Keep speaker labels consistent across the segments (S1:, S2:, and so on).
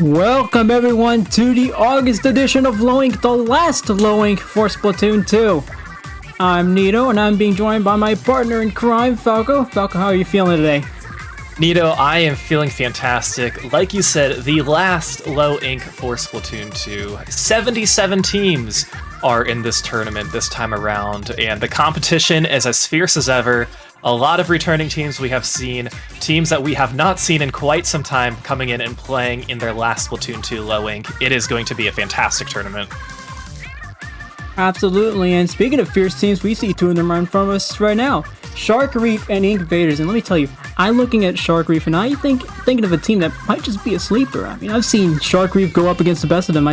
S1: Welcome everyone to the August edition of Low Ink, the last Low Ink for Splatoon 2. I'm Nito, and I'm being joined by my partner in crime, Falco. Falco, how are you feeling today?
S2: Nito, I am feeling fantastic. Like you said, the last Low Ink for Splatoon 2. 77 teams are in this tournament this time around, and the competition is as fierce as ever. A lot of returning teams we have seen, teams that we have not seen in quite some time coming in and playing in their last Splatoon 2 Low Ink. It is going to be a fantastic tournament.
S1: Absolutely, and speaking of fierce teams, we see two of them right in front of us right now. Shark Reef and Inkvaders, and let me tell you, I'm looking at Shark Reef and I thinking of a team that might just be a sleeper. I mean, I've seen Shark Reef go up against the best of them.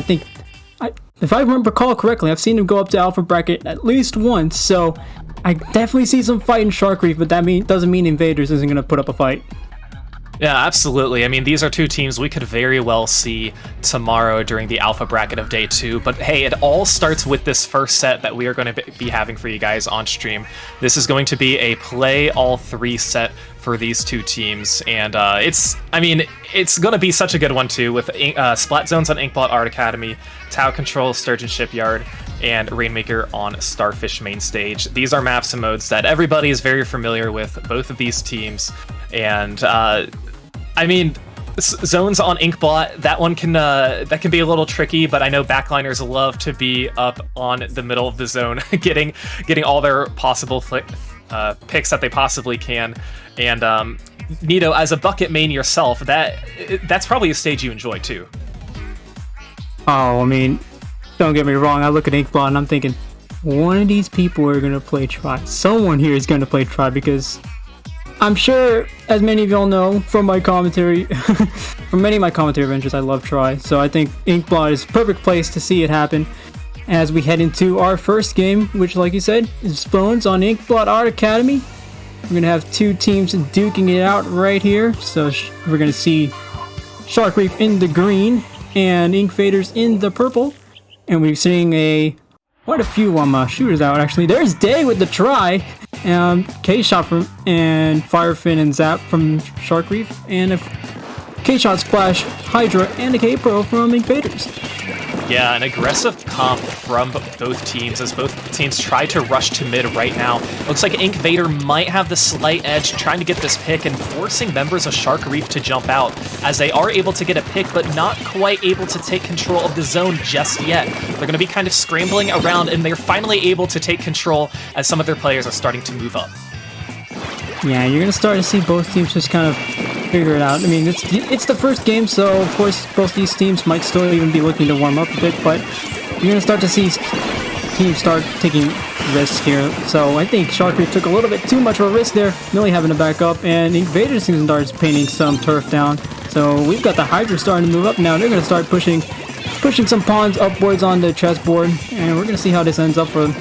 S1: If I recall correctly, I've seen them go up to Alpha Bracket at least once, so I definitely see some fight in Shark Reef, but that doesn't mean Invaders isn't going to put up a fight.
S2: Yeah, absolutely. I mean, these are two teams we could very well see tomorrow during the Alpha Bracket of Day 2. But hey, it all starts with this first set that we are going to be having for you guys on stream. This is going to be a play all three set for these two teams. And it's going to be such a good one too, with Splat Zones on Inkblot Art Academy, Tau Control, Sturgeon Shipyard, and Rainmaker on Starfish Main Stage. These are maps and modes that everybody is very familiar with, both of these teams. And zones on Inkblot, that one can be a little tricky, but I know backliners love to be up on the middle of the zone, getting all their possible picks that they possibly can. And Nito, as a bucket main yourself, that's probably a stage you enjoy too.
S1: Oh, I mean, don't get me wrong, I look at Inkblot and I'm thinking, one of these people are going to play Try. Someone here is going to play Try, because I'm sure, as many of y'all know from my commentary, from many of my commentary adventures, I love Try. So I think Inkblot is a perfect place to see it happen as we head into our first game, which, like you said, is Bones on Inkblot Art Academy. We're going to have two teams duking it out right here. So we're going to see Shark Reef in the green and Inkvaders in the purple. And we're seeing quite a few shooters out, actually. There's Day with the try, K-Shot and Firefin and Zap from Shark Reef, and a K-Shot Splash, Hydra, and a K-Pro from Inkvaders.
S2: Yeah, an aggressive comp from both teams as both teams try to rush to mid right now. Looks like Inkvader might have the slight edge trying to get this pick and forcing members of Shark Reef to jump out, as they are able to get a pick but not quite able to take control of the zone just yet. They're going to be kind of scrambling around, and they're finally able to take control as some of their players are starting to move up.
S1: Yeah, you're going to start to see both teams just kind of figure it out. I mean, it's the first game, so of course both these teams might still even be looking to warm up a bit, but you're going to start to see teams start taking risks here. So I think Shark Reef took a little bit too much of a risk there, Millie having to back up, and Inkvaders starts painting some turf down. So we've got the Hydra starting to move up now. They're going to start pushing some pawns upwards on the chessboard, and we're going to see how this ends up for them.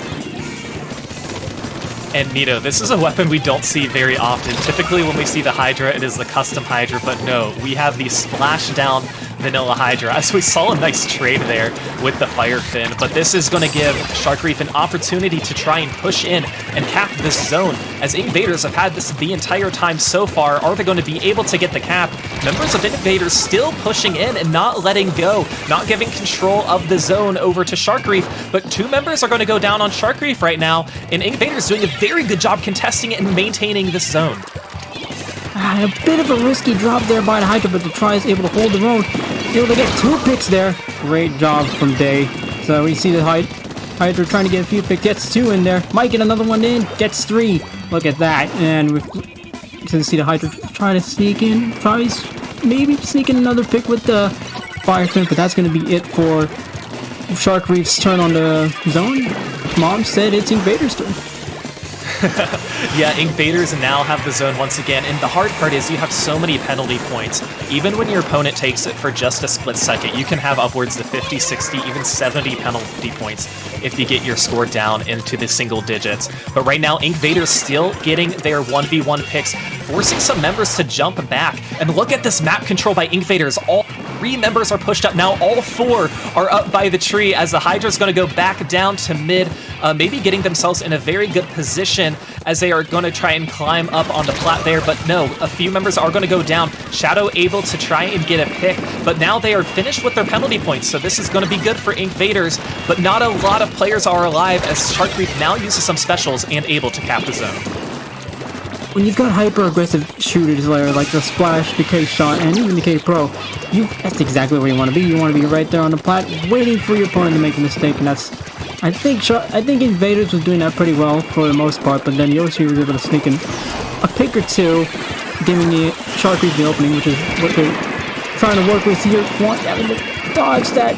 S2: And Nito, this is a weapon we don't see very often. Typically when we see the Hydra, it is the custom Hydra, but no, we have the splash down vanilla Hydra, as we saw a nice trade there with the Fire Fin, but this is going to give Shark Reef an opportunity to try and push in and cap this zone, as Inkvaders have had this the entire time so far. Are they going to be able to get the cap? Members of Inkvaders still pushing in and not letting go, not giving control of the zone over to Shark Reef, but two members are going to go down on Shark Reef right now, and Inkvaders doing a very good job contesting it and maintaining this zone.
S1: A bit of a risky drop there by the Hydra, but the Try is able to hold their own. Able to get two picks there. Great job from Day. So we see the Hydra trying to get a few picks. Gets two in there. Might get another one in. Gets three. Look at that. And we can see the Hydra try to sneak in. Tries maybe sneaking another pick with the Firefin, but that's going to be it for Shark Reef's turn on the zone. Mom said it's Inkvaders' turn.
S2: Yeah, Inkvaders now have the zone once again, and the hard part is you have so many penalty points. Even when your opponent takes it for just a split second, you can have upwards to 50, 60, even 70 penalty points if you get your score down into the single digits. But right now, Inkvaders still getting their 1v1 picks, forcing some members to jump back. And look at this map control by Inkvaders. All three members are pushed up. Now all four are up by the tree, as the Hydra's going to go back down to mid, maybe getting themselves in a very good position as they are going to try and climb up on the plat there. But no, a few members are going to go down. Shadow able able to try and get a pick, but now they are finished with their penalty points, so this is going to be good for Inkvaders, but not a lot of players are alive as Shark Reef now uses some specials and able to cap the zone.
S1: When you've got hyper-aggressive shooters there, like the Splash, the K-Shot, and even the K-Pro, that's exactly where you want to be. You want to be right there on the plat, waiting for your opponent to make a mistake, and that's... I think Inkvaders was doing that pretty well for the most part, but then Yoshi was able to sneak in a pick or two, giving the Shark Reef the opening, which is what they're trying to work with here. Having to dodge that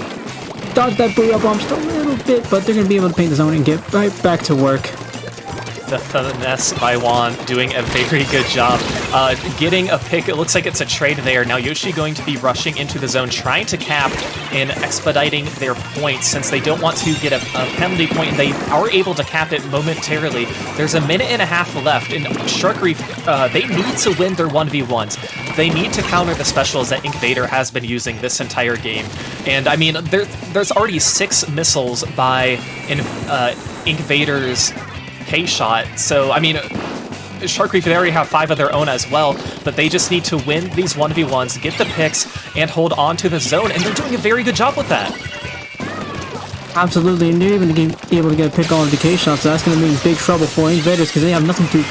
S1: Booyah Bomb just a little bit, but they're going to be able to paint the zone and get right back to work.
S2: The finesse by Juan doing a very good job. Getting a pick, it looks like it's a trade there. Now Yoshi going to be rushing into the zone, trying to cap and expediting their points since they don't want to get a penalty point, and they are able to cap it momentarily. There's a minute and a half left, and Shark Reef, they need to win their 1v1s. They need to counter the specials that Inkvader has been using this entire game. And I mean, there's already 6 missiles by Inkvader's K-Shot, so I mean, Shark Reef, they already have 5 of their own as well, but they just need to win these 1v1s, get the picks, and hold on to the zone, and they're doing a very good job with that.
S1: Absolutely, and they're even able to get a pick on the K-Shot, so that's going to mean big trouble for Inkvaders because they have nothing to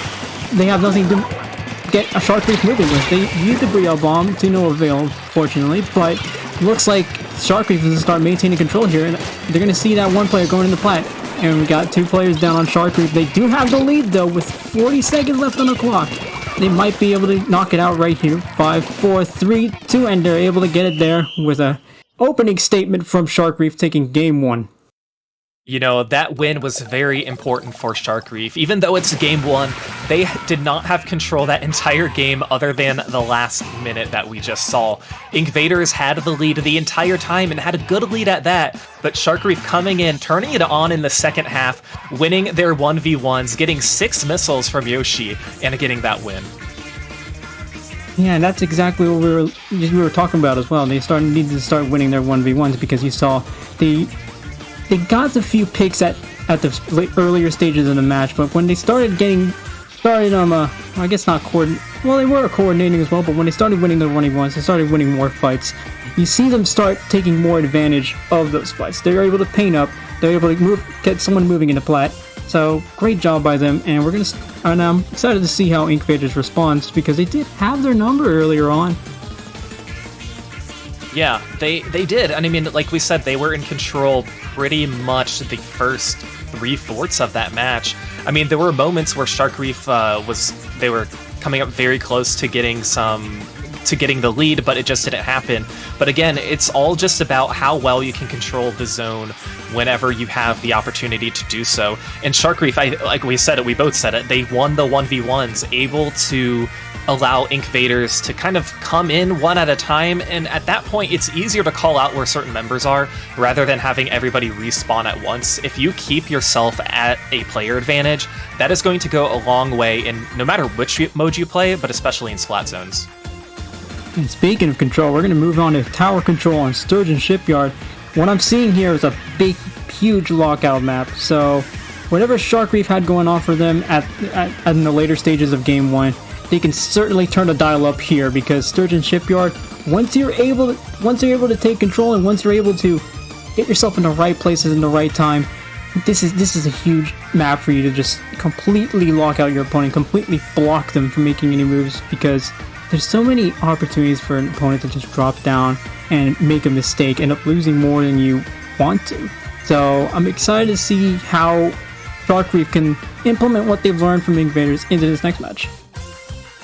S1: get a Shark Reef moving with. They use the Booyah Bomb to no avail, fortunately, but looks like Shark Reef is going to start maintaining control here, and they're going to see that one player going in the plat. And we got 2 players down on Shark Reef. They do have the lead, though, with 40 seconds left on the clock. They might be able to knock it out right here. 5, 4, 3, 2, and they're able to get it there with a opening statement from Shark Reef taking game 1.
S2: You know, that win was very important for Shark Reef. Even though it's game 1, they did not have control that entire game other than the last minute that we just saw. Inkvaders had the lead the entire time and had a good lead at that, but Shark Reef coming in, turning it on in the second half, winning their 1v1s, getting 6 missiles from Yoshi, and getting that win.
S1: Yeah, and that's exactly what we were talking about as well. They needed to start winning their 1v1s because you saw they got a few picks at the earlier stages of the match, but when they started I guess not coordinating. Well, they were coordinating as well, but when they started winning their 1v1s, they started winning more fights. You see them start taking more advantage of those fights. They're able to paint up. They're able to get someone moving in the plat. So great job by them, and I'm excited to see how Inkvaders responds because they did have their number earlier on.
S2: Yeah, they did. And I mean, like we said, they were in control pretty much the first 3/4 of that match. I mean, there were moments where Shark Reef they were coming up very close to getting the lead, but it just didn't happen. But again, it's all just about how well you can control the zone whenever you have the opportunity to do so. And Shark Reef, like we said it, we both said it, they won the 1v1s, able to allow Inkvaders to kind of come in one at a time, and at that point it's easier to call out where certain members are rather than having everybody respawn at once. If you keep yourself at a player advantage, that is going to go a long way in no matter which mode you play, but especially in splat zones.
S1: And speaking of control, we're going to move on to tower control on Sturgeon Shipyard. What I'm seeing here is a big, huge lockout map, so whatever Shark Reef had going on for them in the later stages of Game 1, they can certainly turn the dial up here because Sturgeon Shipyard, once you're able to take control and once you're able to get yourself in the right places in the right time, this is a huge map for you to just completely lock out your opponent, completely block them from making any moves because there's so many opportunities for an opponent to just drop down and make a mistake, end up losing more than you want to. So I'm excited to see how Shark Reef can implement what they've learned from Inkvaders into this next match.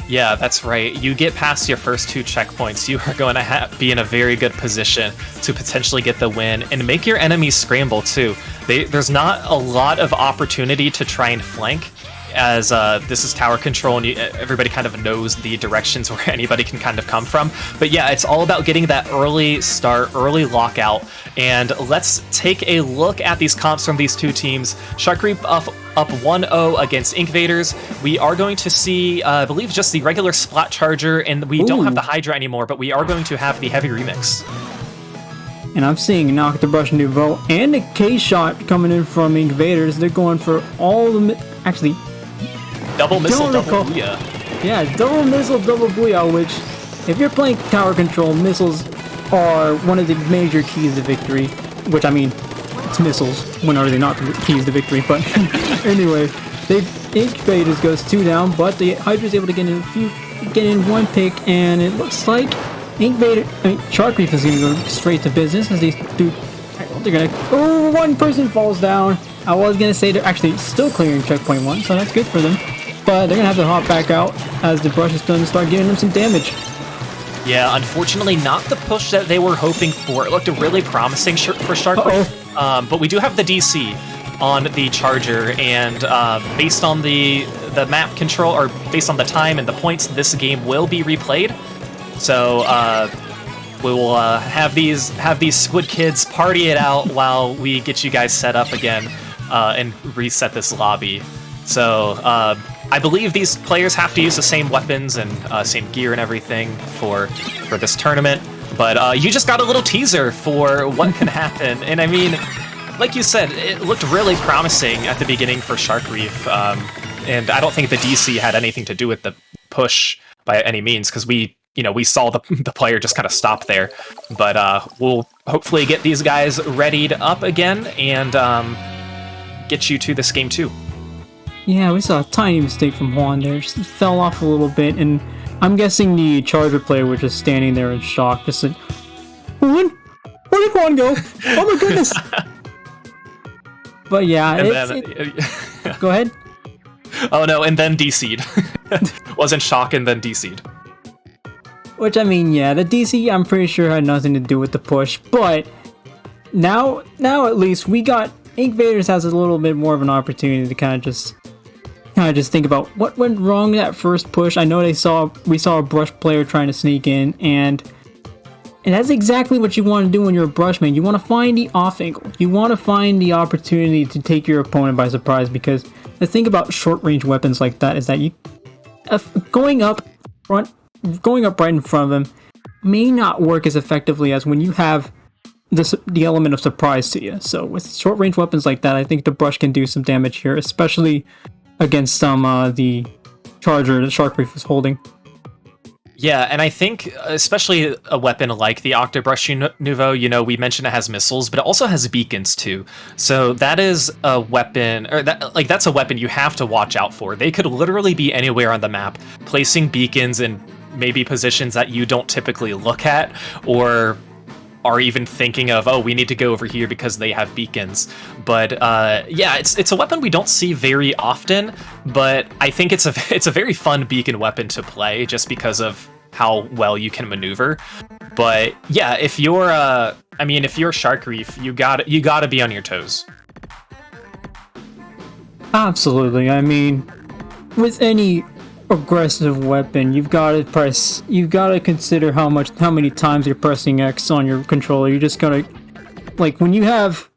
S2: Yeah, that's right. You get past your first 2 checkpoints, you are going to be in a very good position to potentially get the win and make your enemies scramble too. There's not a lot of opportunity to try and flank, as this is tower control and everybody kind of knows the directions where anybody can kind of come from. But yeah, it's all about getting that early start, early lockout. And let's take a look at these comps from these 2 teams. Shark Reef up 1-0 against Inkvaders. We are going to see, I believe, just the regular Splat Charger, and we don't have the Hydra anymore, but we are going to have the Heavy Remix.
S1: And I'm seeing Knock the Brush Nouveau and a K-Shot coming in from Inkvaders. They're going for all the... Actually...
S2: Double missile, double booyah.
S1: Yeah, double missile, double booyah, which if you're playing tower control, missiles are one of the major keys to victory. Which, I mean, it's missiles. When are they not the keys to victory? But anyway, Inkvaders goes 2 down, but the Hydra's able to get in 1 pick, and it looks like Shark Reef is going to go straight to business as these do. They're going to. Oh, 1 person falls down. I was going to say they're actually still clearing checkpoint 1, so that's good for them. But they're going to have to hop back out as the brush is going to start giving them some damage.
S2: Yeah, unfortunately not the push that they were hoping for. It looked really promising for Shark Reef, but we do have the DC on the Charger, and based on the map control, or based on the time and the points, this game will be replayed. So we will have these Squid Kids party it out while we get you guys set up again and reset this lobby. So I believe these players have to use the same weapons and same gear and everything for this tournament. But you just got a little teaser for what can happen. And I mean, like you said, it looked really promising at the beginning for Shark Reef. And I don't think the DC had anything to do with the push by any means, because we saw the player just kind of stop there. But we'll hopefully get these guys readied up again and get you to this game too.
S1: Yeah, we saw a tiny mistake from Juan there. Just fell off a little bit, and I'm guessing the Charger player was just standing there in shock, just like, Juan? Where did Juan go? Oh my goodness! But yeah, go ahead.
S2: Oh no, and then DC'd. Was in shock and then DC'd.
S1: Which, I mean, yeah, the DC I'm pretty sure had nothing to do with the push, but now at least we got Inkvaders has a little bit more of an opportunity to kind of just think about what went wrong that first push. I know we saw a brush player trying to sneak in, and that's exactly what you want to do when you're a brushman. You want to find the off angle. You want to find the opportunity to take your opponent by surprise, because the thing about short range weapons like that is that going up right in front of them may not work as effectively as when you have the element of surprise to you. So with short range weapons like that, I think the brush can do some damage here, especially against the Charger that Shark Reef is holding.
S2: Yeah, and I think especially a weapon like the Octobrush Nouveau, we mentioned it has missiles, but it also has beacons too. So that is a weapon, or that's a weapon you have to watch out for. They could literally be anywhere on the map, placing beacons in maybe positions that you don't typically look at, or are even thinking of, oh, we need to go over here because they have beacons. But yeah, it's a weapon we don't see very often, but I think it's a very fun beacon weapon to play just because of how well you can maneuver. But yeah, if you're Shark Reef, you gotta be on your toes.
S1: Absolutely. I mean, with any aggressive weapon, you've got to consider how many times you're pressing X on your controller. You just gotta, like, when you have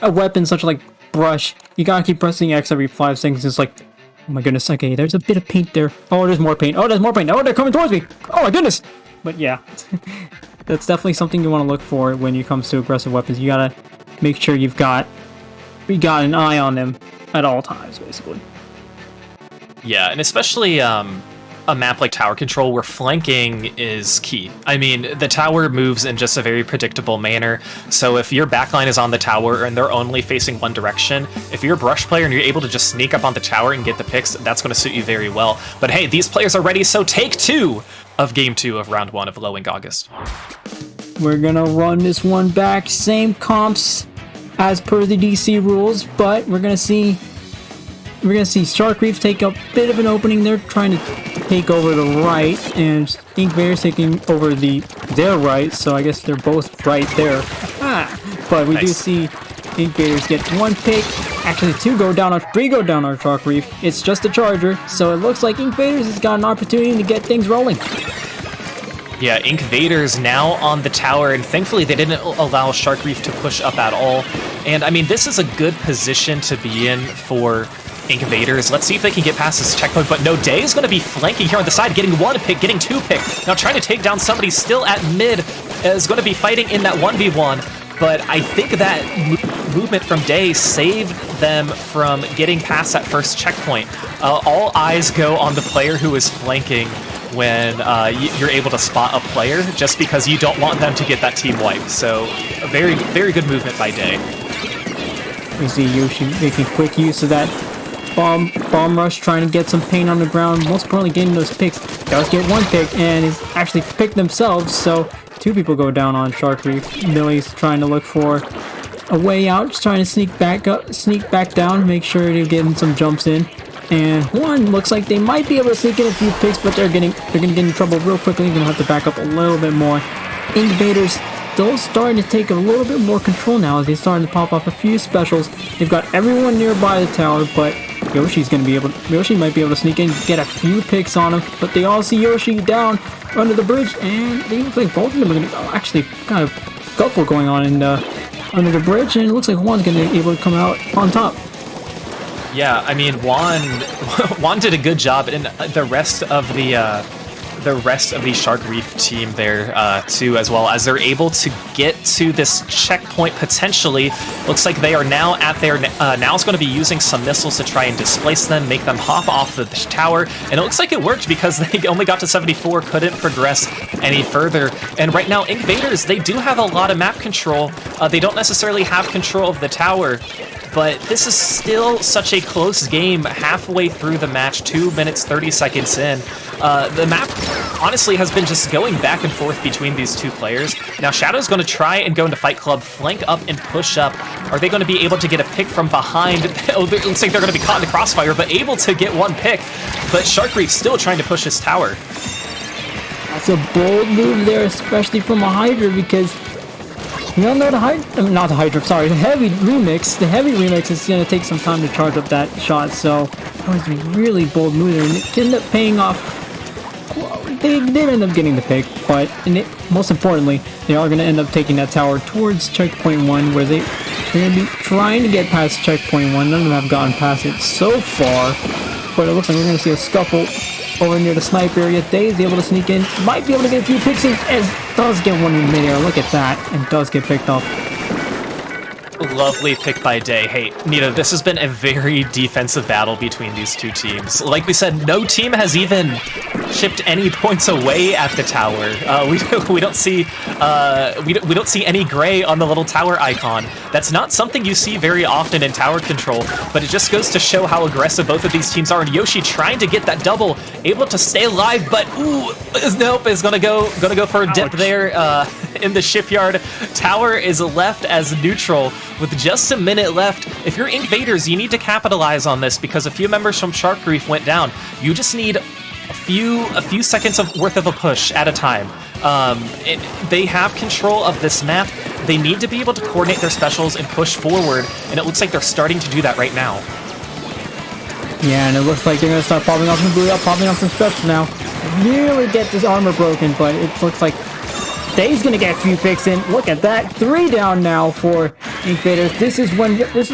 S1: a weapon such like brush, you gotta keep pressing X every 5 seconds. It's like, oh my goodness, okay, there's a bit of paint there. Oh, there's more paint. Oh, there's more paint. Oh, they're coming towards me. Oh my goodness. But yeah, that's definitely something you want to look for when it comes to aggressive weapons. You gotta make sure you got an eye on them at all times, basically.
S2: Yeah, and especially a map like Tower Control where flanking is key. I mean, the tower moves in just a very predictable manner, so if your backline is on the tower and they're only facing one direction, if you're a brush player and you're able to just sneak up on the tower and get the picks, that's going to suit you very well. But hey, these players are ready, so take 2 of Game 2 of Round 1 of Low Ink August.
S1: We're going to run this one back, same comps as per the DC rules, but we're going to see Shark Reef take a bit of an opening. They're trying to take over the right, and Inkvaders taking over their right, so I guess they're both right there. But we do see Inkvaders get 1 pick, actually 3 go down on Shark Reef. It's just a Charger, so it looks like Inkvaders has got an opportunity to get things rolling.
S2: Yeah, Inkvaders now on the tower, and thankfully they didn't allow Shark Reef to push up at all. And I mean, this is a good position to be in for Inkvaders. Let's see if they can get past this checkpoint, but no, Day is going to be flanking here on the side, getting 1 pick, getting 2 pick. Now trying to take down somebody still at mid, is going to be fighting in that 1v1, but I think that movement from Day saved them from getting past that first checkpoint. All eyes go on the player who is flanking when you're able to spot a player, just because you don't want them to get that team wipe. So a very, very good movement by Day.
S1: We see Yoshi making quick use of that bomb rush, trying to get some paint on the ground, most importantly getting those picks. Does get one pick and is actually picked themselves, so 2 people go down on Shark Reef. Millie's trying to look for a way out, just trying to sneak back down, make sure they're getting some jumps in. And one looks like they might be able to sneak in a few picks, but they're gonna get in trouble real quickly. Gonna have to back up a little bit more. Inkvaders still starting to take a little bit more control now as they're starting to pop off a few specials. They've got everyone nearby the tower, but Yoshi might be able to sneak in, get a few picks on him, but they all see Yoshi down under the bridge, and they look like both of them are gonna actually kind of scuffle going on in under the bridge, and it looks like Juan's gonna be able to come out on top.
S2: Yeah, I mean, Juan did a good job, and the rest of the Shark Reef team there too, as well, as they're able to get to this checkpoint potentially. Looks like they are now at their now's going to be using some missiles to try and displace them, make them hop off the tower, and it looks like it worked because they only got to 74, couldn't progress any further. And right now, Inkvaders, they do have a lot of map control. They don't necessarily have control of the tower, but this is still such a close game halfway through the match, 2 minutes 30 seconds in. The map honestly has been just going back and forth between these 2 players. Now Shadow's going to try and go into Fight Club, flank up and push up. Are they going to be able to get a pick from behind? Oh, it looks like they're going to be caught in the crossfire, but able to get one pick. But Shark Reef still trying to push his tower.
S1: That's a bold move there, especially from a Hydra, because you don't know the heavy remix. The heavy remix is going to take some time to charge up that shot, so that was a really bold move there, and it ended up paying off. Well, they did end up getting the pick, but most importantly, they are going to end up taking that tower towards checkpoint 1, where they're going to be trying to get past checkpoint 1. None of them have gotten past it so far, but it looks like we're going to see a scuffle over near the sniper area. Day is able to sneak in, might be able to get a few picks in, as does get one in midair. Look at that, and does get picked off.
S2: Lovely pick by Day. Hey, Nita, this has been a very defensive battle between these 2 teams. Like we said, no team has even chipped any points away at the tower. We don't see any gray on the little tower icon. That's not something you see very often in tower control, but it just goes to show how aggressive both of these teams are. And Yoshi trying to get that double, able to stay alive, but nope, is gonna go for a dip there in the shipyard. Tower is left as neutral with just a minute left. If you're Inkvaders, you need to capitalize on this because a few members from Shark Reef went down. You just need a few seconds worth of a push at a time. They have control of this map. They need to be able to coordinate their specials and push forward, and it looks like they're starting to do that right now.
S1: Yeah, and it looks like they're going to start popping off some booyah, popping off some specials now. Really get this armor broken, but it looks like Day's going to get a few picks in. Look at that. 3 down now for Inkvaders. This is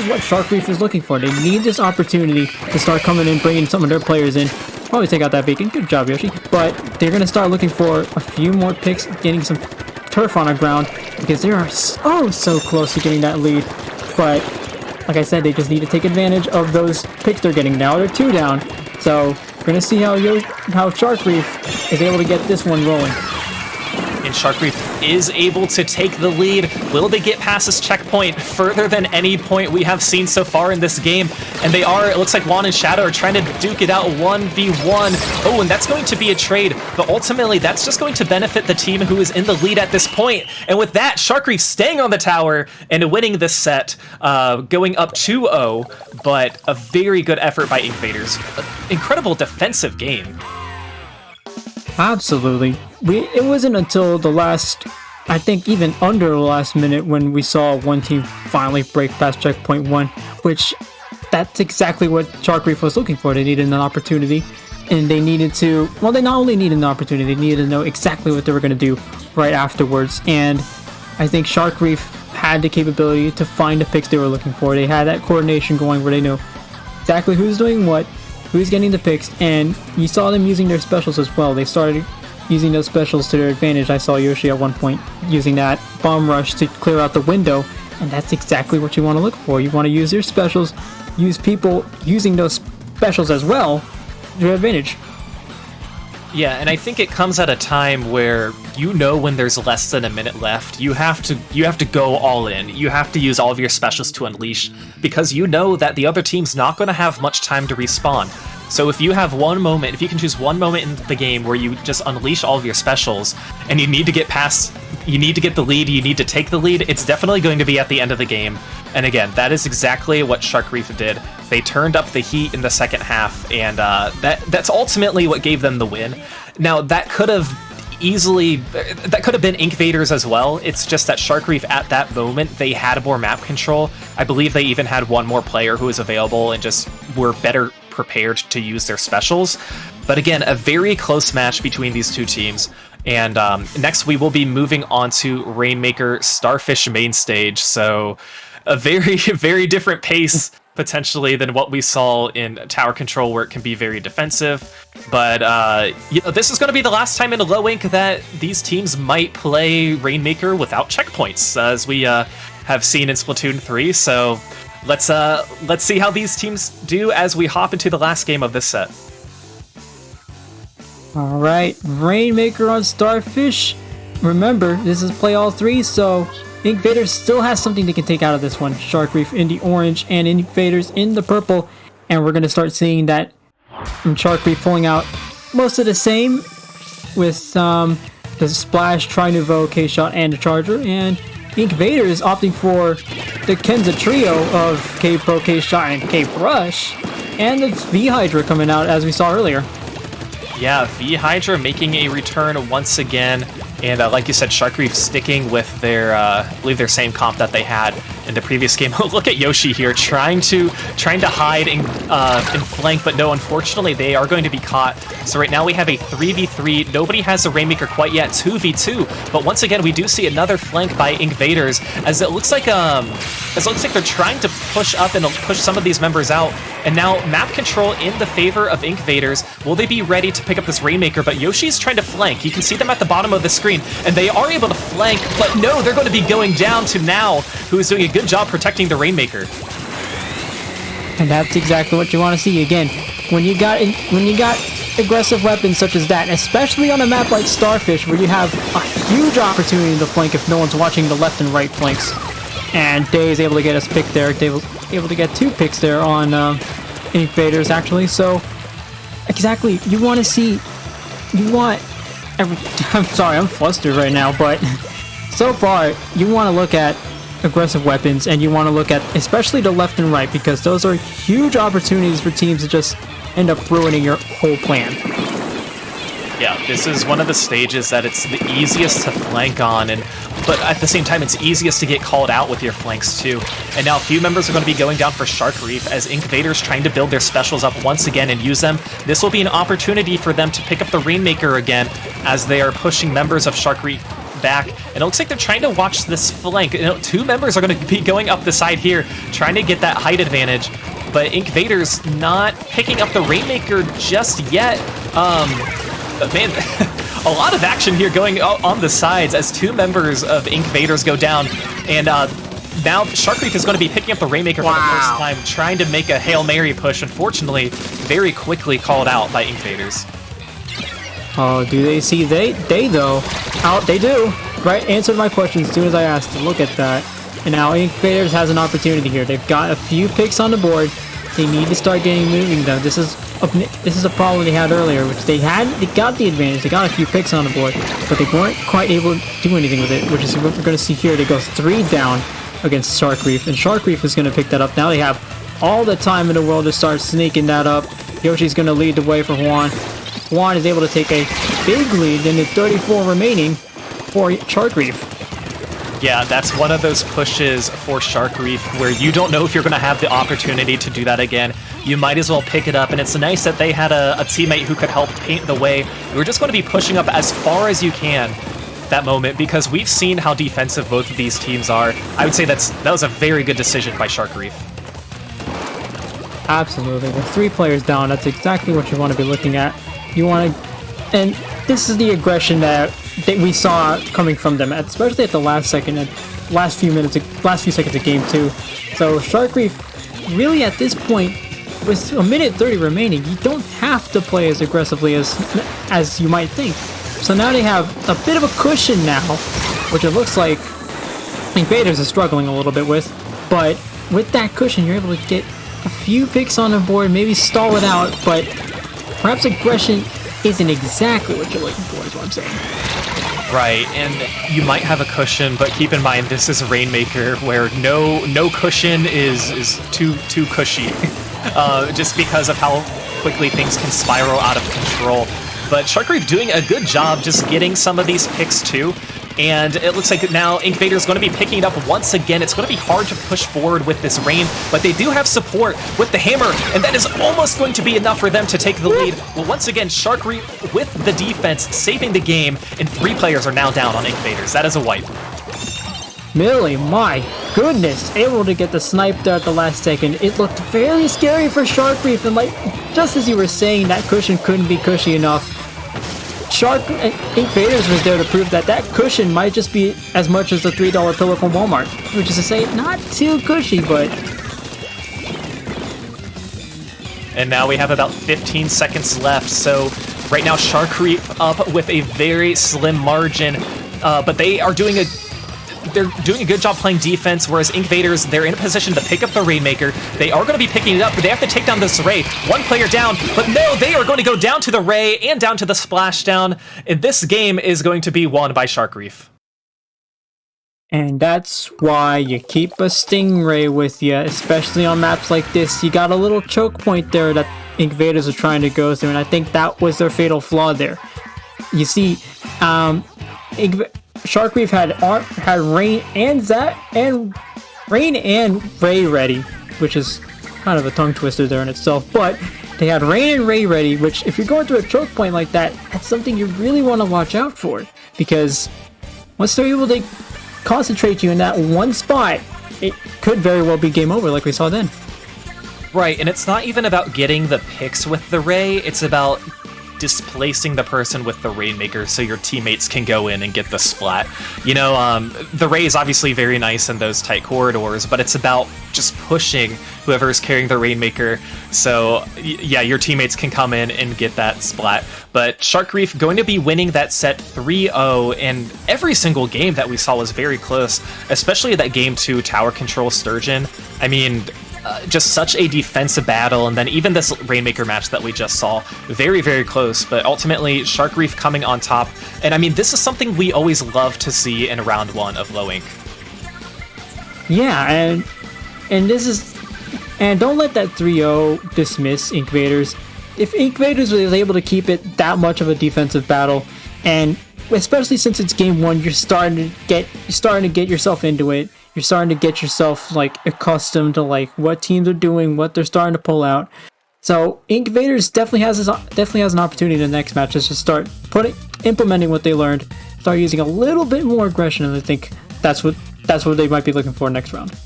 S1: what Shark Reef is looking for. They need this opportunity to start coming in, bringing some of their players in. Probably take out that beacon. Good job, Yoshi. But they're going to start looking for a few more picks, getting some turf on the ground, because they are so close to getting that lead. But like I said, they just need to take advantage of those picks they're getting. Now they're 2 down. So we're going to see how Shark Reef is able to get this one rolling.
S2: And Shark Reef is able to take the lead. Will they get past this checkpoint further than any point we have seen so far in this game? And they are. It looks like Juan and Shadow are trying to duke it out 1v1. Oh, and that's going to be a trade. But ultimately, that's just going to benefit the team who is in the lead at this point. And with that, Shark Reef staying on the tower and winning this set, going up 2-0. But a very good effort by Inkvaders. Incredible defensive game.
S1: Absolutely. It wasn't until the last, I think even under the last minute, when we saw one team finally break past checkpoint 1, which that's exactly what Shark Reef was looking for. They needed an opportunity, and they needed to, well, they not only needed an opportunity, they needed to know exactly what they were going to do right afterwards. And I think Shark Reef had the capability to find the picks they were looking for. They had that coordination going where they know exactly who's doing what, who's getting the picks, and you saw them using their specials as well. They started using those specials to their advantage. I saw Yoshi at one point using that bomb rush to clear out the window, and that's exactly what you want to look for. You want to use your specials, use people using those specials as well to their advantage.
S2: Yeah, and I think it comes at a time where you know when there's less than a minute left, you have to go all in. You have to use all of your specials to unleash because you know that the other team's not going to have much time to respawn. So if you have one moment, if you can choose one moment in the game where you just unleash all of your specials and you need to get past, you need to get the lead, you need to take the lead, it's definitely going to be at the end of the game. And again, that is exactly what Shark Reef did. They turned up the heat in the second half, and that's ultimately what gave them the win. Now, that could have been Inkvaders as well. It's just that Shark Reef at that moment, they had more map control. I believe they even had one more player who was available and just were better prepared to use their specials. But again, a very close match between these two teams. And next we will be moving on to Rainmaker Starfish main stage. So a very, very different pace potentially than what we saw in Tower Control, where it can be very defensive. But this is going to be the last time in Low Ink that these teams might play Rainmaker without checkpoints, as we have seen in Splatoon 3. So let's see how these teams do as we hop into the last game of this set.
S1: All right, Rainmaker on Starfish. Remember, this is play all three, so Inkvaders still has something they can take out of this one. Shark Reef in the orange and Inkvaders in the purple. And we're going to start seeing that Shark Reef pulling out most of the same with the Splash, Tri-Nouveau, K-Shot, and the Charger. And Inkvaders opting for the Kenza trio of K-Pro, K-Shot, and K-Brush. And the V-Hydra coming out as we saw earlier.
S2: Yeah, V-Hydra making a return once again. And like you said, Shark Reef sticking with their, I believe their same comp that they had in the previous game. Look at Yoshi here, trying to hide in flank, but no, unfortunately, they are going to be caught. So right now we have a 3v3. Nobody has a Rainmaker quite yet, 2v2. But once again, we do see another flank by Inkvaders, as it looks like they're trying to push up and push some of these members out. And now map control in the favor of Inkvaders. Will they be ready to pick up this Rainmaker? But Yoshi's trying to flank. You can see them at the bottom of the screen, and they are able to flank, but no, they're going to be going down to Now, who is doing a good job protecting the Rainmaker.
S1: And that's exactly what you want to see. Again, when you got aggressive weapons such as that, especially on a map like Starfish, where you have a huge opportunity to flank if no one's watching the left and right flanks. And Day is able to get us picked there. Day was able to get 2 picks there on Inkvaders, actually. So, exactly, you want to see, I'm sorry, I'm flustered right now, but so far, you want to look at aggressive weapons, and you want to look at especially the left and right, because those are huge opportunities for teams to just end up ruining your whole plan.
S2: Yeah, this is one of the stages that it's the easiest to flank on, but at the same time, it's easiest to get called out with your flanks too. And now a few members are going to be going down for Shark Reef as Inkvaders trying to build their specials up once again and use them. This will be an opportunity for them to pick up the Rainmaker again as they are pushing members of Shark Reef back. And it looks like they're trying to watch this flank. 2 members are going to be going up the side here, trying to get that height advantage. But Inkvaders not picking up the Rainmaker just yet. Man, a lot of action here going on the sides as 2 members of Inkvaders go down. And now Shark Reef is going to be picking up the Rainmaker for the first time, trying to make a Hail Mary push. Unfortunately, very quickly called out by Inkvaders.
S1: Oh, do they see they though? Out they do. Right, answered my question as soon as I asked to look at that. And now Inkvaders has an opportunity here. They've got a few picks on the board. They need to start getting moving though. This is a problem they had earlier, which they got the advantage. They got a few picks on the board, but they weren't quite able to do anything with it, which is what we're going to see here. They go 3 down against Shark Reef, and Shark Reef is going to pick that up. Now they have all the time in the world to start sneaking that up. Yoshi's going to lead the way for Juan. Juan is able to take a big lead in the 34 remaining for Shark Reef.
S2: Yeah, that's one of those pushes for Shark Reef where you don't know if you're going to have the opportunity to do that again. You might as well pick it up, and it's nice that they had a teammate who could help paint the way. You're just going to be pushing up as far as you can that moment, because we've seen how defensive both of these teams are. I would say that was a very good decision by Shark Reef.
S1: Absolutely. With 3 players down, that's exactly what you want to be looking at. You want to... And this is the aggression that we saw coming from them, especially at the last few seconds of game 2. So Shark Reef, really at this point, with a minute 30 remaining, you don't have to play as aggressively as you might think. So now they have a bit of a cushion now, which it looks like Inkvaders is struggling a little bit with. But with that cushion, you're able to get a few picks on the board, maybe stall it out, but perhaps aggression isn't exactly what you're looking for, is what I'm saying.
S2: Right, and you might have a cushion, but keep in mind this is Rainmaker, where no cushion is too cushy, just because of how quickly things can spiral out of control. But Shark Reef doing a good job just getting some of these picks too. And it looks like now Inkvaders is going to be picking it up once again. It's going to be hard to push forward with this rain, but they do have support with the hammer, and that is almost going to be enough for them to take the lead. Well, once again, Shark Reef with the defense saving the game, and 3 players are now down on Inkvaders. That is a wipe.
S1: Millie, my goodness, able to get the snipe there at the last second. It looked very scary for Shark Reef, and like, just as you were saying, that cushion couldn't be cushy enough. Inkvaders was there to prove that that cushion might just be as much as the $3 pillow from Walmart, which is to say, not too cushy, but...
S2: And now we have about 15 seconds left, so right now Shark Reef up with a very slim margin, but they are doing a good job playing defense, whereas Inkvaders, they're in a position to pick up the Rainmaker. They are going to be picking it up, but they have to take down this Ray. 1 player down, but no, they are going to go down to the Ray and down to the Splashdown, and this game is going to be won by Shark Reef.
S1: And that's why you keep a Stingray with you, especially on maps like this. You got a little choke point there that Inkvaders are trying to go through, and I think that was their fatal flaw there. You see, Shark Reef had Rain and Ray ready, which is kind of a tongue twister there in itself. But they had Rain and Ray ready, which if you're going through a choke point like that, that's something you really want to watch out for, because once they're able to concentrate you in that one spot, it could very well be game over, like we saw then.
S2: Right, and it's not even about getting the picks with the Ray, it's about displacing the person with the Rainmaker so your teammates can go in and get the splat. You know, the Ray is obviously very nice in those tight corridors, but it's about just pushing whoever is carrying the Rainmaker so, yeah, your teammates can come in and get that splat. But Shark Reef going to be winning that set 3-0, and every single game that we saw was very close, especially that Game 2 Tower Control Sturgeon. I mean, just such a defensive battle, and then even this Rainmaker match that we just saw, very, very close, but ultimately Shark Reef coming on top. And I mean, this is something we always love to see in round 1 of Low Ink.
S1: Yeah, and this is, and don't let that 3-0 dismiss Inkvaders. If Inkvaders was able to keep it that much of a defensive battle, and especially since it's game 1, you're starting to get yourself into it. You're starting to get yourself like accustomed to like what teams are doing, what they're starting to pull out. So Inkvaders definitely has an opportunity in the next match to just start implementing what they learned, start using a little bit more aggression, and I think that's what they might be looking for next round.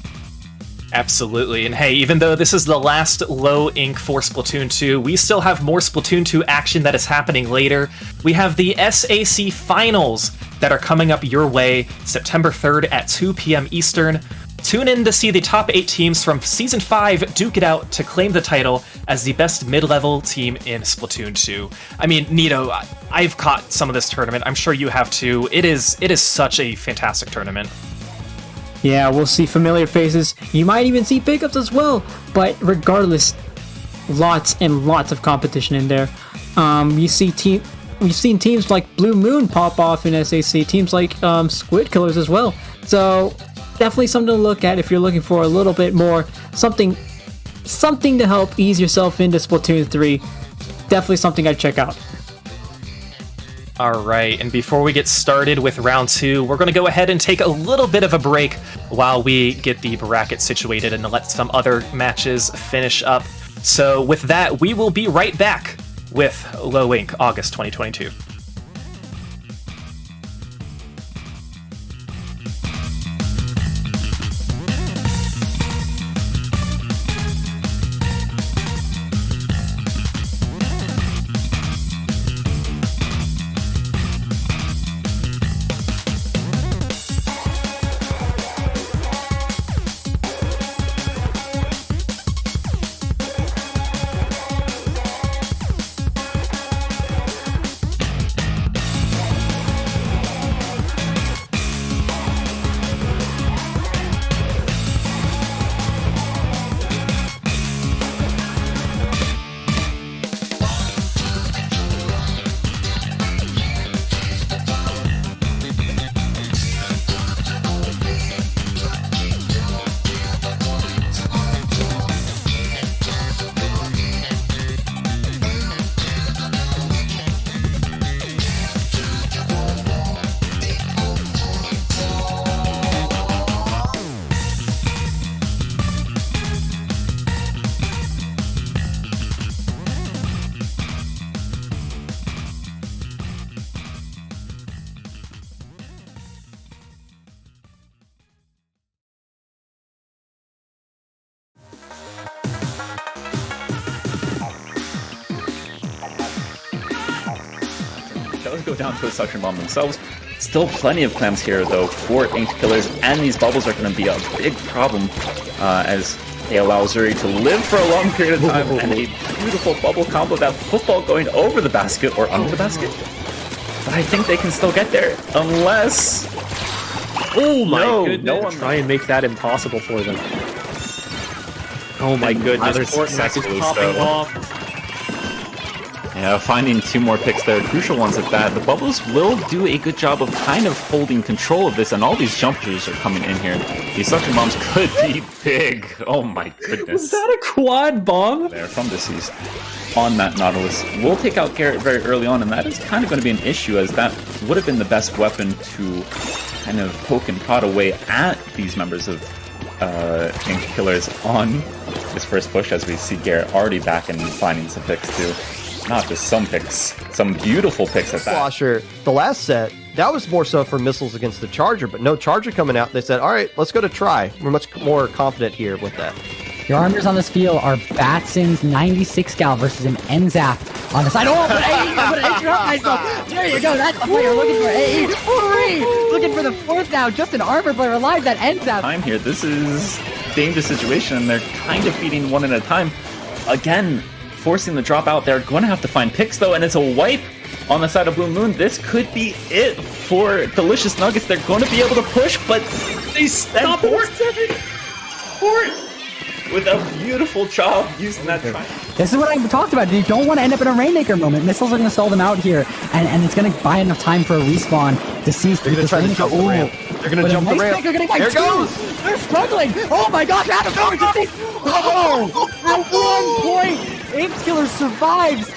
S2: Absolutely, and hey, even though this is the last Low Ink for Splatoon 2, we still have more Splatoon 2 action that is happening later. We have the SAC Finals that are coming up your way September 3rd at 2 p.m. Eastern. Tune in to see the top 8 teams from Season 5 duke it out to claim the title as the best mid-level team in Splatoon 2. I mean, Nito, I've caught some of this tournament. I'm sure you have too. It is such a fantastic tournament.
S1: Yeah, we'll see familiar faces. You might even see pickups as well. But regardless, lots and lots of competition in there. We've seen teams like Blue Moon pop off in SAC, teams like Squid Killers as well. So definitely something to look at if you're looking for a little bit more, something to help ease yourself into Splatoon 3. Definitely something I'd check out.
S2: Alright, and before we get started with round 2, we're going to go ahead and take a little bit of a break while we get the bracket situated and let some other matches finish up. So with that, we will be right back with Low Ink August 2022.
S3: does go down to a suction bomb themselves. Still plenty of clams here, though, for Inked Killers, and these bubbles are going to be a big problem as they allow Zuri to live for a long period of time, and a beautiful bubble combo, that football going over the basket, or under the basket. But I think they can still get there, unless...
S4: Oh my goodness.
S3: No one
S4: try and make that impossible for them. Oh my goodness. Fortnite is popping off.
S3: Yeah, finding 2 more picks there, crucial ones at that. The bubbles will do a good job of kind of holding control of this, and all these jumpers are coming in here. These suction bombs could be big. Oh my goodness.
S1: Was that a quad bomb?
S3: There from Deceased on that Nautilus. We'll take out Garrett very early on, and that is kind of going to be an issue, as that would have been the best weapon to kind of poke and prod away at these members of Inked Killers on this first push, as we see Garrett already back and finding some picks too. Not just some picks, some beautiful picks at that.
S5: Slosher, the last set, that was more so for missiles against the Charger, but no Charger coming out. They said, all right, let's go to try. We're much more confident here with that.
S6: Your armors on this field are Batson's 96 cal versus an NZAP on the side. Oh, but I'm going to interrupt myself. There you go. That's the player looking for AE. Looking for the 4th now. Just an armor player alive, that NZAP.
S3: Time here. This is a dangerous situation, and they're kind of feeding one at a time. Again, forcing the drop out. They're going to have to find picks, though, and it's a wipe on the side of Blue Moon. This could be it for Delicious Nuggets. They're going to be able to push, but they stop Port with a beautiful job using that try.
S6: This is what I talked about. You don't want to end up in a Rainmaker moment. Missiles are going to stall them out here, and it's going to buy enough time for a respawn. Deceased.
S5: They're going to try to jump the ramp. They're going to jump the ramp. Here it goes.
S6: They're struggling. Oh my gosh, Adam going Deceased. Oh, at 1 point, Inked Killer survives.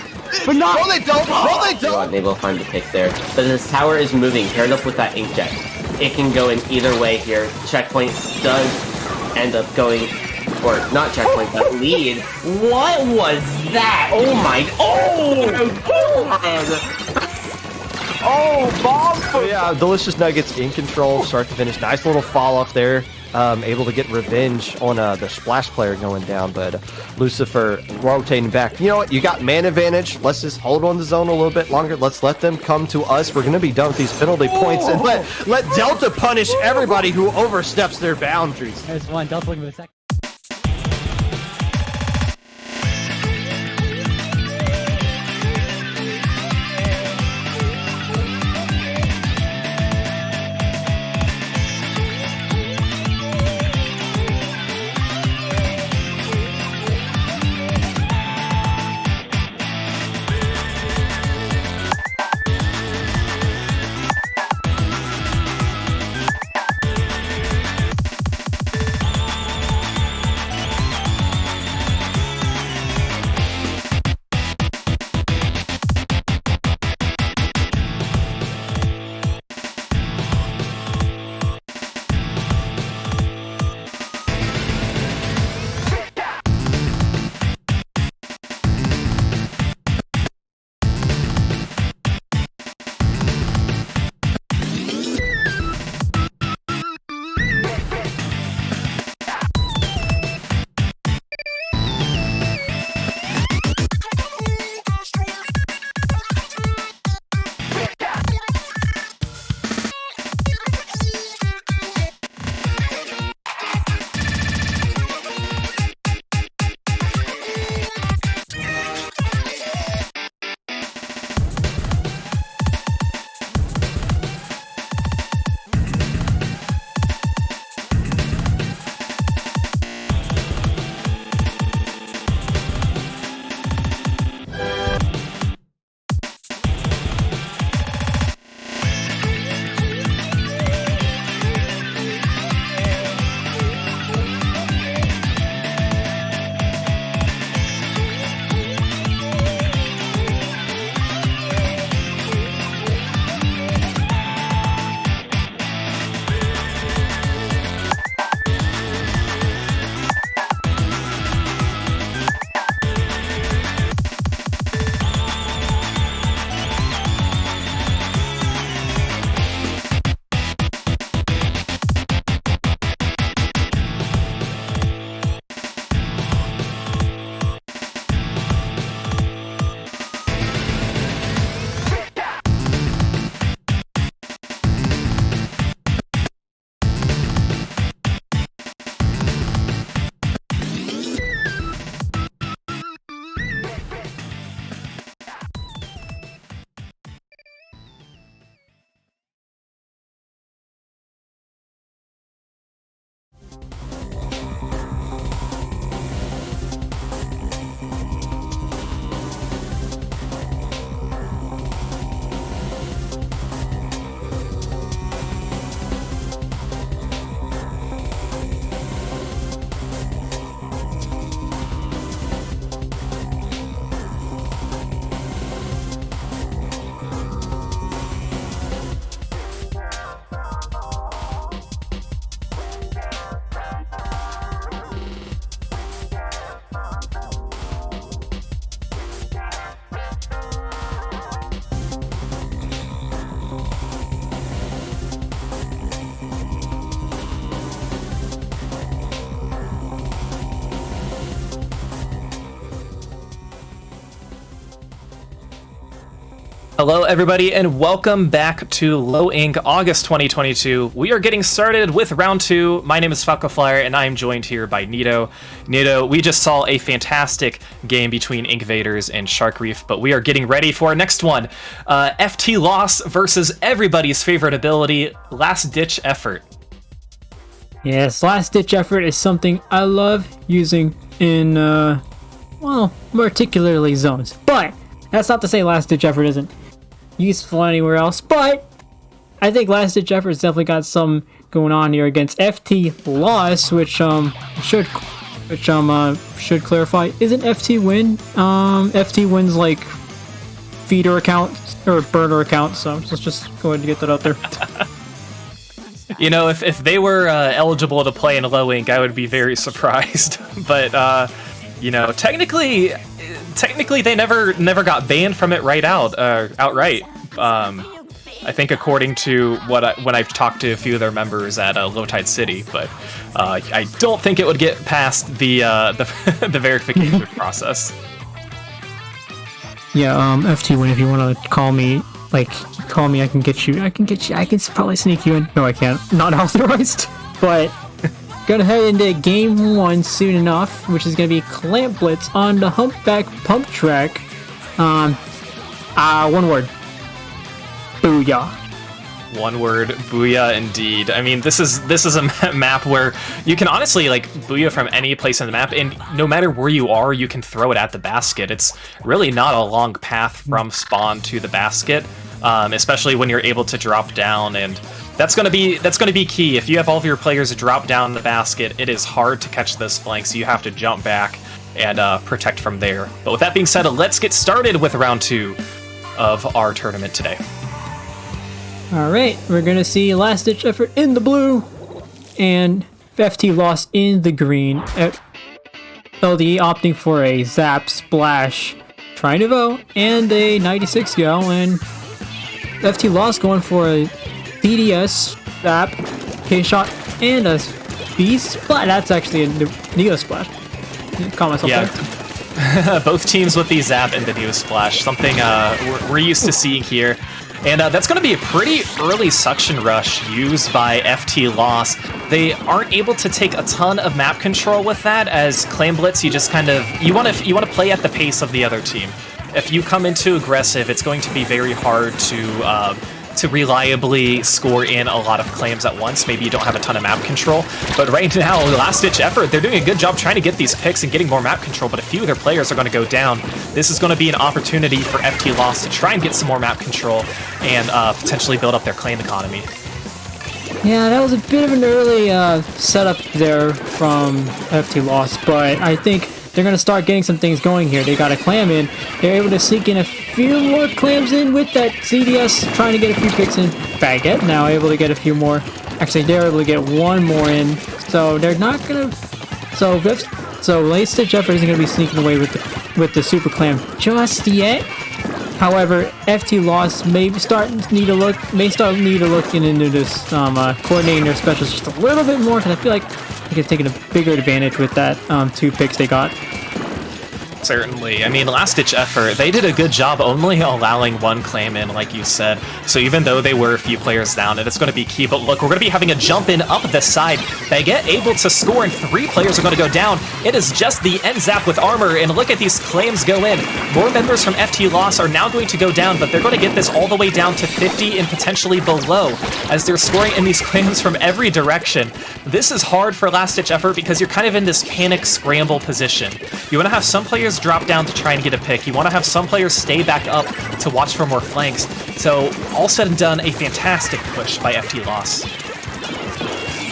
S6: But not.
S5: No, they don't. No, they don't.
S7: They will find the pick there. But this tower is moving. Paired up with that Inkjet. It can go in either way here. Checkpoint does end up going, or not checkpoint, but lead. What was that? Oh my.
S5: Oh, bomb! Yeah, Delicious Nuggets in control, start to finish. Nice little fall off there. Able to get revenge on the Splash player going down, but Lucifer rotating back. You know what? You got man advantage. Let's just hold on the zone a little bit longer. Let's let them come to us. We're going to be done with these penalty points, and let Delta punish everybody who oversteps their boundaries.
S6: There's one. Delta looking for the second.
S2: Hello, everybody, and welcome back to Low Ink August 2022. We are getting started with round 2. My name is Falco Flyer, and I am joined here by Nito. Nito, we just saw a fantastic game between Inkvaders and Shark Reef, but we are getting ready for our next one. FTLoss versus everybody's favorite ability, Last Ditch Effort.
S1: Yes, Last Ditch Effort is something I love using in, well, particularly zones. But that's not to say Last Ditch Effort isn't useful anywhere else, but I think Last Ditch Effort's definitely got some going on here against FTLoss, which should clarify, isn't FT Win? FT Win's like feeder account or burner account, so let's just go ahead and get that out there.
S2: You know, if they were eligible to play in Low Ink, I would be very surprised. But you know, technically they never got banned from it outright. I think according to when I've talked to a few of their members at Low Tide City, but I don't think it would get past the the verification process.
S1: Yeah, FT Win, if you want to call me, I can get you. I can probably sneak you in. No, I can't. Not authorized. But gonna head into game 1 soon enough, which is gonna be Clamp Blitz on the Humpback Pump Track. One word. Booyah.
S2: One word, booyah indeed. I mean, this is a map where you can honestly like booyah from any place on the map, and no matter where you are, you can throw it at the basket. It's really not a long path from spawn to the basket, especially when you're able to drop down, and that's gonna be key. If you have all of your players drop down the basket, it is hard to catch those flanks. So you have to jump back and protect from there. But with that being said, let's get started with round 2 of our tournament today.
S1: Alright, we're gonna see Last Ditch Effort in the blue and FTLoss in the green. LDE opting for a Zap, Splash, Trinivo, and a 96 gal, and FTLoss going for a DDS, Zap, K-Shot, and a Beast Splash. That's actually a Neo Splash. Call myself there.
S2: Both teams with the Zap and the Neo Splash, something we're used to seeing here. And that's going to be a pretty early suction rush used by FTLoss. They aren't able to take a ton of map control with that, as Clam Blitz, you just kind of you want to play at the pace of the other team. If you come into aggressive, it's going to be very hard to reliably score in a lot of claims at once. Maybe you don't have a ton of map control, but right now, Last Ditch Effort, they're doing a good job trying to get these picks and getting more map control, but a few of their players are going to go down. This is going to be an opportunity for FTLoss to try and get some more map control and potentially build up their claim economy.
S1: Yeah, that was a bit of an early setup there from FTLoss, but I think they're going to start getting some things going here. They got a clam in. They're able to sneak in a few more clams in with that CDS, trying to get a few picks in. Baguette now able to get a few more. Actually, they're able to get one more in. So they're not going to... So Last Ditch Effort isn't going to be sneaking away with the Super Clam just yet. However, FTLoss may start need to look into this coordinating their specials just a little bit more, because I feel like they could have taken a bigger advantage with that 2 picks they got.
S2: Certainly. I mean, Last Ditch Effort, they did a good job only allowing 1 claim in, like you said. So even though they were a few players down, and it's going to be key. But look, we're going to be having a jump in up the side. Baguette able to score, and 3 players are going to go down. It is just the end Zap with armor, and look at these claims go in. More members from FTLoss are now going to go down, but they're going to get this all the way down to 50 and potentially below, as they're scoring in these claims from every direction. This is hard for Last Ditch Effort because you're kind of in this panic scramble position. You want to have some players drop down to try and get a pick. You want to have some players stay back up to watch for more flanks. So, all said and done, a fantastic push by FTLoss.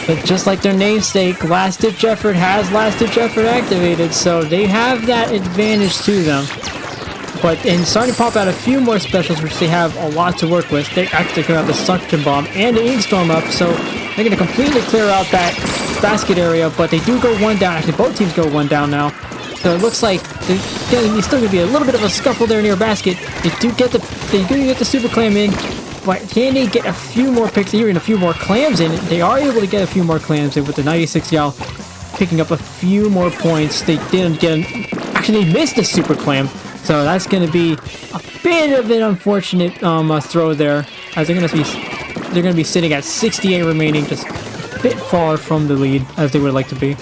S1: But just like their namesake, Last Ditch Effort has Last Ditch Effort activated, so they have that advantage to them. But in starting to pop out a few more specials, which they have a lot to work with. They actually clear out the Suction Bomb and the Ink Storm up, so they're going to completely clear out that basket area, but they do go 1 down. Actually, both teams go 1 down now. So it looks like there's still going to be a little bit of a scuffle there near basket. They do get the Super Clam in, but can they get a few more picks, even a few more clams in? They are able to get a few more clams in with the 96 gal, picking up a few more points. They didn't get... Actually, they missed the Super Clam. So that's going to be a bit of an unfortunate throw there, as they're going to be sitting at 68 remaining, just a bit far from the lead as they would like to be.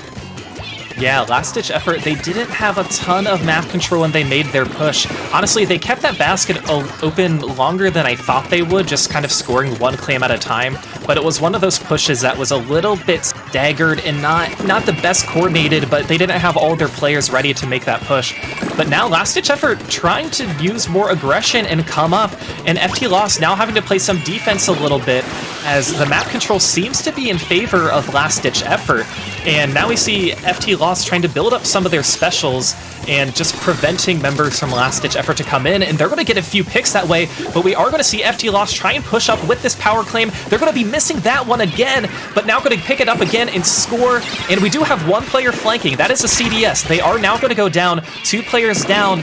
S2: Yeah, last-ditch effort. They didn't have a ton of map control when they made their push. Honestly, they kept that basket open longer than I thought they would, just kind of scoring one claim at a time. But it was one of those pushes that was a little bit staggered and not the best coordinated, but they didn't have all their players ready to make that push. But now last-ditch effort trying to use more aggression and come up, and FTLoss now having to play some defense a little bit, as the map control seems to be in favor of last-ditch effort. And now we see FTLoss trying to build up some of their specials and just preventing members from last-ditch effort to come in, and they're going to get a few picks that way, but we are going to see FTLoss try and push up with this power claim. They're going to be missing that one again, but now going to pick it up again and score, and we do have one player flanking. That is a CDS. They are now going to go down, 2 players down,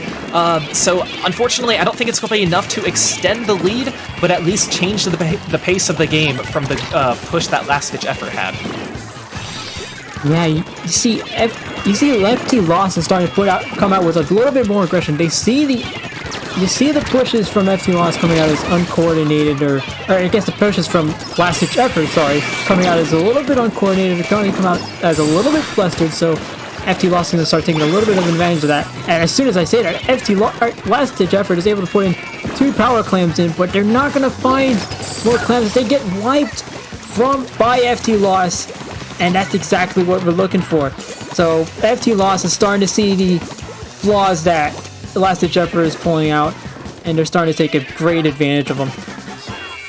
S2: so unfortunately I don't think it's going to be enough to extend the lead, but at least change the pace of the game from the push that last-ditch effort had.
S1: Yeah, you see FTLoss is starting to come out with a little bit more aggression. You see the pushes from FTLoss coming out as uncoordinated, or I guess the pushes from last-ditch effort, coming out as a little bit uncoordinated. They're going to come out as a little bit flustered, so FTLoss is going to start taking a little bit of advantage of that. And as soon as I say that, last-ditch effort is able to put in 2 power clams in, but they're not going to find more clams. They get wiped by FTLoss. And that's exactly what we're looking for. So FTLoss is starting to see the flaws that last-ditch effort is pulling out, and they're starting to take a great advantage of them.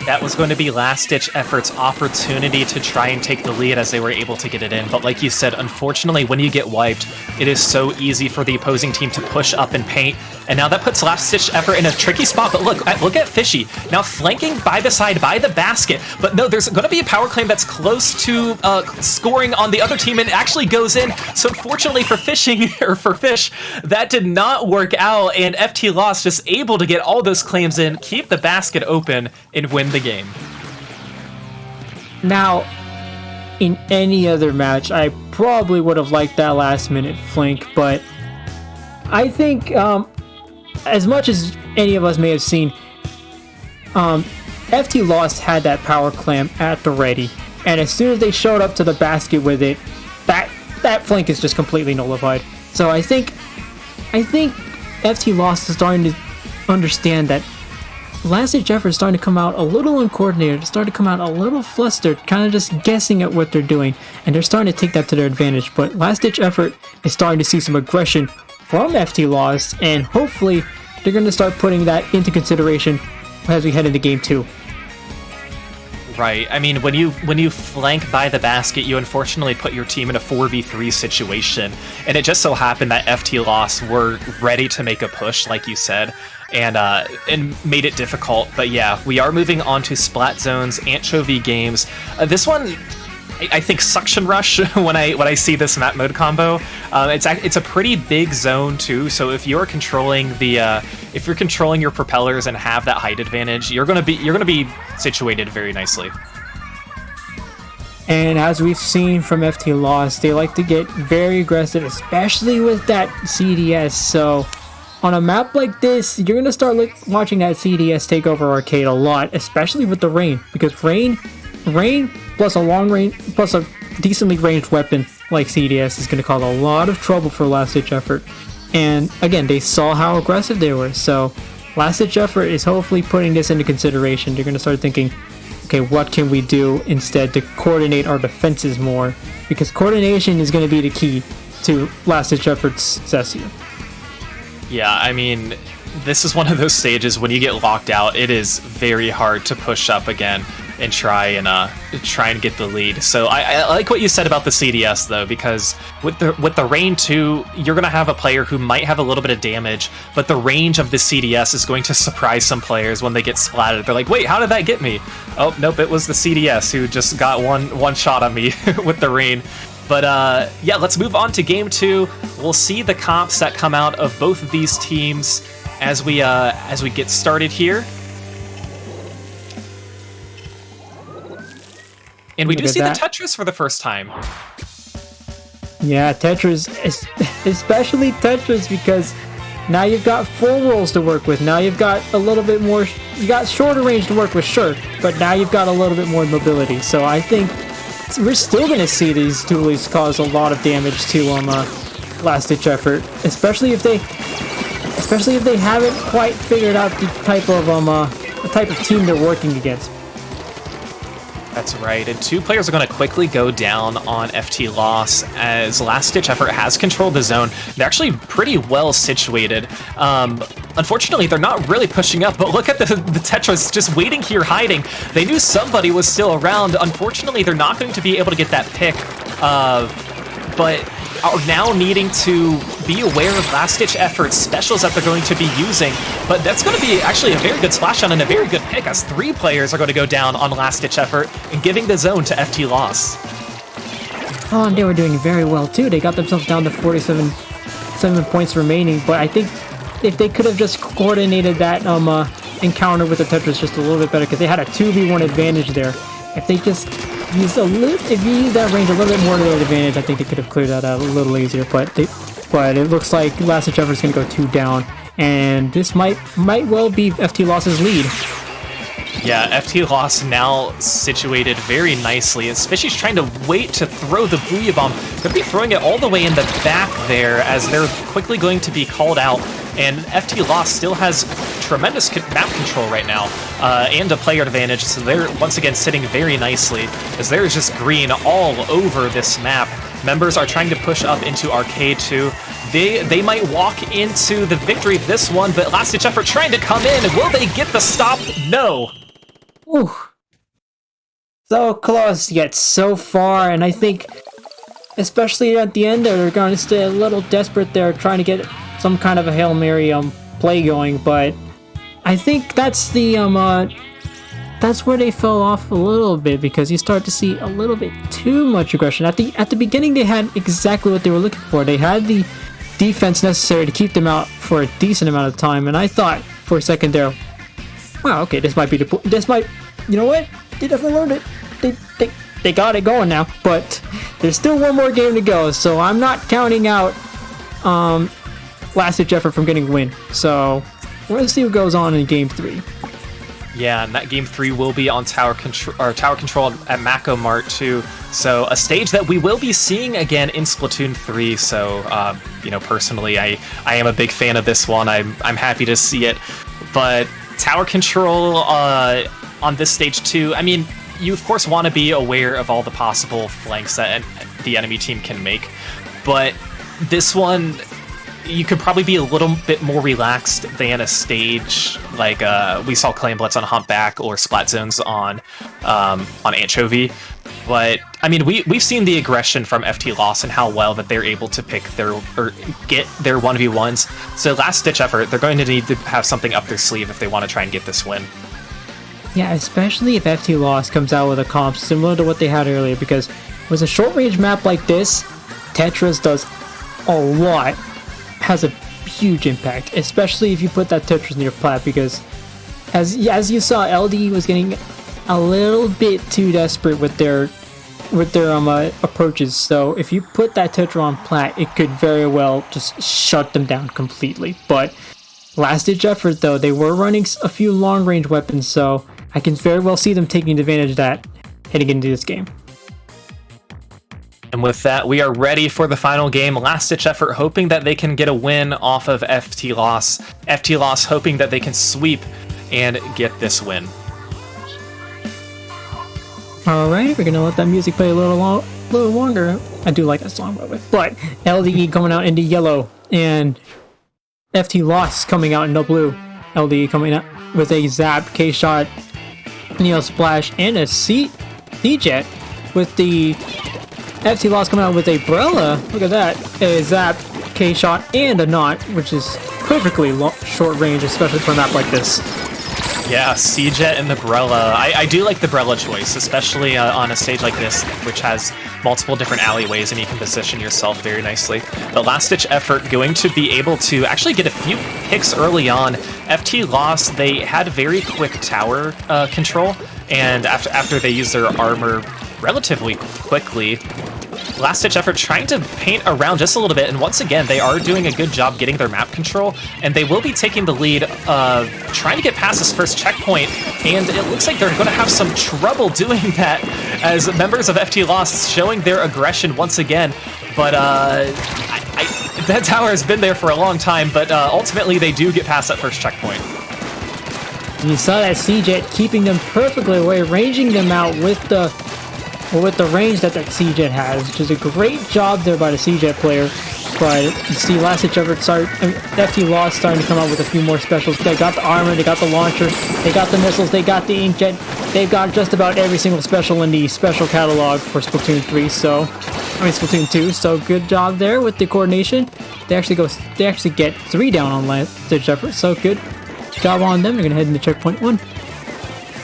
S2: That was going to be last-ditch effort's opportunity to try and take the lead as they were able to get it in. But like you said, unfortunately, when you get wiped, it is so easy for the opposing team to push up and paint. And now that puts last-ditch effort in a tricky spot. But look at Fishy. Now flanking by the side, by the basket. But no, there's going to be a power claim that's close to scoring on the other team and actually goes in. So unfortunately for Fish, that did not work out. And FTLoss just able to get all those claims in, keep the basket open, and win the game.
S1: Now, in any other match, I probably would have liked that last-minute flank, but I think, as much as any of us may have seen, FTLoss had that power clam at the ready, and as soon as they showed up to the basket with it, that flank is just completely nullified. So I think FTLoss is starting to understand that last-ditch effort is starting to come out a little uncoordinated, starting to come out a little flustered, kind of just guessing at what they're doing, and they're starting to take that to their advantage. But last-ditch effort is starting to see some aggression from FTLoss, and hopefully they're going to start putting that into consideration as we head into Game 2.
S2: Right. I mean, when you flank by the basket, you unfortunately put your team in a 4v3 situation, and it just so happened that FTLoss were ready to make a push, like you said, and made it difficult. But yeah, we are moving on to Splat Zone's Anchovy games. This one, I think Suction Rush when I see this map mode combo. It's a pretty big zone too. So if you're controlling your propellers and have that height advantage, you're gonna be situated very nicely.
S1: And as we've seen from FTLoss, they like to get very aggressive, especially with that CDS. So on a map like this, you're going to start watching that CDS take over arcade a lot, especially with the rain, because rain plus a long range plus a decently ranged weapon like CDS is going to cause a lot of trouble for last-ditch effort. And again, they saw how aggressive they were, so last-ditch effort is hopefully putting this into consideration. They're going to start thinking, okay, what can we do instead to coordinate our defenses more? Because coordination is going to be the key to last-ditch effort's success here.
S2: Yeah, I mean, this is one of those stages when you get locked out, it is very hard to push up again and try and get the lead. So I like what you said about the CDS though, because with the rain too, you're gonna have a player who might have a little bit of damage, but the range of the CDS is going to surprise some players when they get splatted. They're like, wait, how did that get me? Oh, nope, it was the CDS who just got one shot on me with the rain. But yeah, let's move on to Game 2. We'll see the comps that come out of both of these teams as we get started here. And we do see the Tetris for the first time.
S1: Yeah, Tetris, especially Tetris, because Now you've got 4 rolls to work with. Now you've got a little bit more. You got shorter range to work with, sure, but now you've got a little bit more mobility. So I think we're still going to see these dualies cause a lot of damage to Last Ditch Effort, especially if they haven't quite figured out the type of team they're working against.
S2: That's right, and 2 players are going to quickly go down on FTLoss as Last Ditch Effort has controlled the zone. They're actually pretty well situated. Unfortunately, they're not really pushing up, but look at the Tetras just waiting here, hiding. They knew somebody was still around. Unfortunately, they're not going to be able to get that pick, but are now needing to be aware of Last Ditch Effort's specials that they're going to be using. But that's going to be actually a very good splashdown and a very good pick, as 3 players are going to go down on Last Ditch Effort and giving the zone to FTLoss.
S1: Oh, and they were doing very well too. They got themselves down to 7 points remaining, but I think if they could have just coordinated that encounter with the Tetras just a little bit better, because they had a 2v1 advantage there. If they just use if you use that range a little bit more to their advantage, I think they could have cleared that out a little easier. But it looks like Last Ditch Effort is going to go 2 down, and this might well be FTLoss's lead.
S2: Yeah, FTLoss now situated very nicely, as Fishy's trying to wait to throw the Booyah Bomb. They'll be throwing it all the way in the back there, as they're quickly going to be called out. And FTLoss still has tremendous map control right now, and a player advantage, so they're once again sitting very nicely, as there is just green all over this map. Members are trying to push up into Arcade 2. They might walk into the victory of this one, but Last Ditch Effort trying to come in. Will they get the stop? No.
S1: Ooh. So close yet so far, and I think especially at the end they're going to stay a little desperate there, trying to get some kind of a Hail Mary play going, but I think that's the that's where they fell off a little bit, because you start to see a little bit too much aggression. At the beginning they had exactly what they were looking for. They had the defense necessary to keep them out for a decent amount of time, and I thought for a second there, wow, okay, this might, you know what? They definitely learned it. They got it going now, but there's still one more game to go, so I'm not counting out Last Ditch Effort from getting a win. So we're gonna see what goes on in Game 3.
S2: Yeah, and that Game 3 will be on Tower Control at Mako Mart 2. So a stage that we will be seeing again in Splatoon 3. So, personally, I am a big fan of this one. I'm happy to see it. But Tower Control on this stage too, I mean, you of course want to be aware of all the possible flanks that the enemy team can make. But this one, you could probably be a little bit more relaxed than a stage like we saw Claim Blitz on Humpback or Splat Zones on Anchovy. But I mean, we've seen the aggression from FTLoss and how well that they're able to pick get their 1v1s. So Last Ditch Effort, they're going to need to have something up their sleeve if they want to try and get this win.
S1: Yeah, especially if FTLoss comes out with a comp similar to what they had earlier, because with a short range map like this, Tetras does a lot. Has a huge impact, especially if you put that Tetras near plat, because as you saw, LD was getting a little bit too desperate with their approaches. So if you put that Tetra on plat, it could very well just shut them down completely. But Last Ditch Effort, though, they were running a few long range weapons, so I can very well see them taking advantage of that heading into this game.
S2: And with that, we are ready for the final game. Last Ditch Effort hoping that they can get a win off of FTLoss. FTLoss hoping that they can sweep and get this win.
S1: Alright, we're gonna let that music play a little longer. I do like that song, by the way. But LDE coming out into yellow, and FTLoss coming out into blue. LDE coming out with a Zap, K-Shot, Neo Splash, and a C-Jet, with the FTLoss coming out with a Brella. Look at that. A Zap, K-Shot, and a Knot, which is perfectly short range, especially for a map like this.
S2: Yeah, C-Jet and the Brella. I do like the Brella choice, especially on a stage like this, which has multiple different alleyways and you can position yourself very nicely. But Last Ditch Effort going to be able to actually get a few picks early on. FTLoss, they had very quick tower control, and after they used their armor relatively quickly, Last Ditch Effort trying to paint around just a little bit, and once again, they are doing a good job getting their map control, and they will be taking the lead, trying to get past this first checkpoint, and it looks like they're going to have some trouble doing that as members of FTLoss showing their aggression once again, but that tower has been there for a long time, but ultimately they do get past that first checkpoint.
S1: You saw that C-Jet keeping them perfectly away, ranging them out with the range that C-Jet has, which is a great job there by the C-Jet player. But you see Last Ditch Effort FTLoss starting to come out with a few more specials. They got the armor, they got the launcher, they got the missiles, they got the inkjet. They've got just about every single special in the special catalog for Splatoon 3. Splatoon 2. So good job there with the coordination. They actually get 3 down on Last Ditch Effort. So good job on them. They're gonna head into checkpoint 1.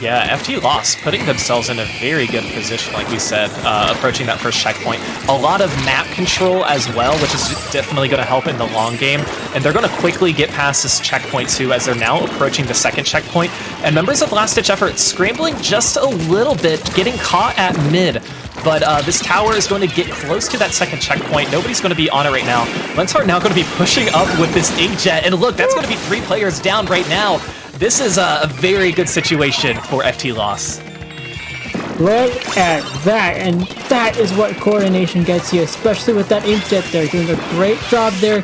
S2: Yeah, FTLoss putting themselves in a very good position, like we said, approaching that first checkpoint. A lot of map control as well, which is definitely going to help in the long game. And they're going to quickly get past this checkpoint too, as they're now approaching the second checkpoint. And members of Last Ditch Effort scrambling just a little bit, getting caught at mid. But this tower is going to get close to that second checkpoint. Nobody's going to be on it right now. Lentar now going to be pushing up with this inkjet. And look, that's going to be 3 players down right now. This is a very good situation for FTLoss.
S1: Look at that, and that is what coordination gets you, especially with that inkjet there, doing a great job there.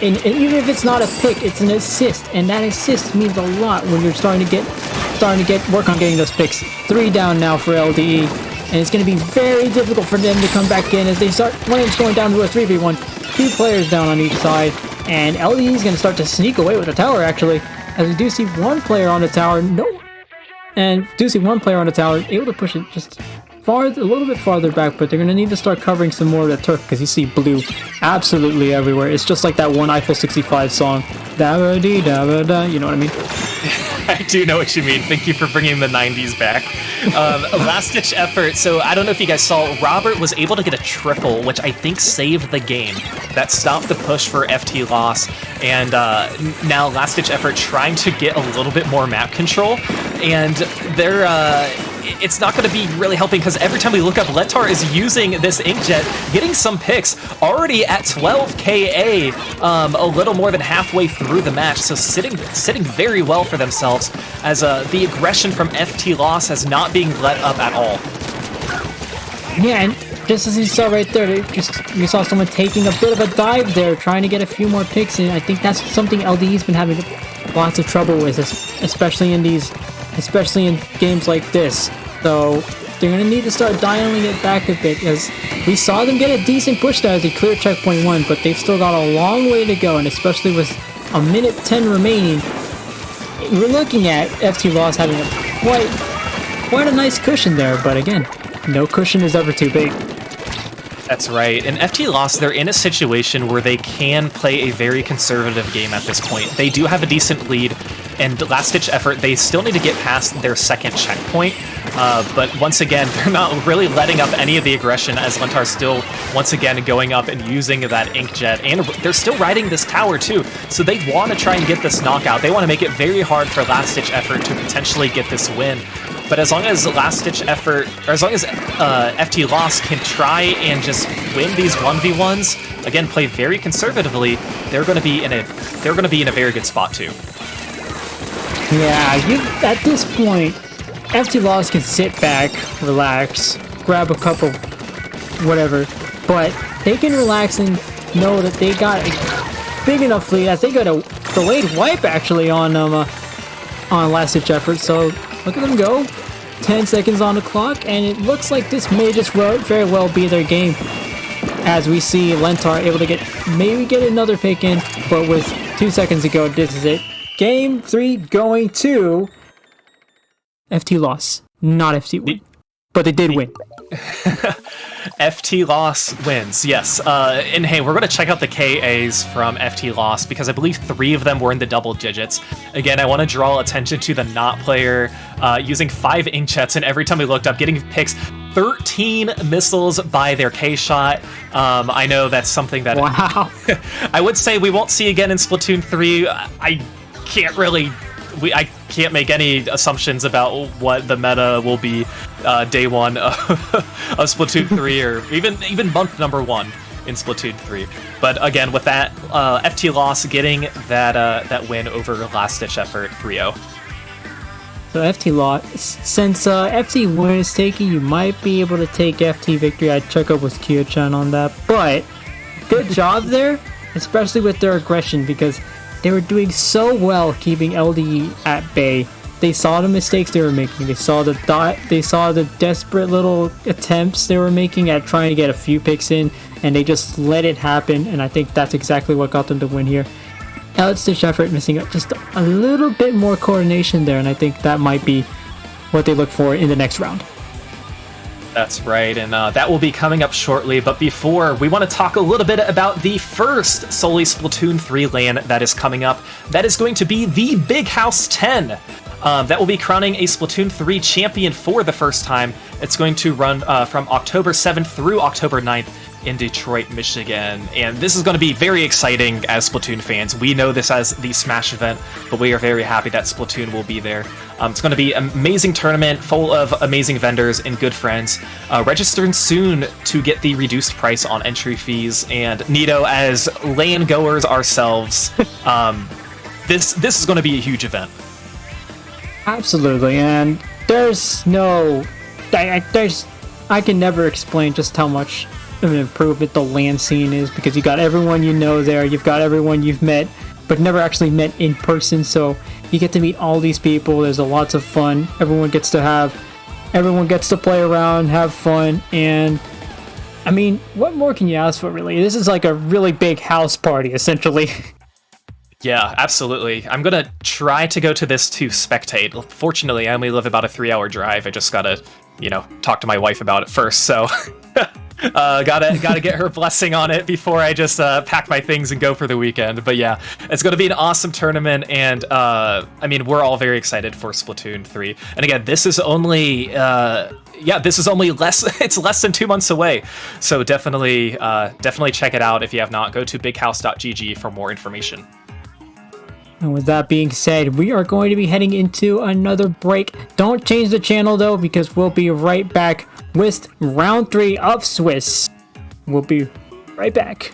S1: And even if it's not a pick, it's an assist, and that assist means a lot when you're starting to get work on getting those picks. 3 down now for LDE, and it's going to be very difficult for them to come back in as they start. One of them's going down to a 3v1, 2 players down on each side, and LDE is going to start to sneak away with the tower actually. As we do see one player on the tower, able to push it just a little bit farther back, but they're going to need to start covering some more of the turf because you see blue absolutely everywhere. It's just like that one Eiffel 65 song. Da-ba-dee-da-ba-da, you know what I mean?
S2: I do know what you mean. Thank you for bringing the 90s back. Last Ditch Effort. So I don't know if you guys saw, Robert was able to get a triple, which I think saved the game. That stopped the push for FTLoss. And now Last Ditch Effort trying to get a little bit more map control. And they're... it's not going to be really helping because every time we look up, Lentar is using this inkjet, getting some picks, already at 12 KA, a little more than halfway through the match, so sitting very well for themselves as the aggression from FTLoss is not being let up at all.
S1: Yeah, and just as you saw right there, you saw someone taking a bit of a dive there, trying to get a few more picks, and I think that's something LDE's been having lots of trouble with, especially in games like this. So they're going to need to start dialing it back a bit, as we saw them get a decent push there as they clear checkpoint 1, but they've still got a long way to go, and especially with a minute 10 remaining, we're looking at FTLoss having quite a nice cushion there, but again, no cushion is ever too big.
S2: That's right. And FTLoss, they're in a situation where they can play a very conservative game at this point. They do have a decent lead, and Last Ditch Effort, they still need to get past their second checkpoint. But once again, they're not really letting up any of the aggression as Lentar's still, once again, going up and using that inkjet. And they're still riding this tower, too. So they want to try and get this knockout. They want to make it very hard for Last Ditch Effort to potentially get this win. But as long as Last Ditch Effort, or as long as FTLoss can try and just win these 1v1s, again, play very conservatively, they're going to be in a very good spot too.
S1: Yeah, at this point, FTLoss can sit back, relax, grab a couple, whatever, but they can relax and know that they got a big enough lead as they got a delayed wipe actually on Last Ditch Effort. So look at them go. 10 seconds on the clock, and it looks like this may just very well be their game. As we see Lentar able to maybe get another pick in, but with 2 seconds to go, this is it. Game 3 going to FTLoss, not FT1. But they did win.
S2: FTLoss wins, yes. And hey, we're going to check out the KAs from FTLoss because I believe 3 of them were in the double digits. Again, I want to draw attention to the not player using 5 inkjets, and every time we looked up, getting picks 13 missiles by their K-shot. I know that's something that
S1: wow.
S2: I would say we won't see again in Splatoon 3. I can't make any assumptions about what the meta will be day one of Splatoon 3, or even month number 1 in Splatoon 3. But again, with that, FTLoss getting that win over Last Ditch Effort 3-0.
S1: So FTLoss, since FT win is taken, you might be able to take FT victory. I'd check up with Kyo-chan on that, but good job there, especially with their aggression, because they were doing so well keeping LDE at bay. They saw the mistakes they were making. They saw the desperate little attempts they were making at trying to get a few picks in, and they just let it happen. And I think that's exactly what got them to win here. Last Ditch Effort missing just a little bit more coordination there, and I think that might be what they look for in the next round.
S2: That's right, and that will be coming up shortly. But before, we want to talk a little bit about the first solely Splatoon 3 LAN that is coming up. That is going to be the Big House 10. That will be crowning a Splatoon 3 champion for the first time. It's going to run from October 7th through October 9th in Detroit, Michigan. And this is going to be very exciting as Splatoon fans. We know this as the Smash event, but we are very happy that Splatoon will be there. It's going to be an amazing tournament full of amazing vendors and good friends. Registering soon to get the reduced price on entry fees. And Nito, as LAN goers ourselves, this is going to be a huge event.
S1: Absolutely, and there's no... I can never explain just how much of an improvement the LAN scene is, because you got everyone you know there, you've got everyone you've met, but never actually met in person, so you get to meet all these people. There's lots of fun. Everyone gets to play around, have fun, and I mean, what more can you ask for, really? This is like a really big house party, essentially.
S2: Yeah, absolutely. I'm gonna try to go to this to spectate. Fortunately, I only live about a 3-hour drive. I just gotta, talk to my wife about it first, so gotta get her blessing on it before I just pack my things and go for the weekend. But yeah, it's gonna be an awesome tournament, and we're all very excited for Splatoon 3. And again, this is only it's less than 2 months away. So definitely check it out if you have not. Go to bighouse.gg for more information.
S1: And with that being said, we are going to be heading into another break. Don't change the channel though, because we'll be right back with round 3 of Swiss. We'll be right back.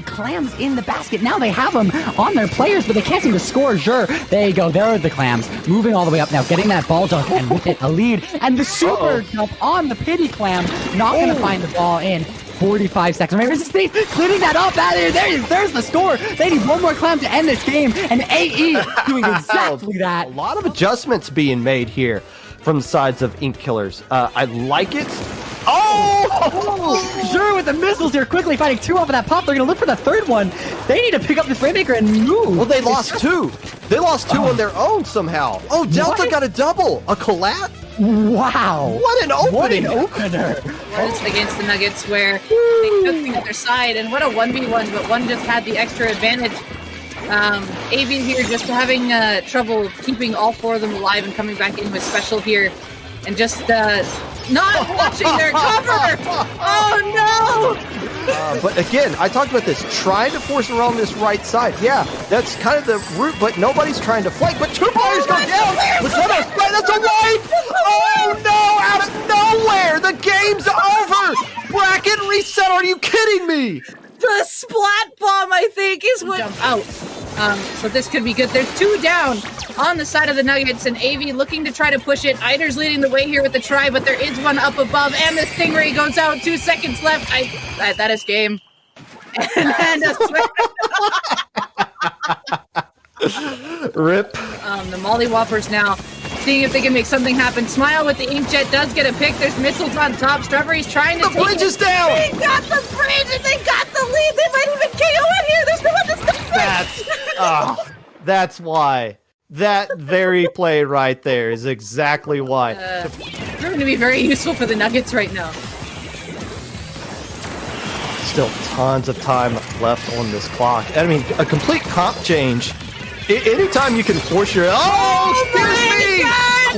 S6: Clams in the basket. Now they have them on their players, but they can't seem to score. Sure, there you go. There are the clams moving all the way up now, getting that ball dunk and with it a lead. And the super jump on the pity clam, not going to find the ball in 45 seconds. Remember, State cleaning that up. There's the score. They need one more clam to end this game, and AE doing exactly that.
S5: A lot of adjustments being made here from the sides of Ink Killers. I like it.
S6: Sure, with the missiles here, quickly finding 2 off of that pop. They're going to look for the 3rd one. They need to pick up the Framemaker and move.
S5: Well, they lost 2. They lost 2 on their own somehow. Oh, Delta got a double. A collab?
S6: Wow.
S5: What an opening.
S8: Against the Nuggets, where they took the other side, and what a 1v1, but one just had the extra advantage. AV here just having trouble keeping all 4 of them alive and coming back in with special here, and just not watching their cover. Oh no!
S5: But again, I talked about this, trying to force her on this right side. Yeah, that's kind of the route, but nobody's trying to flank. But two players go down. That's a wipe. Oh no, out of nowhere. The game's over. Bracket reset. Are you kidding me?
S8: The splat bomb, I think, is what out. So this could be good. There's two down on the side of the Nuggets, and AV looking to try to push it. Eider's leading the way here with the try, but there is one up above, and the Stingray goes out. 2 seconds left. That is game. And
S5: Rip.
S8: The Molly Whoppers now seeing if they can make something happen. Smile with the inkjet does get a pick. There's missiles on top. Strawberry's trying to
S5: The bridge is down!
S8: They got the bridge and they got the lead. They might even KO in here. There's no one to stop it.
S5: That's why. That very play right there is exactly why.
S8: Proving to be very useful for the Nuggets right now.
S5: Still tons of time left on this clock. I mean, a complete comp change. Anytime you can force your... Oh, excuse me!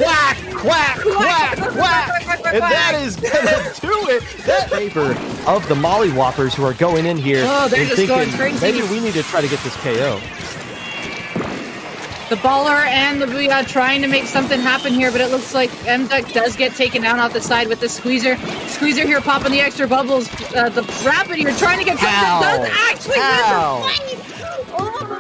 S5: Quack, quack, quack, quack! And that is gonna do it. That favor of the Molly Whoppers who are going in here
S8: and just
S5: thinking,
S8: going crazy.
S5: maybe we need to try to get this KO.
S8: The Baller and the Booyah trying to make something happen here, but it looks like M-Duck does get taken down off the side with the Squeezer. Squeezer here popping the extra bubbles. The Rapid here trying to get something that does actually win the fight! Oh.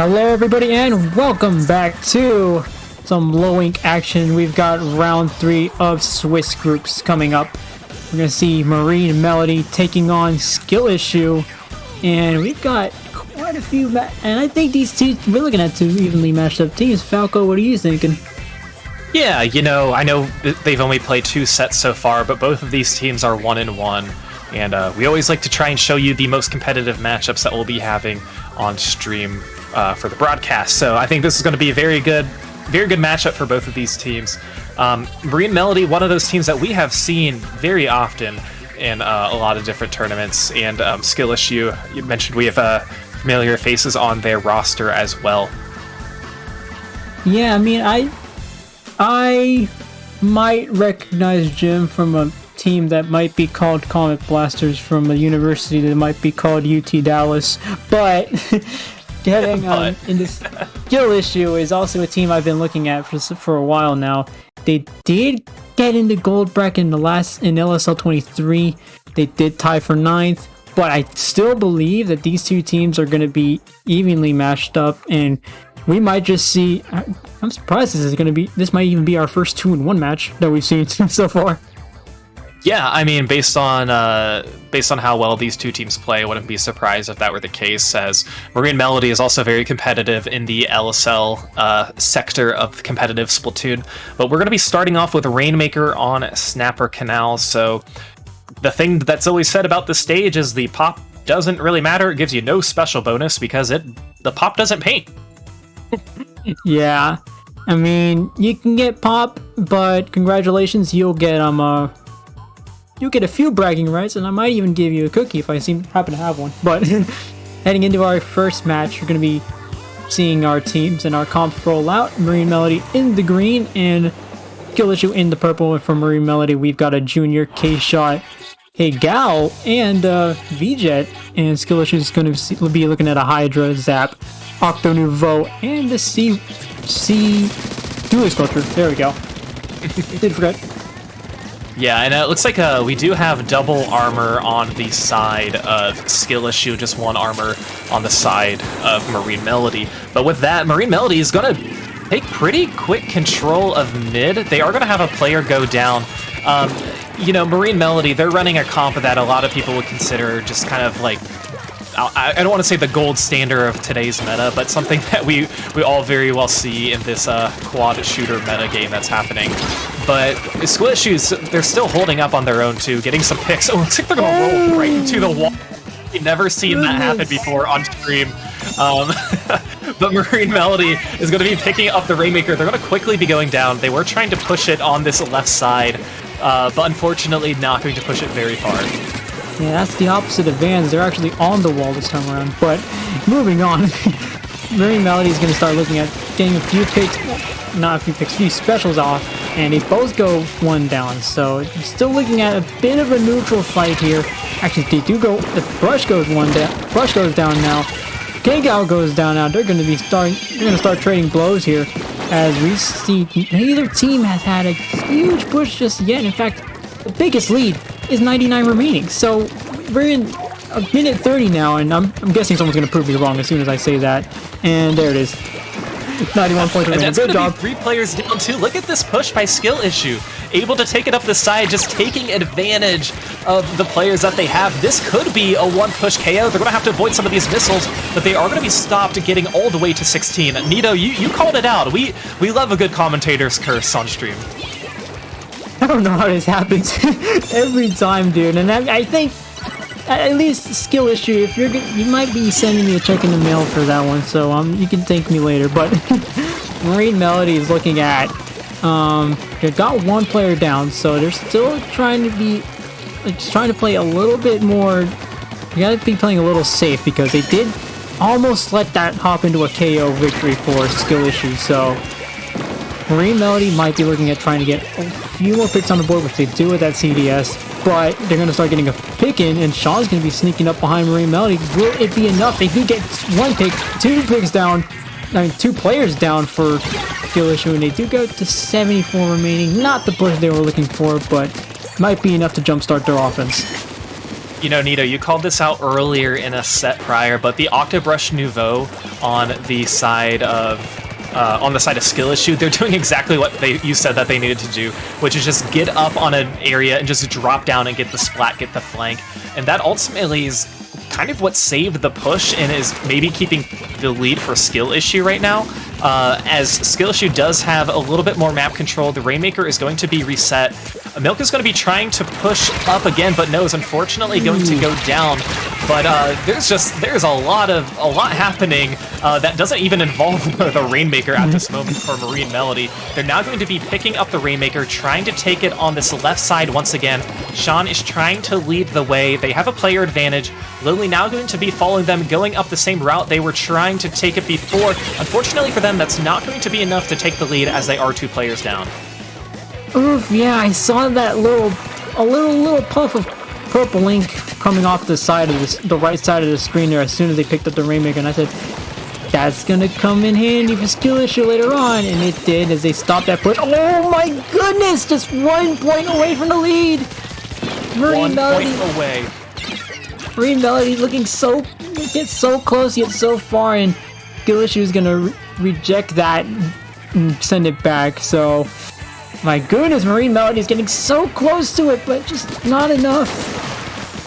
S1: Hello everybody and welcome back to some low ink action. We've got round 3 of Swiss groups coming up. We're going to see Marine Melody taking on Skill Issue, and we've got quite a few and I think these two, we're looking at 2 evenly matched up teams. Falco, what are you thinking?
S2: Yeah, you know, I know they've only played 2 sets so far, but both of these teams are 1-1. And we always like to try and show you the most competitive matchups that we'll be having on stream for the broadcast. So I think this is going to be a very good matchup for both of these teams. Marine Melody, one of those teams that we have seen very often in a lot of different tournaments. And Skill Issue, you mentioned we have familiar faces on their roster as well.
S1: Yeah, I mean, I might recognize Jim from a team that might be called Comet Blasters, from a university that might be called UT Dallas, but getting into Skill Issue is also a team I've been looking at for a while now. They did get into gold bracket in LSL 23. They did tie for 9th, but I still believe that these 2 teams are going to be evenly matched up, and we might just see. I'm surprised this might even be our first 2-1 match that we've seen so far.
S2: Yeah, I mean, based on how well these 2 teams play, I wouldn't be surprised if that were the case, as Marine Melody is also very competitive in the LSL sector of competitive Splatoon. But we're going to be starting off with Rainmaker on Snapper Canal, so the thing that's always said about this stage is the pop doesn't really matter. It gives you no special bonus because the pop doesn't paint.
S1: Yeah, I mean, you can get pop, but congratulations, you'll get a few bragging rights, and I might even give you a cookie if I happen to have one. But heading into our first match, we're going to be seeing our teams and our comps roll out. Marine Melody in the green and Skill Issue in the purple. And for Marine Melody, we've got a Junior, K-Shot, Hey Gal, and V-Jet. And Skill Issue is going to be looking at a Hydra, Zap, Octo Nouveau, and the C Dual Sculpture. There we go. Did forget.
S2: Yeah, and it looks like we do have double armor on the side of Skill Issue, just 1 armor on the side of Marine Melody. But with that, Marine Melody is going to take pretty quick control of mid. They are going to have a player go down. You know, Marine Melody, they're running a comp that a lot of people would consider just kind of like, I don't want to say the gold standard of today's meta, but something that we all very well see in this quad shooter meta game that's happening. But Skill Issues, they're still holding up on their own too, getting some picks. Oh, it looks like they're going to roll right into the wall. We've never seen that happen before on stream. But Marine Melody is going to be picking up the Rainmaker. They're going to quickly be going down. They were trying to push it on this left side, but unfortunately not going to push it very far.
S1: Yeah, that's the opposite of Vans. They're actually on the wall this time around. But moving on, Marine Melody is going to start looking at getting a few specials off, and they both go 1 down. So still looking at a bit of a neutral fight here. Actually, they do go. The Brush goes 1 down. Brush goes down now. K-Gal goes down now. They're going to start trading blows here, as we see neither team has had a huge push just yet. In fact, the biggest lead is 99 remaining. So we're in a minute 30 now, and I'm guessing someone's going to prove me wrong as soon as I say that. And there it is. 91 points remaining. Good job.
S2: 3 players down too. Look at this push by Skill Issue. Able to take it up the side, just taking advantage of the players that they have. This could be a 1-push KO. They're going to have to avoid some of these missiles, but they are going to be stopped getting all the way to 16. Nito, you called it out. We love a good commentator's curse on stream.
S1: I don't know how this happens every time, dude. And I think at least Skill Issue, if you might be sending me a check in the mail for that one, so you can thank me later. But Marine Melody is looking at they got 1 player down, so they're still trying to play a little bit more. You gotta be playing a little safe, because they did almost let that hop into a KO victory for Skill Issue. So Marine Melody might be looking at trying to get a few more picks on the board, which they do with that CDS, but they're going to start getting a pick in, and Sean's going to be sneaking up behind Marine Melody. Will it be enough? They do get 1 pick, 2 picks down, 2 players down for Skill Issue, and they do go to 74 remaining. Not the push they were looking for, but might be enough to jumpstart their offense.
S2: You know, Nito, you called this out earlier in a set prior, but the Octobrush Nouveau on the side of Skill Issue, they're doing exactly what you said that they needed to do, which is just get up on an area and just drop down and get the splat, get the flank. And that ultimately is kind of what saved the push and is maybe keeping the lead for Skill Issue right now. As Skill Issue does have a little bit more map control, the Rainmaker is going to be reset. Milk is going to be trying to push up again, but no, is unfortunately going to go down. But there's a lot happening that doesn't even involve the Rainmaker at this moment for Marine Melody. They're now going to be picking up the Rainmaker, trying to take it on this left side once again. Sean is trying to lead the way. They have a player advantage. Lily now going to be following them, going up the same route they were trying to take it before. Unfortunately for them, that's not going to be enough to take the lead as they are 2 players down.
S1: Oof, yeah, I saw that little puff of purple ink coming off the side of the right side of the screen there as soon as they picked up the Rainmaker, and I said, that's gonna come in handy for Skill Issue later on, and it did as they stopped that push. Oh my goodness, just 1 point away from the lead! Marine Melody
S2: away.
S1: Marine Melody looking so close yet so far, and Skill Issue is gonna reject that and send it back, so... My goodness, Marine Melody is getting so close to it, but just not enough.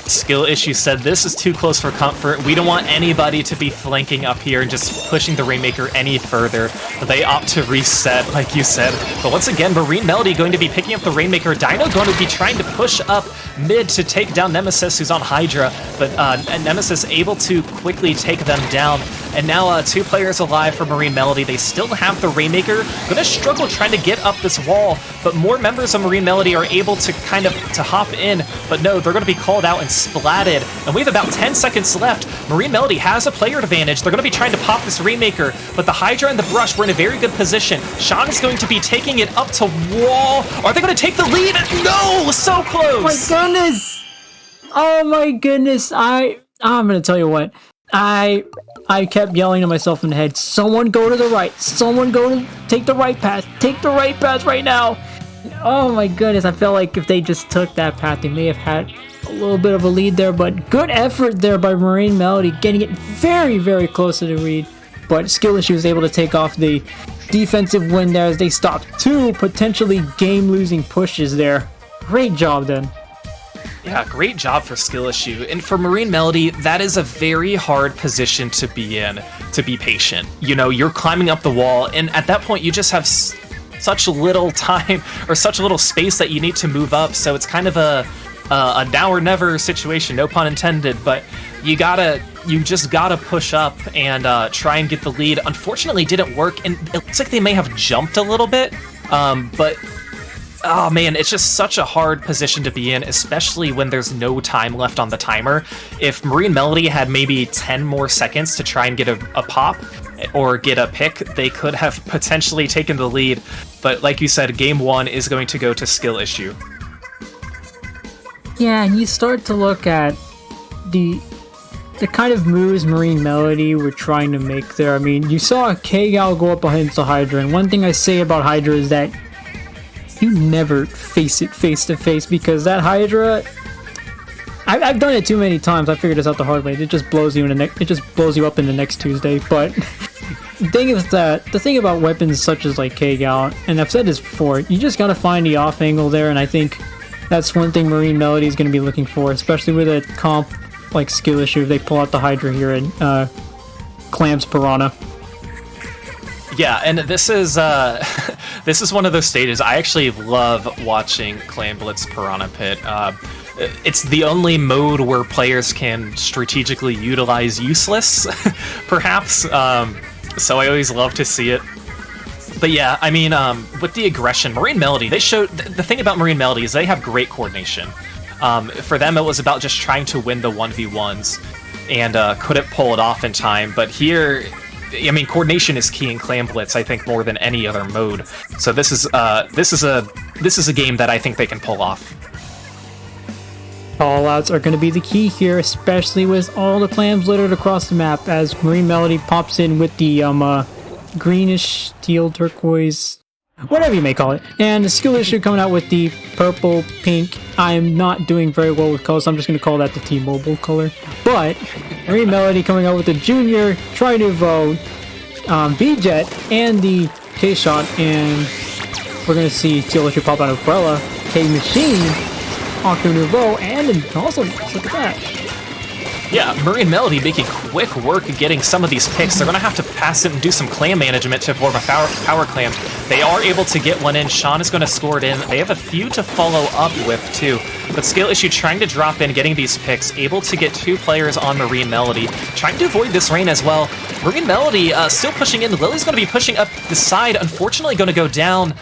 S2: Skill Issue said, this is too close for comfort. We don't want anybody to be flanking up here and just pushing the Rainmaker any further. They opt to reset, like you said. But once again, Marine Melody going to be picking up the Rainmaker. Dino going to be trying to push up mid to take down Nemesis, who's on Hydra. But Nemesis able to quickly take them down. And now 2 players alive for Marine Melody. They still have the Rainmaker. Gonna struggle trying to get up this wall, but more members of Marine Melody are able to kind of hop in. But no, they're gonna be called out and splatted. And we have about 10 seconds left. Marine Melody has a player advantage. They're gonna be trying to pop this Rainmaker, but the Hydra and the Brush were in a very good position. Sean is going to be taking it up to wall. Are they gonna take the lead? No, so close.
S1: My goodness. Oh my goodness. I'm gonna tell you what. I kept yelling to myself in the head, someone go to the right, someone take the right path, take the right path right now. Oh my goodness, I felt like if they just took that path, they may have had a little bit of a lead there, but good effort there by Marine Melody, getting it very, very close to the lead. But Skill Issue was able to take off the defensive win there as they stopped 2 potentially game-losing pushes there. Great job then.
S2: Yeah, great job for Skill Issue. And for Marine Melody, that is a very hard position to be in, to be patient. You know, you're climbing up the wall, and at that point, you just have such little time or such little space that you need to move up. So it's kind of a now or never situation, no pun intended, but you just gotta push up and try and get the lead. Unfortunately, it didn't work, and it looks like they may have jumped a little bit, but oh man, it's just such a hard position to be in, especially when there's no time left on the timer. If Marine Melody had maybe 10 more seconds to try and get a pop or get a pick, they could have potentially taken the lead. But like you said, game 1 is going to go to Skill Issue.
S1: Yeah, and you start to look at the kind of moves Marine Melody were trying to make there. I mean, you saw K-Gal go up against the Hydra, and one thing I say about Hydra is that you never face it face to face, because that Hydra, I've done it too many times. I figured this out the hard way. It just blows you up in the next Tuesday. But the thing is that the thing about weapons such as like K-Gal, and I've said this before, you just gotta find the off angle there, and I think that's one thing Marine Melody is going to be looking for, especially with a comp like Skill Issue if they pull out the Hydra here in Clam's Piranha.
S2: Yeah, and this is one of those stages. I actually love watching Clam Blitz Piranha Pit. It's the only mode where players can strategically utilize useless, perhaps. So I always love to see it. But yeah, I mean, with the aggression, Marine Melody, they showed... The thing about Marine Melody is they have great coordination. For them, it was about just trying to win the 1v1s, and couldn't pull it off in time. But here... I mean, coordination is key in Clam Blitz, I think, more than any other mode. So this is a game that I think they can pull off.
S1: Call-outs are going to be the key here, especially with all the clams littered across the map, as Marine Melody pops in with the greenish teal turquoise. whatever you may call it. And the skill issue coming out with the purple, pink. I'm not doing very well with colors, so I'm just going to call that the T-Mobile color. But Marine Melody coming out with the Junior, Tri-Nouveau, V-Jet, and the K-Shot, and we're going to see skill issue pop out of Umbrella, K-Machine, Aqua Nouveau, and also, look at that.
S2: Yeah, Marine Melody making quick work of getting some of these picks. They're going to have to pass it and do some clam management to form a power clam. They are able to get one in. Sean is going to score it in. They have a few to follow up with, too. But Skill Issue trying to drop in, getting these picks, able to get 2 players on Marine Melody, trying to avoid this rain as well. Marine Melody still pushing in. Lily's going to be pushing up the side, unfortunately going to go down.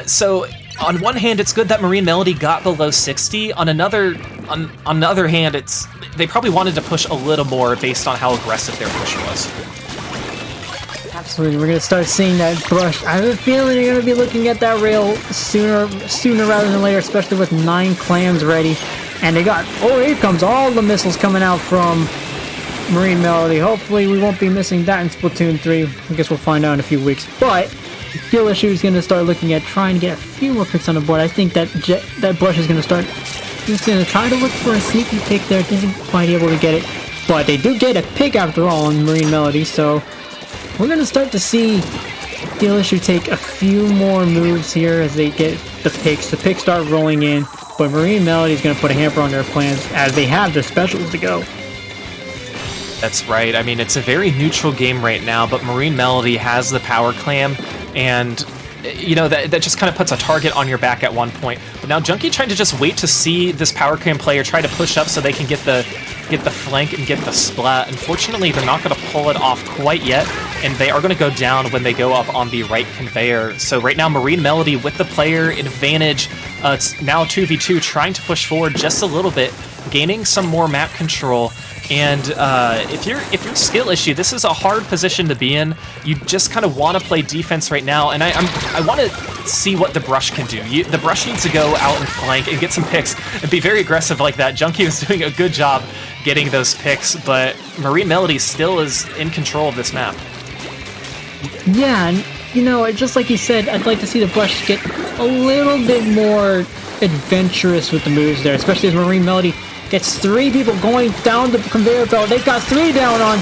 S2: So on one hand, it's good that Marine Melody got below 60. On the other hand, they probably wanted to push a little more based on how aggressive their push was.
S1: Absolutely, we're going to start seeing that brush. I have a feeling you're going to be looking at that rail sooner rather than later, especially with 9 clams ready. And they got, oh, here comes all the missiles coming out from Marine Melody. Hopefully we won't be missing that in Splatoon 3. I guess we'll find out in a few weeks. But Skill Issue is going to start looking at trying to get a few more picks on the board. I think that brush is going to start. He's going to try to look for a sneaky pick there. Doesn't quite able to get it. But they do get a pick after all on Marine Melody. So we're going to start to see Skill Issue take a few more moves here as they get the picks. The picks start rolling in. But Marine Melody is going to put a hamper on their plans as they have their specials to go.
S2: That's right. I mean, it's a very neutral game right now, but Marine Melody has the power clam, and you know that just kind of puts a target on your back at one point. But now Junkie trying to just wait to see this power clam player try to push up so they can get the flank and get the splat. Unfortunately, they're not going to pull it off quite yet, and they are going to go down when they go up on the right conveyor. So right now, Marine Melody with the player advantage. It's now 2v2, trying to push forward just a little bit, gaining some more map control. And if you're Skill Issue, this is a hard position to be in. You just kind of want to play defense right now, and I want to see what the brush can do. The brush needs to go out and flank and get some picks and be very aggressive like that. Junkie was doing a good job getting those picks, but Marine Melody still is in control of this map.
S1: Yeah, and you know, just like you said, I'd like to see the brush get a little bit more adventurous with the moves there, especially as Marine Melody gets 3 people going down the conveyor belt. They got 3 down on,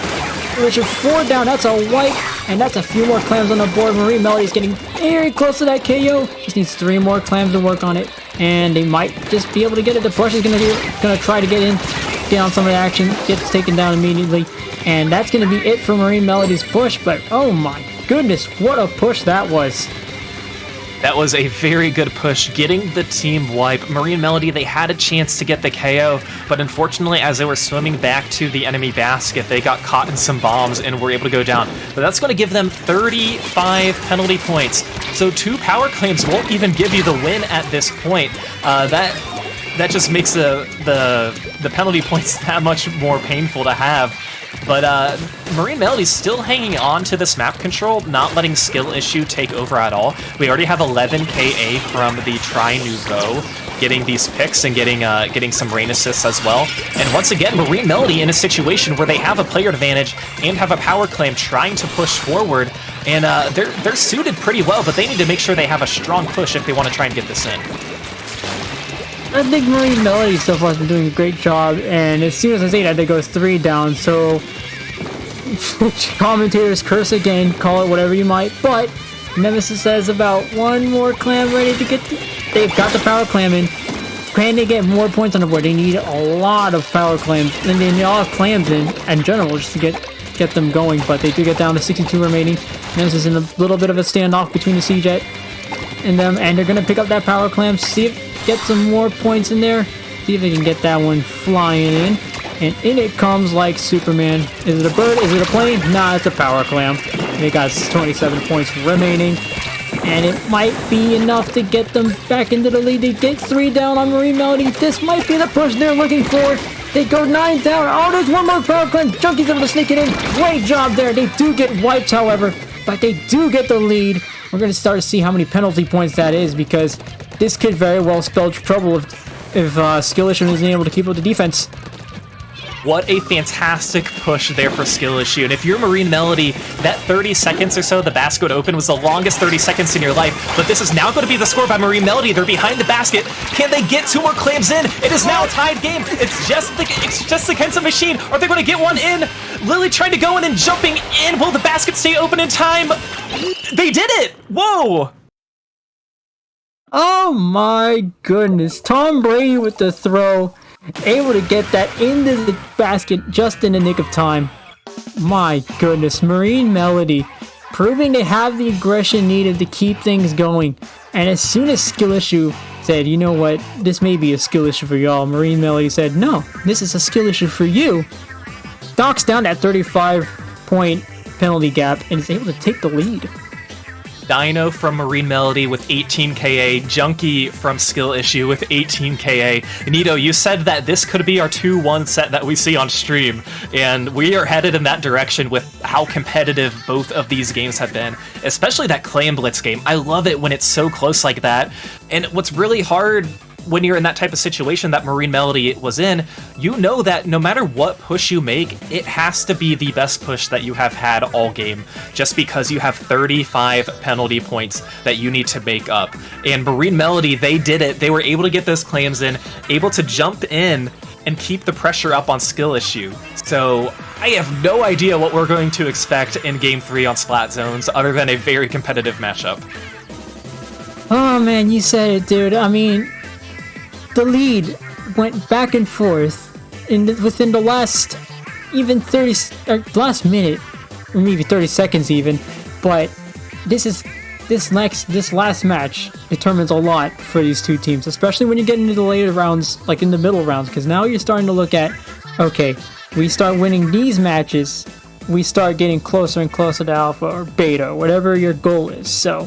S1: which is 4 down. That's a wipe, and that's a few more clams on the board. Marine Melody is getting very close to that KO. Just needs 3 more clams to work on it, and they might just be able to get it. The brush is gonna try to get on some of the action, gets taken down immediately, and that's gonna be it for Marine Melody's push. But oh my goodness, what a push that was!
S2: That was a very good push, getting the team wipe. Marine Melody, they had a chance to get the KO, but unfortunately, as they were swimming back to the enemy basket, they got caught in some bombs and were able to go down. But that's going to give them 35 penalty points. So 2 power claims won't even give you the win at this point. That just makes the penalty points that much more painful to have. But Marine Melody's still hanging on to this map control, not letting Skill Issue take over at all. We already have 11 KA from the Tri-Nouveau, getting these picks and getting some rain assists as well. And once again, Marine Melody in a situation where they have a player advantage and have a power claim trying to push forward, and they're suited pretty well, but they need to make sure they have a strong push if they want to try and get this in.
S1: I think Marine Melody so far has been doing a great job, and as soon as I say that, they go 3 down, so commentators curse again, call it whatever you might, but Nemesis says about 1 more clam ready to get they've got the power clam in. Can they get more points on the board? They need a lot of power clams, and they need a lot of clams in general just to get them going, but they do get down to 62 remaining. Nemesis in a little bit of a standoff between the C-Jet and them, and they're going to pick up that power clam, see if get some more points in there, see if they can get that one flying in, and in it comes like Superman. Is it a bird? Is it a plane? Nah, it's a power clam. They got 27 points remaining, and it might be enough to get them back into the lead. They get 3 down on Marine Melody. This might be the push they're looking for. They go 9 down. Oh, there's 1 more power clam. Junkie's able to sneak it in. Great job there. They do get wiped, however, but they do get the lead. We're going to start to see how many penalty points that is, because this could very well spell trouble if Skill Issue isn't able to keep up the defense.
S2: What a fantastic push there for Skill Issue. And if you're Marine Melody, that 30 seconds or so the basket would open was the longest 30 seconds in your life. But this is now going to be the score by Marine Melody. They're behind the basket. Can they get 2 more claims in? It is now a tied game. It's just the Kensa machine. Are they going to get one in? Lily trying to go in and jumping in. Will the basket stay open in time? They did it! Whoa!
S1: Oh my goodness. Tom Brady with the throw. Able to get that into the basket just in the nick of time. My goodness. Marine Melody proving they have the aggression needed to keep things going. And as soon as Skill Issue said, you know what, this may be a skill issue for y'all, Marine Melody said, no, this is a skill issue for you. Docks down that 35-point penalty gap and is able to take the lead.
S2: Dino from Marine Melody with 18 KA, Junkie from Skill Issue with 18 KA. Nito, you said that this could be our 2-1 set that we see on stream, and we are headed in that direction with how competitive both of these games have been, especially that Clay and Blitz game. I love it when it's so close like that, and what's really hard when you're in that type of situation that Marine Melody was in, you know that no matter what push you make, it has to be the best push that you have had all game, just because you have 35 penalty points that you need to make up. And Marine Melody, they did it. They were able to get those claims in, able to jump in and keep the pressure up on Skill Issue. So I have no idea what we're going to expect in Game 3 on Splat Zones, other than a very competitive matchup.
S1: Oh man, you said it, dude. I mean, the lead went back and forth within the last even last minute, or maybe 30 seconds even. But this last match determines a lot for these two teams, especially when you get into the later rounds, like in the middle rounds, because now you're starting to look at, okay, we start winning these matches, we start getting closer and closer to alpha or beta, whatever your goal is. So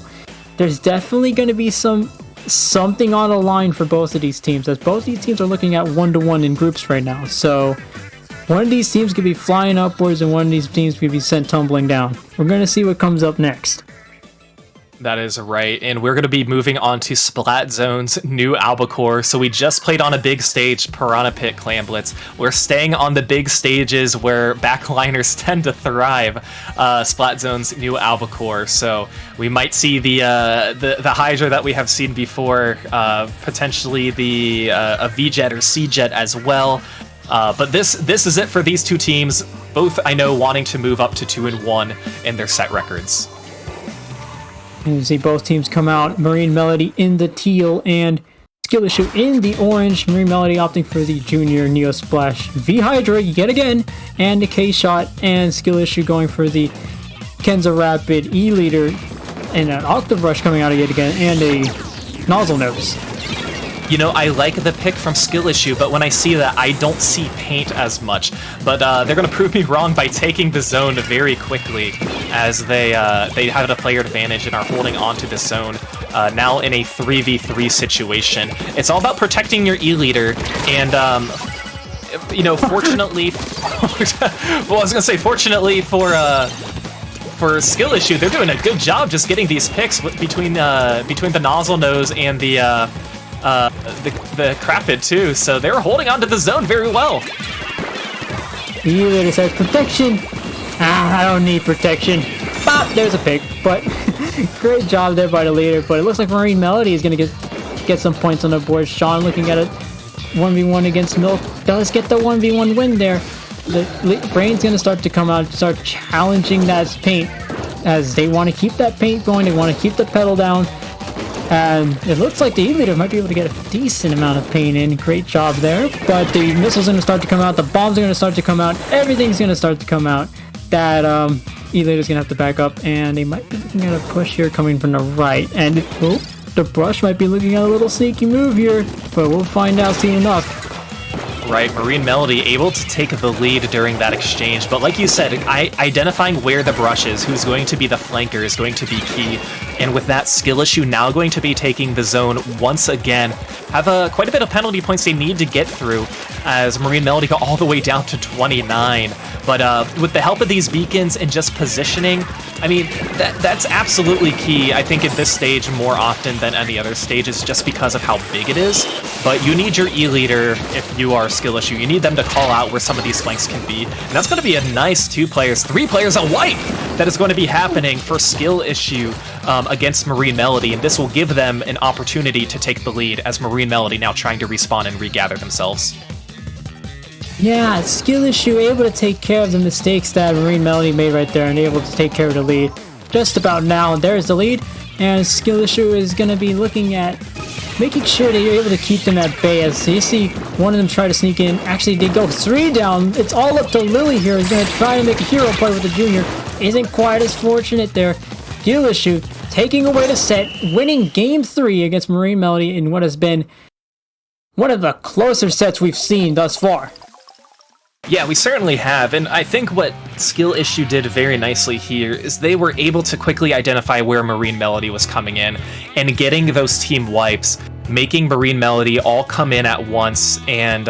S1: there's definitely going to be something on the line for both of these teams, as both these teams are looking at 1-to-1 in groups right now. So one of these teams could be flying upwards and one of these teams could be sent tumbling down. We're going to see what comes up next.
S2: That is right, and we're going to be moving on to Splat Zone's new albacore. So we just played on a big stage, Piranha Pit Clan Blitz. We're staying on the big stages where backliners tend to thrive. Splat Zone's new albacore. So we might see the Hydra that we have seen before, potentially the a V-Jet or C-Jet as well. But this is it for these two teams. Both, I know, wanting to move up to 2-1 in their set records.
S1: You see both teams come out, Marine Melody in the teal and Skill Issue in the orange. Marine Melody opting for the Junior Neo Splash V-Hydra yet again, and the K-Shot, and Skill Issue going for the Kenza Rapid E-Leader, and an Octave Rush coming out yet again, and a Nozzle Nose.
S2: You know, I like the pick from Skill Issue, but when I see that, I don't see paint as much. But they're going to prove me wrong by taking the zone very quickly, as they have a player advantage and are holding on to this zone, now in a 3v3 situation. It's all about protecting your E-Leader, and, you know, fortunately... well, I was going to say, fortunately for Skill Issue, they're doing a good job just getting these picks between the Nozzle Nose and the Crapid too, so they were holding on to the zone very well.
S1: The E-Leader says, protection! I don't need protection. Bop! There's a pick, but great job there by the leader, but it looks like Marine Melody is going to get some points on the board. Sean looking at it, 1v1 against Milk, does get the 1v1 win there. The Brain's going to start to come out, start challenging that paint, as they want to keep that paint going, they want to keep the pedal down. And it looks like the E-Leader might be able to get a decent amount of paint in. Great job there. But the missiles are going to start to come out. The bombs are going to start to come out. Everything's going to start to come out. That E-Leader's going to have to back up. And they might be looking at a push here coming from the right. And the Brush might be looking at a little sneaky move here. But we'll find out soon enough.
S2: Right, Marine Melody able to take the lead during that exchange, but like you said, identifying where the brush is, who's going to be the flanker, is going to be key. And with that, Skill Issue now going to be taking the zone once again. Have quite a bit of penalty points they need to get through. as Marine Melody got all the way down to 29. But with the help of these beacons and just positioning, I mean, that's absolutely key, I think, at this stage more often than any other stages, just because of how big it is. But you need your E-leader, if you are Skill Issue, you need them to call out where some of these flanks can be. And that's going to be a nice 3 players a wipe that is going to be happening for Skill Issue against Marine Melody. And this will give them an opportunity to take the lead, as Marine Melody now trying to respawn and regather themselves.
S1: Yeah, Skill Issue able to take care of the mistakes that Marine Melody made right there and able to take care of the lead just about now. There's the lead, and Skill Issue is going to be looking at making sure that you're able to keep them at bay. As you see one of them try to sneak in. Actually, they go 3 down. It's all up to Lily here, who's going to try to make a hero play with the junior. Isn't quite as fortunate there. Skill Issue taking away the set, winning game 3 against Marine Melody in what has been one of the closer sets we've seen thus far.
S2: Yeah, we certainly have, and I think what Skill Issue did very nicely here is they were able to quickly identify where Marine Melody was coming in and getting those team wipes, making Marine Melody all come in at once and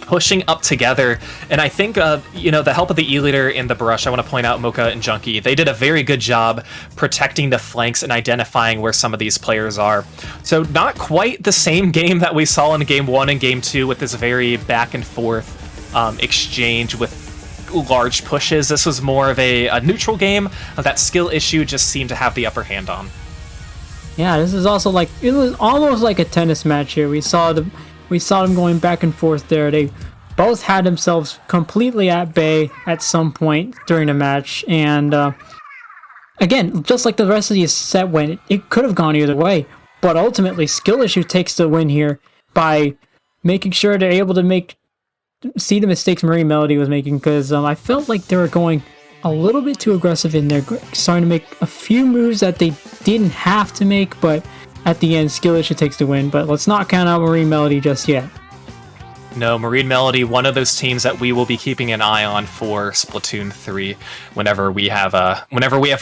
S2: pushing up together. And I think, the help of the E-leader and the brush, I want to point out Mocha and Junkie, they did a very good job protecting the flanks and identifying where some of these players are. So not quite the same game that we saw in Game 1 and Game 2 with this very back and forth exchange with large pushes. This was more of a neutral game that Skill Issue just seemed to have the upper hand on.
S1: Yeah, this is also like, it was almost like a tennis match here. We saw them going back and forth there. They both had themselves completely at bay at some point during the match, and again, just like the rest of the set went, it could have gone either way, but ultimately Skill Issue takes the win here by making sure they're able to see the mistakes Marine Melody was making, because I felt like they were going a little bit too aggressive in there, starting to make a few moves that they didn't have to make, but at the end, Skill Issue takes the win. But let's not count out Marine Melody just yet.
S2: No, Marine Melody, one of those teams that we will be keeping an eye on for Splatoon 3 whenever we have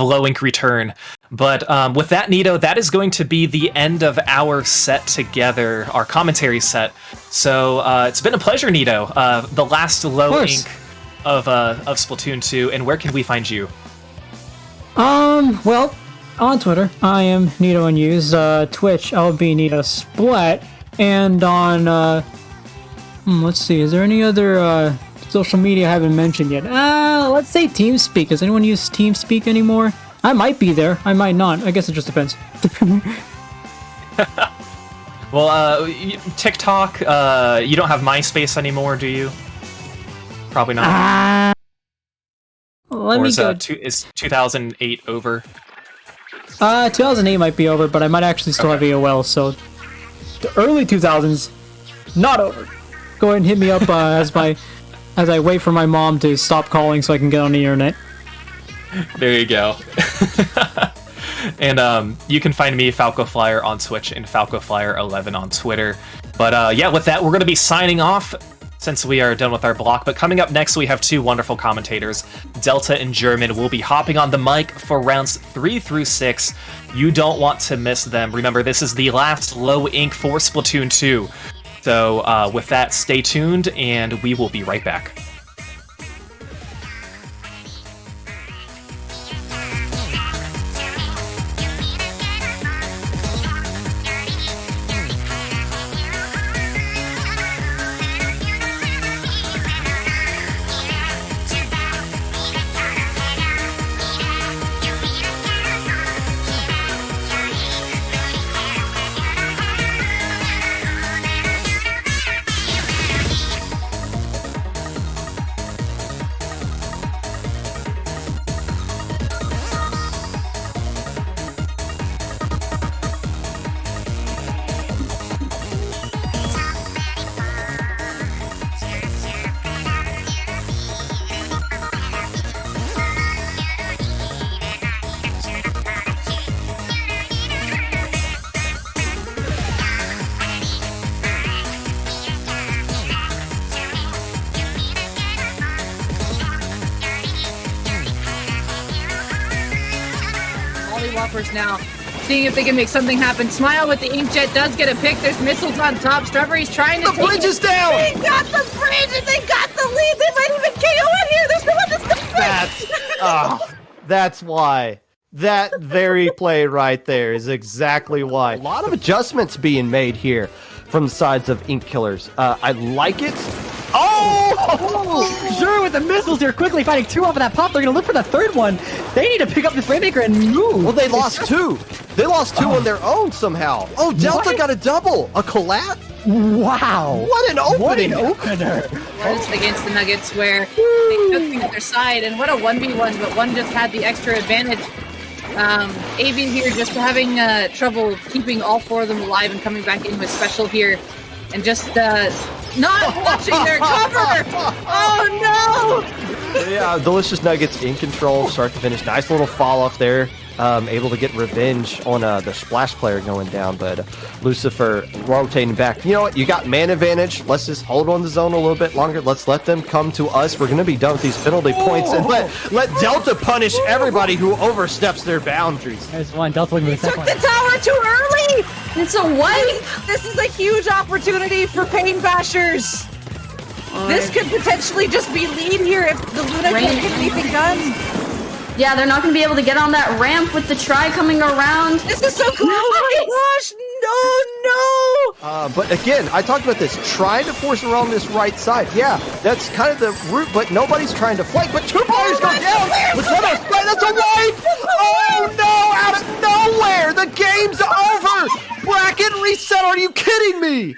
S2: Low Ink return. But with that, Nito, that is going to be the end of our set together, our commentary set. So it's been a pleasure, Nito. The last Low Ink of Splatoon 2, and where can we find you?
S1: Well, on Twitter, I am Nito Unused. Twitch, I'll be Nito Splat, and on let's see, is there any other social media I haven't mentioned yet? Let's say TeamSpeak. Does anyone use TeamSpeak anymore? I might be there. I might not. I guess it just depends.
S2: Well, TikTok, you don't have MySpace anymore, do you? Probably not. Is 2008 over?
S1: 2008 might be over, but I might actually still have AOL, so the early 2000s, not over. Go ahead and hit me up as I wait for my mom to stop calling so I can get on the internet.
S2: There you go. And you can find me, Falco Flyer, on Twitch and Falco Flyer 11 on Twitter. But yeah, with that, we're going to be signing off since we are done with our block. But coming up next, we have 2 wonderful commentators. Delta and German will be hopping on the mic for rounds 3 through 6. You don't want to miss them. Remember, this is the last Low Ink for Splatoon 2. So with that, stay tuned, and we will be right back.
S8: Whoppers now seeing if they can make something happen. Smile with the inkjet does get a pick. There's missiles on top. Strawberry's trying to
S5: The bridge is down!
S8: They got the bridge and they got the lead. They might even KO in here. There's no one to stop it.
S5: That's why. That very play right there is exactly why. A lot of adjustments being made here from the sides of Ink Killers. I like it.
S6: Oh! Sure, with the missiles, they're quickly fighting 2 off of that pop. They're going to look for the 3rd one. They need to pick up this Rainmaker and move.
S5: Well, they lost 2. They lost 2 on their own somehow. Oh, Delta got a double. A collab?
S6: Wow.
S5: What an opening.
S6: What an opener.
S8: Once against the Nuggets where they took things at their side. And what a 1v1, but one just had the extra advantage. AV here just having trouble keeping all 4 of them alive and coming back in with special here. And just not watching their cover! Oh no!
S5: Yeah, Delicious Nuggets in control, start to finish. Nice little fall off there. Able to get revenge on the Splash player going down, but Lucifer rotating back. You know what? You got man advantage. Let's just hold on the zone a little bit longer. Let's let them come to us. We're going to be done with these penalty points and let Delta punish everybody who oversteps their boundaries.
S6: There's one. Delta looking for the
S9: Took
S6: second
S9: the
S6: one.
S9: tower too early! It's a wipe! This is a huge opportunity for Pain Bashers! This could potentially just be lead here if the Luna can't get anything done.
S10: Yeah, they're not going to be able to get on that ramp with the try coming around.
S9: This is so cool! Oh my gosh! No!
S5: But again, I talked about this. Trying to force her on this right side. Yeah, that's kind of the route, but nobody's trying to flank. But 2 players go down! That's a wipe! Oh no! Out of nowhere! The game's over! Bracket reset, are you kidding me?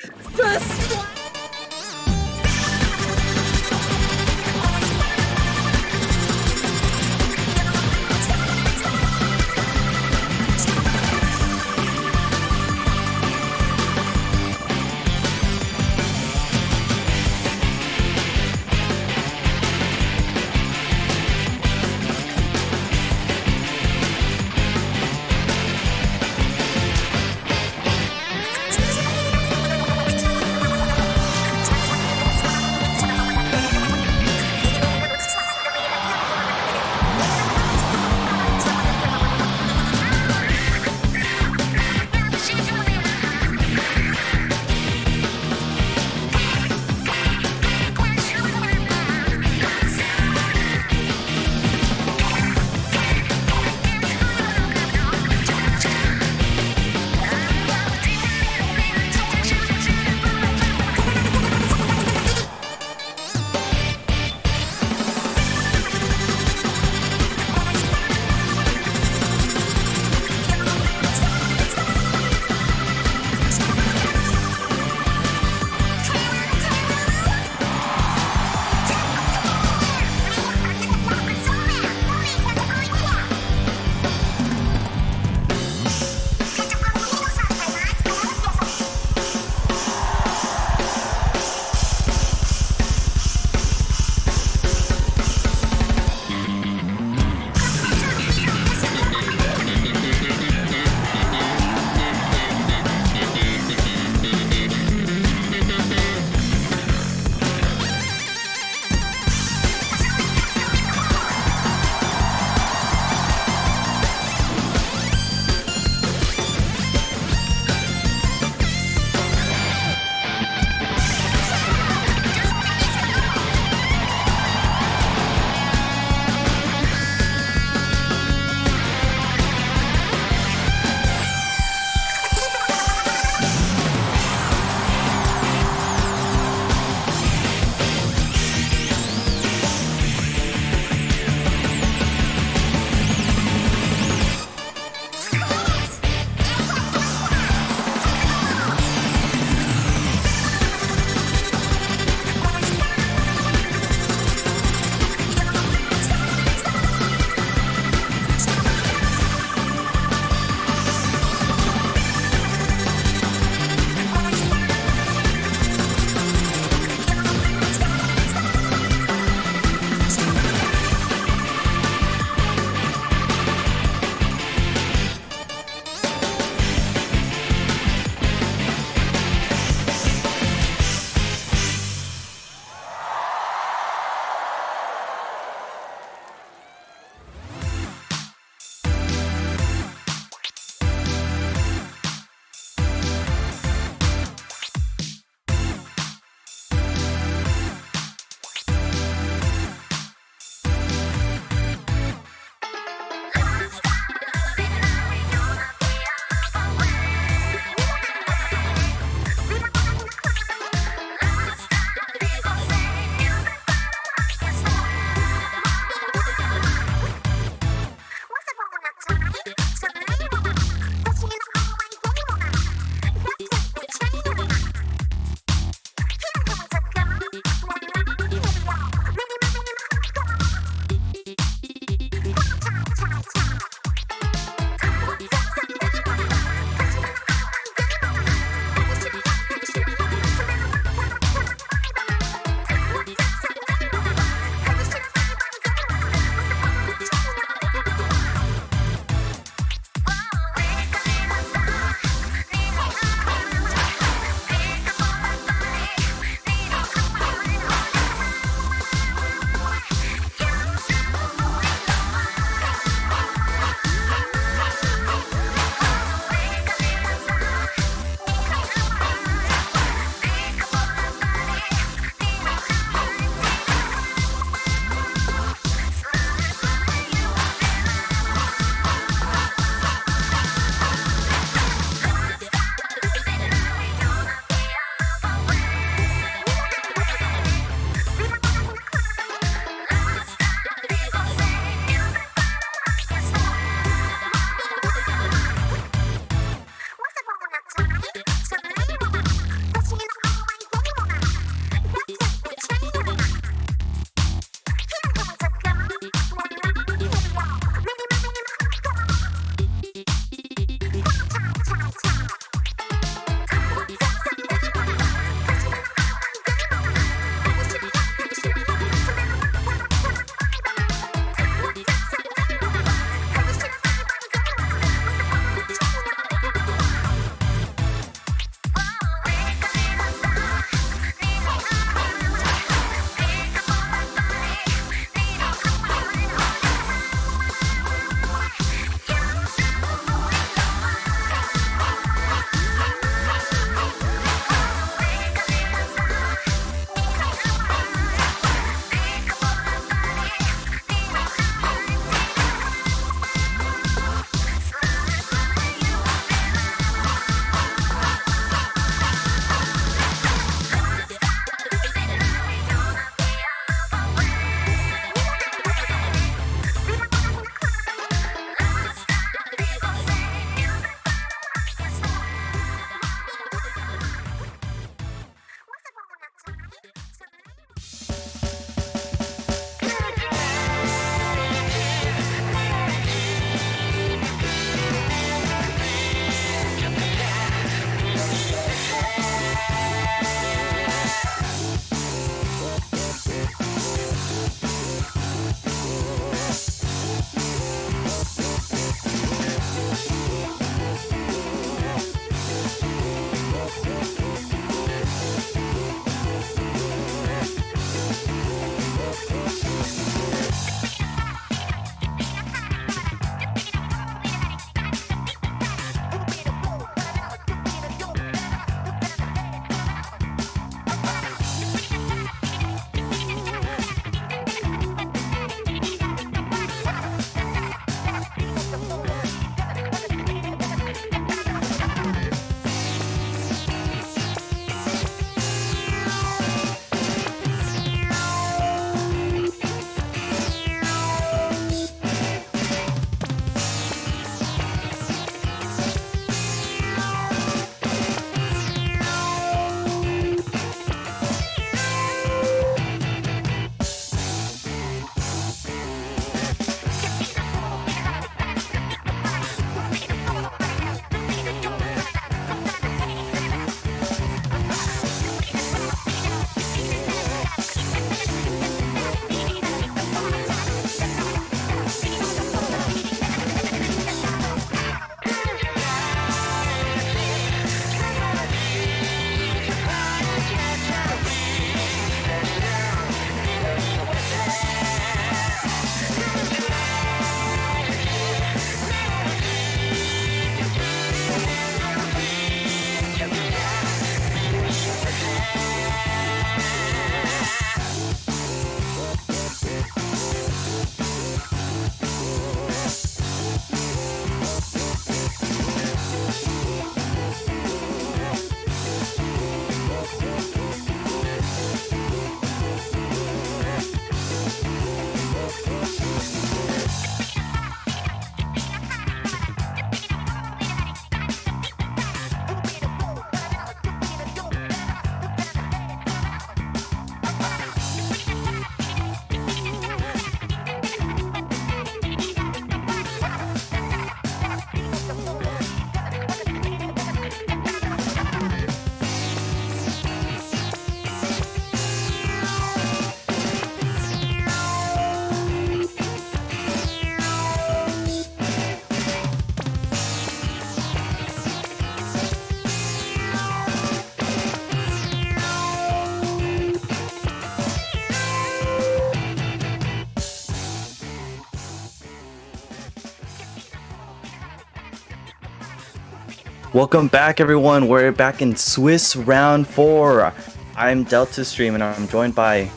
S11: Welcome back, everyone. We're back in Swiss round 4. I'm Delta Stream, and I'm joined by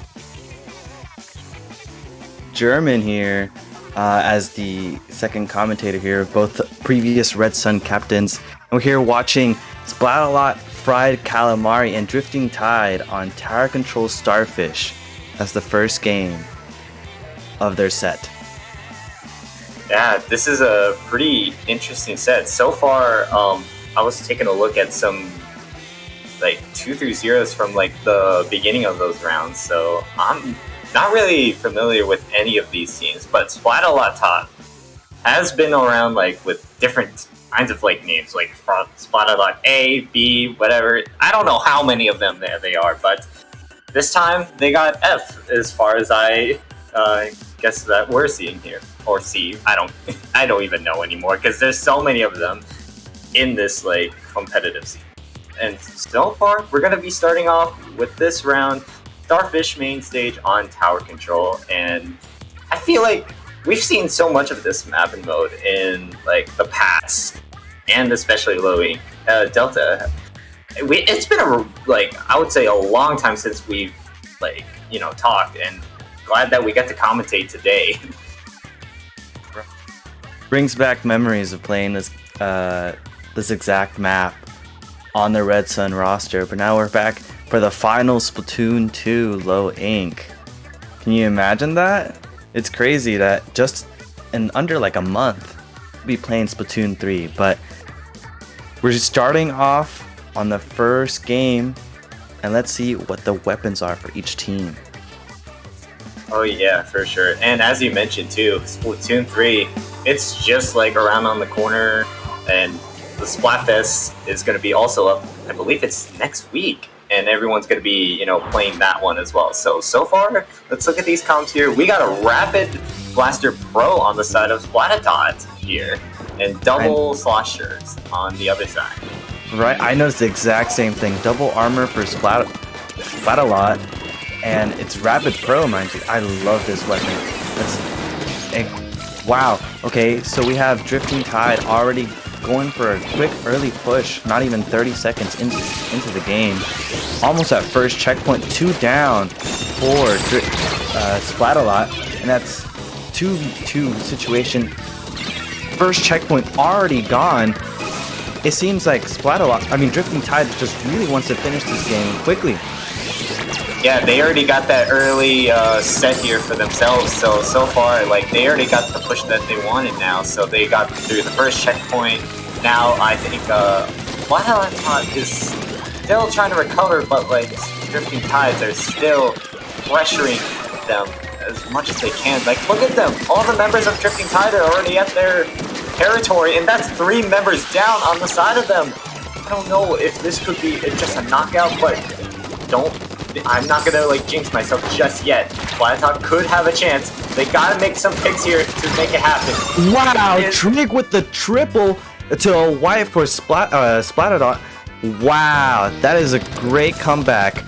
S11: German here as the second commentator here, both previous Red Sun captains. And we're here watching Splatalot, Fried Calamari, and Drifting Tide on Tower Control Starfish as the first game of their set.
S12: Yeah, this is a pretty interesting set. So far, I was taking a look at some like 2 through 0s from like the beginning of those rounds, so I'm not really familiar with any of these teams, but Splatalot has been around like with different kinds of like names, like Splatalot A, B, whatever. I don't know how many of them they are, but this time they got F as far as I guess that we're seeing here, or C. I don't even know anymore because there's so many of them in this like competitive scene. And so far, we're gonna be starting off with this round, Starfish main stage on tower control, and I feel like we've seen so much of this map and mode in like the past, and especially low ink. Delta, it's been I would say a long time since we've talked, and glad that we get to commentate today.
S11: Brings back memories of playing this exact map on the Red Sun roster, but now we're back for the final Splatoon 2 low ink. Can you imagine that? It's crazy that just in under like a month we'll be playing Splatoon 3, but we're just starting off on the first game, and let's see what the weapons are for each team.
S12: Oh yeah, for sure. And as you mentioned too, Splatoon 3, it's just like around on the corner, and the Splatfest is going to be also up, I believe it's next week, and everyone's going to be, playing that one as well. So far, let's look at these comps here. We got a Rapid Blaster Pro on the side of Splatalot here, and double sloshers on the other side.
S11: Right, I noticed the exact same thing. Double armor for Splatalot, and it's Rapid Pro, mind you. I love this weapon. Wow. Okay, so we have Drifting Tide already going for a quick early push, not even 30 seconds into the game. Almost at first checkpoint, 2 down for Splatalot, and that's 2v2 situation. First checkpoint already gone. It seems like Drifting Tide just really wants to finish this game quickly.
S12: Yeah, they already got that early set here for themselves, so far, they already got the push that they wanted now, so they got through the first checkpoint. Now, I think Splatalot is still trying to recover, but, Drifting Tides are still pressuring them as much as they can. Look at them! All the members of Drifting Tide are already at their territory, and that's 3 members down on the side of them. I don't know if this could be just a knockout, but I'm not gonna jinx myself just yet. Splatalot could have a chance. They gotta make some picks here to make it happen.
S11: Wow, Trig with the triple to a wipe for Splatalot. Wow, that is a great comeback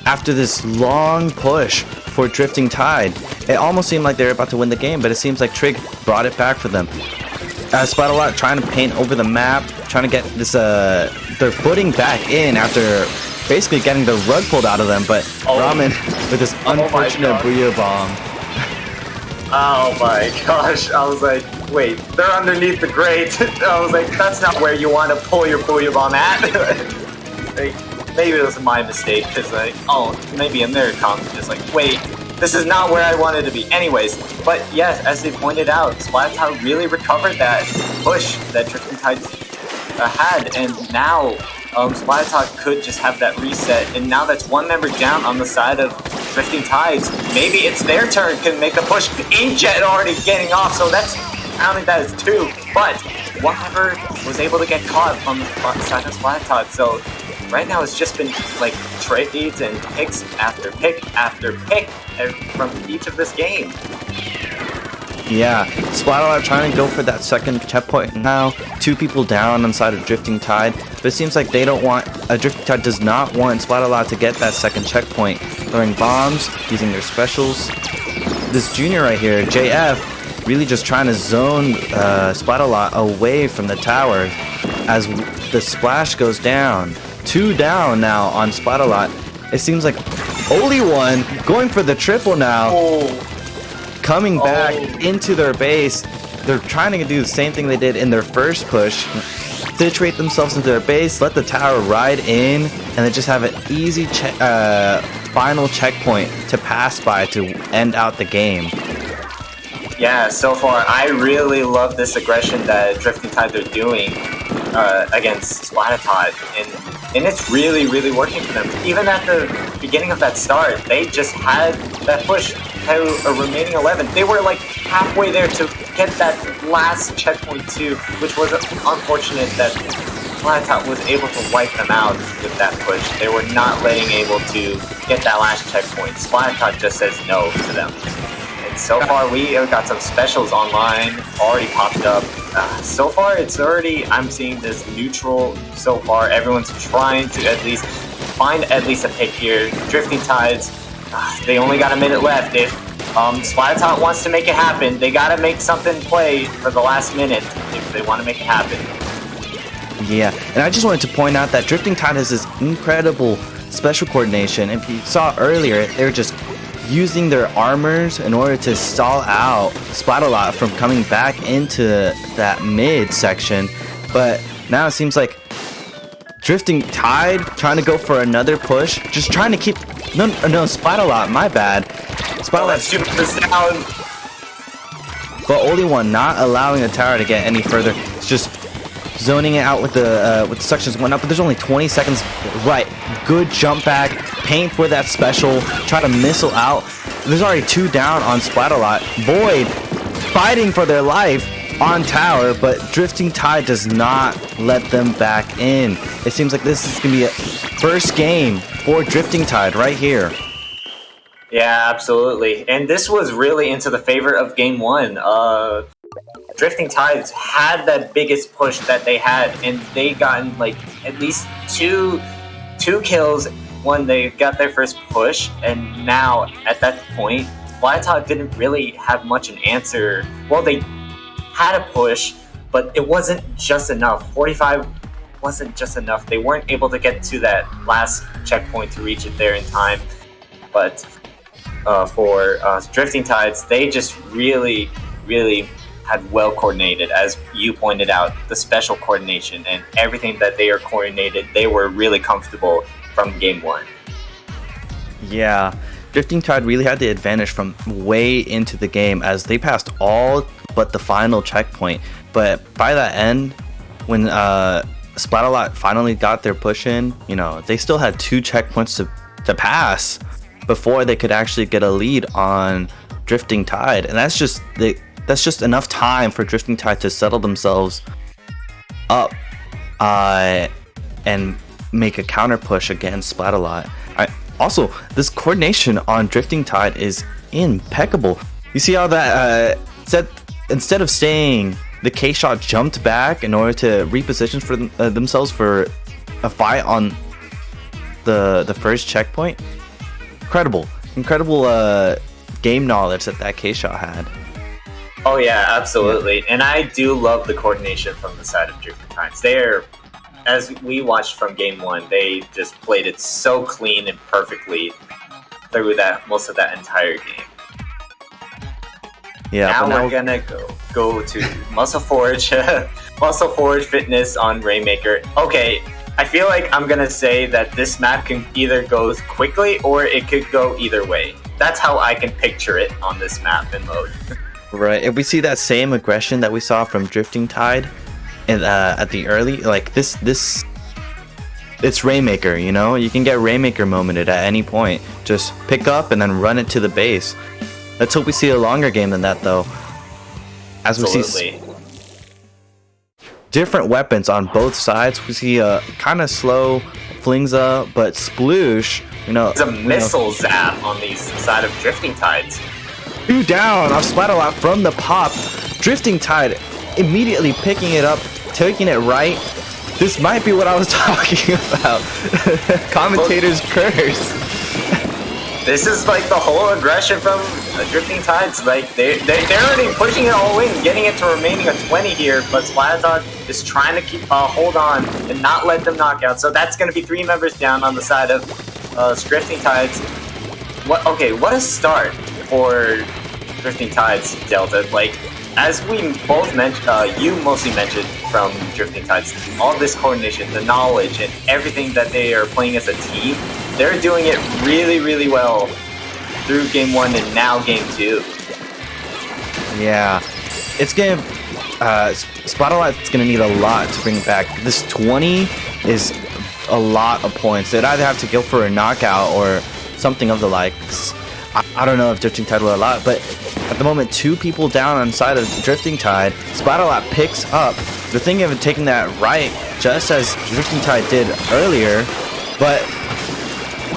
S11: after this long push for Drifting Tide. It almost seemed like they were about to win the game, but it seems like Trig brought it back for them. Splatalot trying to paint over the map, trying to get this their footing back in after basically getting the rug pulled out of them, but Ramen with this unfortunate Booyah Bomb.
S12: Oh my gosh, I was like, wait, they're underneath the grate. I was like, that's not where you want to pull your Booyah Bomb at. Maybe it was my mistake, because maybe in their comments, just wait, this is not where I wanted to be. Anyways, but yes, as they pointed out, Splatalot really recovered that push that Drifting Tide had, and now Splatalot could just have that reset, and now that's 1 member down on the side of Drifting Tides. Maybe it's their turn to make the push. Inkjet already getting off, so that's counting that as 2, but 1 member was able to get caught on the side of Splatalot, so right now it's just been trades and picks after pick after pick from each of this game.
S11: Yeah, Splatalot trying to go for that second checkpoint now. 2 people down on the side of Drifting Tide, but it seems like they don't want, Drifting Tide does not want Splatalot to get that second checkpoint. Throwing bombs, using their specials. This junior right here, JF, really just trying to zone Splatalot away from the tower, as the splash goes down. 2 down now on Splatalot. It seems like only one going for the triple now. Coming back into their base. They're trying to do the same thing they did in their first push. Situate themselves into their base, let the tower ride in, and then just have an easy final checkpoint to pass by to end out the game.
S12: Yeah, so far I really love this aggression that Drifting Tides are doing against Splatalot, and it's really, really working for them. Even at the beginning of that start, they just had that push to a remaining 11. They were like halfway there to get that last checkpoint too, which was unfortunate that Splatalot was able to wipe them out with that push. They were not able to get that last checkpoint. Splatalot just says no to them. And so far we have got some specials online already popped up. So far it's already, I'm seeing this neutral so far. Everyone's trying to at least find at least a pick here. Drifting Tides, they only got a minute left. If Splatalot wants to make it happen, they gotta make something play for the last minute if they want to make it happen.
S11: Yeah, and I just wanted to point out that Drifting Tide has this incredible special coordination. If you saw earlier, they were just using their armors in order to stall out Splatalot from coming back into that mid section. But now it seems like Drifting Tide trying to go for another push, just trying to keep no Splatalot, my bad. Splatalot
S12: super down.
S11: But only one not allowing the tower to get any further. It's just zoning it out with the sections going up, but there's only 20 seconds. Right, good jump back, paint for that special, try to missile out. There's already 2 down on Splatalot. Void fighting for their life on tower, but Drifting Tide does not let them back in. It seems like this is gonna be a first game for Drifting Tide right here.
S12: Yeah, absolutely. And this was really into the favor of game 1. Drifting Tides had that biggest push that they had, and they gotten like at least two kills when they got their first push. And now at that point, Splatalot didn't really have much an answer. Well, they had a push, but it wasn't just enough. 45 wasn't just enough. They weren't able to get to that last checkpoint to reach it there in time. But for Drifting Tides, they just really, really had well coordinated, as you pointed out, the special coordination and everything that they are coordinated. They were really comfortable from game 1.
S11: Yeah, Drifting Tide really had the advantage from way into the game as they passed all but the final checkpoint. But by that end, when Splatalot finally got their push in, you know, they still had 2 checkpoints to pass before they could actually get a lead on Drifting Tide, and that's just enough time for Drifting Tide to settle themselves up and make a counter push against Splatalot. Also, this coordination on Drifting Tide is impeccable. You see how that instead of staying, the K-Shot jumped back in order to reposition for themselves for a fight on the first checkpoint. Incredible game knowledge that K-Shot had.
S12: Oh yeah, absolutely. And I do love the coordination from the side of Drifting Tides. They're, as we watched from game 1, they just played it so clean and perfectly through that most of that entire game.
S11: Yeah.
S12: Now we're gonna go to Muscle Forge, Muscle Forge Fitness on Rainmaker. Okay, I feel like I'm gonna say that this map can either go quickly or it could go either way. That's how I can picture it on this map and mode.
S11: Right. If we see that same aggression that we saw from Drifting Tide, and at the early, like this, it's Rainmaker. You know, you can get Rainmaker momented at any point. Just pick up and then run it to the base. Let's hope we see a longer game than that, though. As we see different weapons on both sides, we see a kind of slow Flingza, but Sploosh. You know,
S12: it's a missile zap on the side of Drifting Tides.
S11: 2 down off Splatalot from the pop. Drifting Tide immediately picking it up, taking it right. This might be what I was talking about. Commentators curse.
S12: This is like the whole aggression from Drifting Tides. Like they're already pushing it all in, getting it to remaining a 20 here, but Splatalot is trying to keep hold on and not let them knock out. So that's going to be 3 members down on the side of Drifting Tides. What a start for Drifting Tides, Delta. Like, as we both mentioned, you mostly mentioned from Drifting Tides, all this coordination, the knowledge, and everything that they are playing as a team, they're doing it really, really well through Game 1 and now Game 2.
S11: Yeah, it's gonna Splatalot's gonna need a lot to bring it back. This 20 is a lot of points. They'd either have to go for a knockout or something of the likes. I don't know if Drifting Tide will allow it, but at the moment, 2 people down on the side of Drifting Tide. Splatalot picks up. They're thinking of taking that right, just as Drifting Tide did earlier, but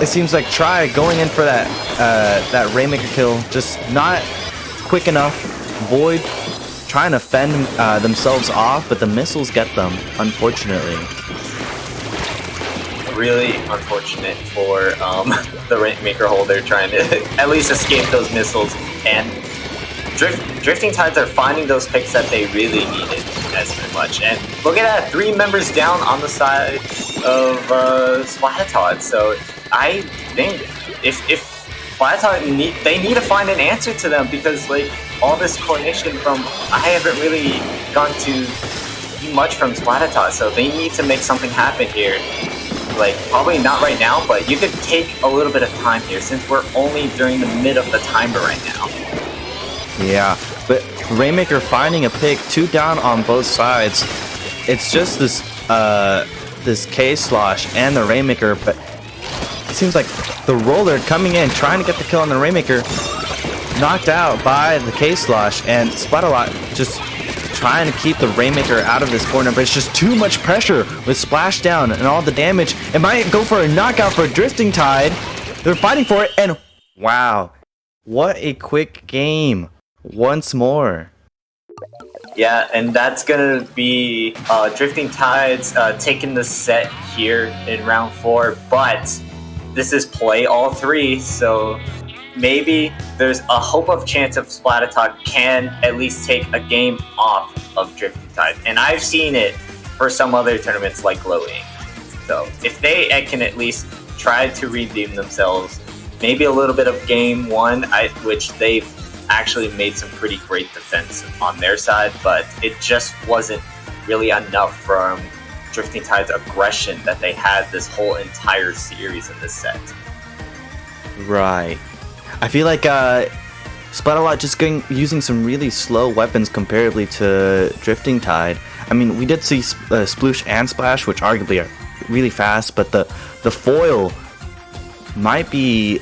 S11: it seems like Try going in for that Rainmaker kill, just not quick enough. Void trying to fend themselves off, but the missiles get them, unfortunately.
S12: Really unfortunate for the Rainmaker holder trying to at least escape those missiles, and Drifting Tides are finding those picks that they really needed as much. And look at that, 3 members down on the side of Splatalot. So I think if Splatalot they need to find an answer to them, because like all this coordination from I haven't really gone to much from Splatalot, so they need to make something happen here. Like, probably not right now, but you could take a little bit of time here since we're only during the mid of the timer right now.
S11: Yeah, but Rainmaker finding a pick, 2 down on both sides. It's just this this K-Slosh and the Rainmaker, but it seems like the Roller coming in, trying to get the kill on the Rainmaker, knocked out by the K-Slosh, and Splatalot just trying to keep the Rainmaker out of this corner, but it's just too much pressure with Splashdown and all the damage. It might go for a knockout for Drifting Tide. They're fighting for it, and wow, what a quick game once more.
S12: Yeah, and that's gonna be Drifting Tides taking the set here in round 4, but this is play all 3, so maybe there's a hope of chance of Splatalot can at least take a game off of Drifting Tide. And I've seen it for some other tournaments like Low Ink. So if they can at least try to redeem themselves, maybe a little bit of game 1, which they've actually made some pretty great defense on their side, but it just wasn't really enough from Drifting Tide's aggression that they had this whole entire series in this set.
S11: Right. I feel like Splatalot just using some really slow weapons comparably to Drifting Tide. I mean, we did see Sploosh and Splash, which arguably are really fast, but the foil might be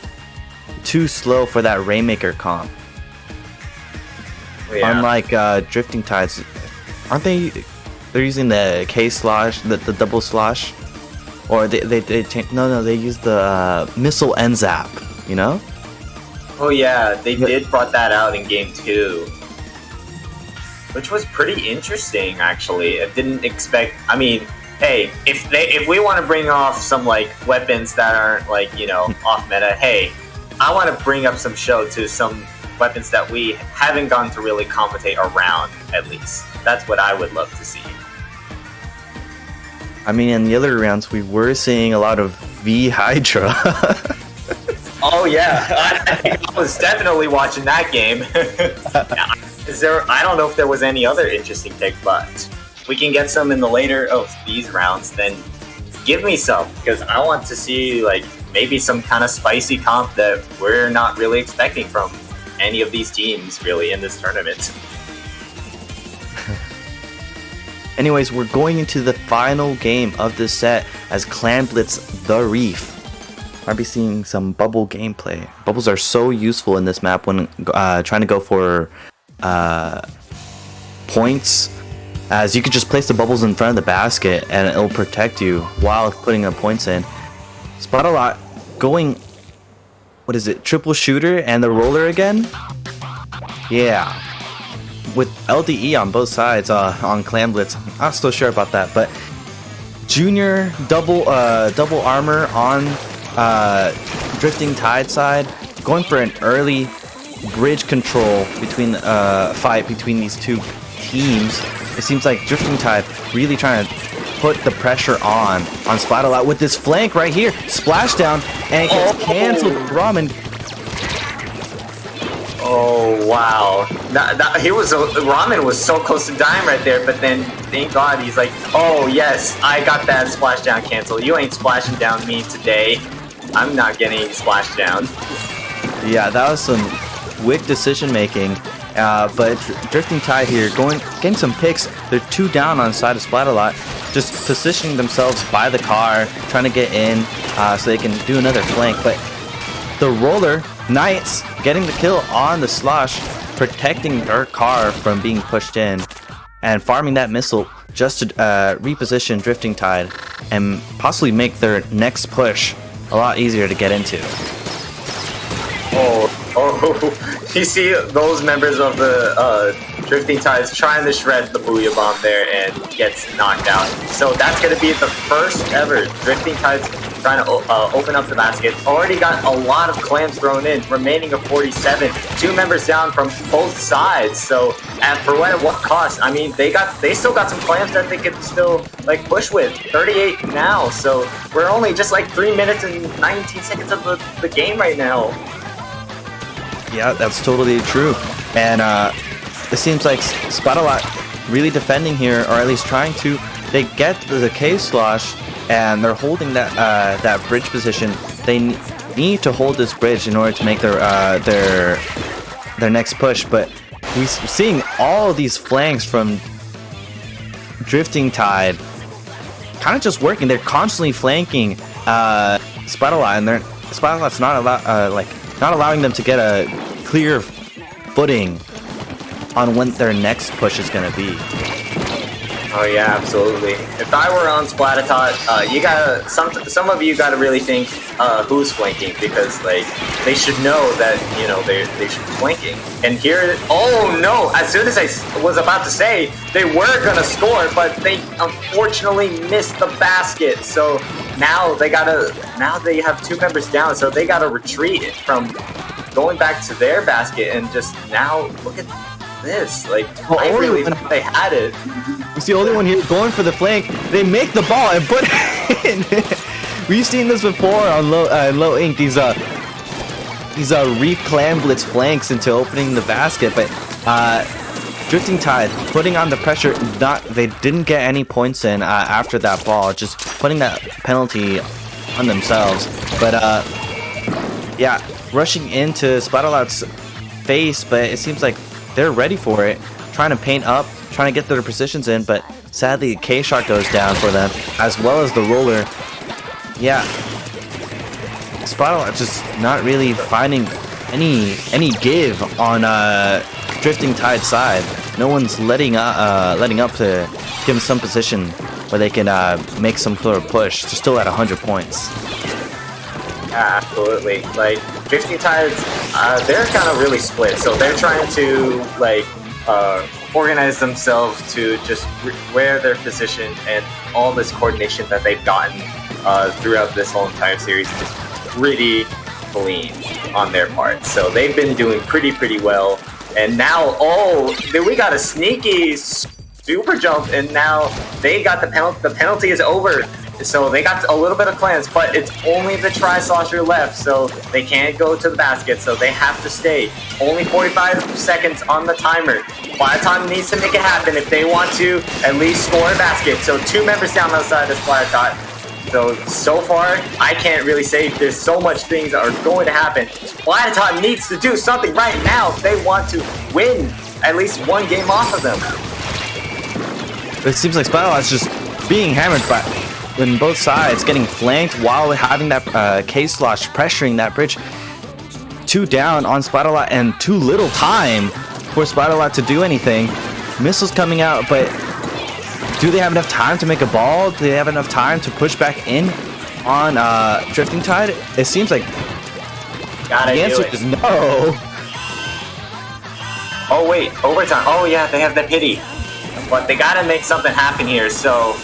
S11: too slow for that Rainmaker comp. Yeah. Unlike Drifting Tides, aren't they? They're using the K-Slosh, the double slosh, or they change. No, they use the missile and zap. You know?
S12: Oh yeah, they did brought that out in Game 2, which was pretty interesting actually. I didn't expect. I mean, hey, if we want to bring off some like weapons that aren't like off meta, hey, I want to bring up some show to some weapons that we haven't gone to really commentate around. At least that's what I would love to see.
S11: I mean, in the other rounds, we were seeing a lot of V Hydra.
S12: Oh yeah, I was definitely watching that game. I don't know if there was any other interesting pick, but we can get some in the later of these rounds. Then give me some, because I want to see like maybe some kind of spicy comp that we're not really expecting from any of these teams really in this tournament.
S11: Anyways, we're going into the final game of this set as Clan Blitz the Reef. I'll be seeing some bubble gameplay. Bubbles are so useful in this map when trying to go for points, as you can just place the bubbles in front of the basket and it'll protect you while putting the points in. Splatalot going, what is it, triple shooter and the roller again? Yeah, with LDE on both sides on Clan Blitz. I'm not so sure about that, but Junior double armor on Drifting Tide side, going for an early bridge control between fight between these two teams. It seems like Drifting Tide really trying to put the pressure on Splatalot with this flank right here. Splashdown, and it gets canceled. Ramen.
S12: Oh wow! Ramen was so close to dying right there, but then thank God he's like, oh yes, I got that splashdown cancel. You ain't splashing down me today. I'm not getting splashed down.
S11: Yeah, that was some quick decision making. But Drifting Tide here, getting some picks. They're 2 down on the side of Splatalot, just positioning themselves by the car, trying to get in so they can do another flank. But the roller, Knights, getting the kill on the slosh, protecting their car from being pushed in, and farming that missile just to reposition Drifting Tide and possibly make their next push a lot easier to get into.
S12: Oh, you see those members of the Drifting Tides trying to shred the Booyah Bomb there and gets knocked out. So that's going to be the first ever Drifting Tides trying to open up the basket. Already got a lot of clams thrown in, remaining of 47. 2 members down from both sides. So, and for what cost? I mean, they still got some clams that they could still like push with. 38 now. So we're only just like 3 minutes and 19 seconds of the game right now.
S11: Yeah, that's totally true. And it seems like Splatalot really defending here, or at least trying to. They get the K-Slosh, and they're holding that bridge position. They need to hold this bridge in order to make their next push. But we're seeing all of these flanks from Drifting Tide kind of just working. They're constantly flanking Splatalot, and Splatalot's not allowing them to get a clear footing on when their next push is going to be.
S12: Oh yeah, absolutely. If I were on Splatalot, you gotta some of you gotta really think who's flanking, because like they should know that they should be flanking. And here, oh no! As soon as I was about to say they were gonna score, but they unfortunately missed the basket. So now they have 2 members down, so they gotta retreat from going back to their basket, and just now look at this. Like, I really thought they had it.
S11: It's the only one here going for the flank. They make the ball and put it in. We've seen this before on low ink. These Reef Clan Blitz flanks into opening the basket, but Drifting Tide putting on the pressure. They didn't get any points in after that ball, just putting that penalty on themselves. But yeah, rushing into Splatalot's face, but it seems like they're ready for it, trying to paint up, trying to get their positions in, but sadly K-Shot goes down for them, as well as the roller. Yeah, Splatalot just not really finding any give on Drifting Tide side. No one's letting up to give them some position where they can make some sort of push. They're still at 100 points.
S12: Yeah, absolutely. Like, Drifting Tides, they're kind of really split. So they're trying to organize themselves to just wear their position, and all this coordination that they've gotten throughout this whole entire series is pretty clean on their part. So they've been doing pretty well. And now, we got a sneaky super jump, and now they got the penalty. The penalty is over. So they got a little bit of clans, but it's only the Tri-Slosher left, so they can't go to the basket, so they have to stay. Only 45 seconds on the timer. Splatalot needs to make it happen if they want to at least score a basket. So 2 members down outside of Splatalot. So far, I can't really say there's so much things are going to happen. Splatalot needs to do something right now if they want to win at least one game off of them.
S11: It seems like Splatalot's just being hammered by when both sides getting flanked while having that K-Slosh pressuring that bridge. 2 down on Splatalot and too little time for Splatalot to do anything. Missiles coming out, but do they have enough time to make a ball? Do they have enough time to push back in on Drifting Tide? It seems like the answer is no.
S12: Oh wait, overtime. Oh yeah, they have the pity. But they gotta make something happen here, so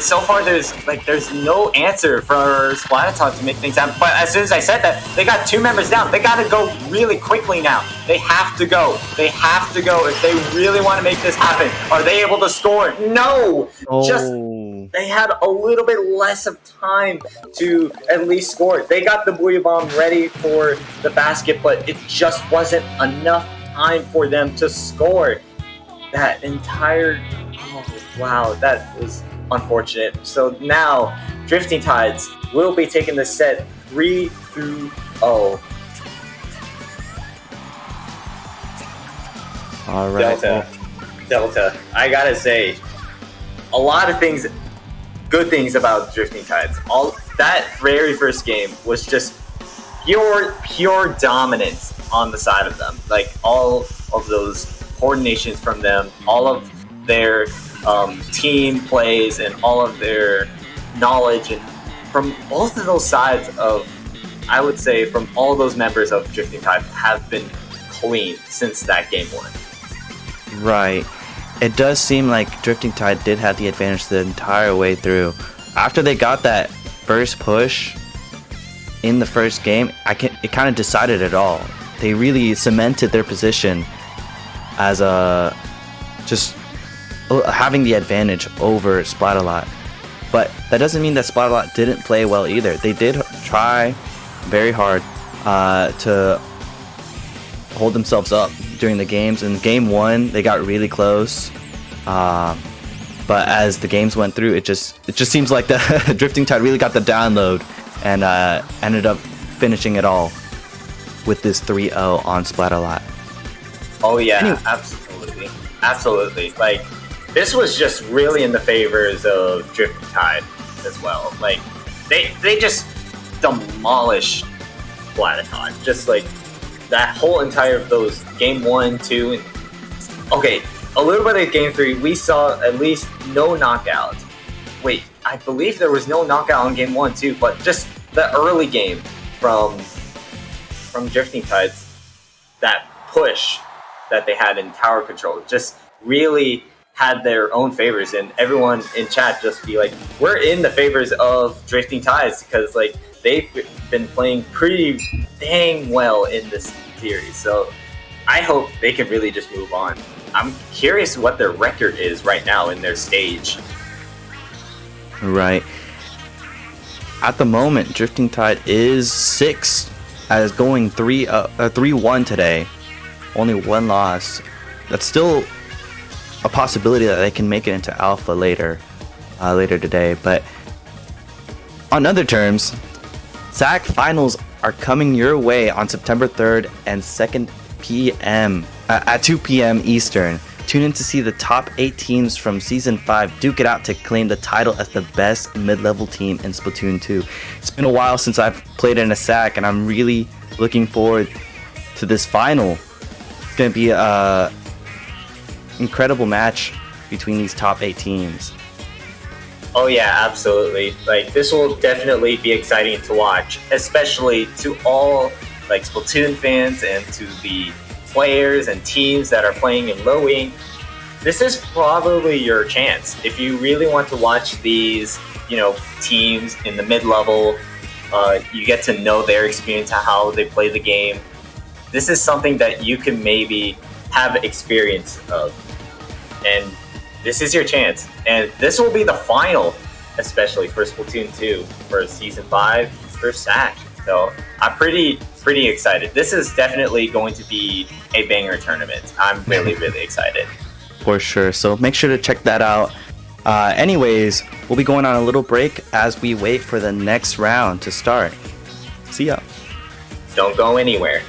S12: so far there's no answer for Splatalot to make things happen. But as soon as I said that, they got 2 members down. They got to go really quickly now. They have to go. They have to go if they really want to make this happen. Are they able to score? No. Just they had a little bit less of time to at least score. They got the Booyah Bomb ready for the basket, but it just wasn't enough time for them to score. That entire wow, that was unfortunate. So now, Drifting Tides will be taking the set 3-0.
S11: All right.
S12: Delta. I gotta say, a lot of things, good things about Drifting Tides. All that very first game was just pure dominance on the side of them. Like all of those coordinations from them, all of their team plays and all of their knowledge, and from both of those sides of, I would say, from all those members of Drifting Tide have been clean since that game 1.
S11: Right. It does seem like Drifting Tide did have the advantage the entire way through. After they got that first push in the first game, it kind of decided it all. They really cemented their position as just having the advantage over Splatalot. But that doesn't mean that Splatalot didn't play well either. They did try very hard to hold themselves up during the games. In game 1, they got really close. But as the games went through, it just seems like the Drifting Tide really got the download and ended up finishing it all with this 3-0 on Splatalot.
S12: Oh yeah, absolutely. Like, this was just really in the favors of Drifting Tide as well. Like, they just demolished Splatalot. Just like that whole entire of those game 1, 2, and okay, a little bit of game 3, we saw at least no knockout. Wait, I believe there was no knockout in game 1 too, but just the early game from Drifting Tides, that push that they had in tower control just really had their own favors, and everyone in chat just be like, we're in the favors of Drifting Tides because like they've been playing pretty dang well in this series. So I hope they can really just move on. I'm curious what their record is right now in their stage.
S11: Right. At the moment, Drifting Tide is 6 as going 3-1 today. Only 1 loss. That's still a possibility that they can make it into Alpha later today. But on other terms, SAC finals are coming your way on September 3rd and 2nd p.m. At 2 p.m. Eastern. Tune in to see the top 8 teams from Season 5 duke it out to claim the title as the best mid-level team in Splatoon 2. It's been a while since I've played in a SAC, and I'm really looking forward to this final. It's going to be a incredible match between these top 8 teams.
S12: Oh yeah, absolutely. Like, this will definitely be exciting to watch, especially to all like Splatoon fans and to the players and teams that are playing in low ink. This is probably your chance if you really want to watch these, teams in the mid-level. You get to know their experience, how they play the game. This is something that you can maybe have experience of, and this is your chance. And this will be the final, especially for Splatoon 2 for Season 5 for SAC. So I'm pretty excited. This is definitely going to be a banger tournament. I'm really excited.
S11: For sure. So make sure to check that out. Anyways, we'll be going on a little break as we wait for the next round to start. See ya.
S12: Don't go anywhere.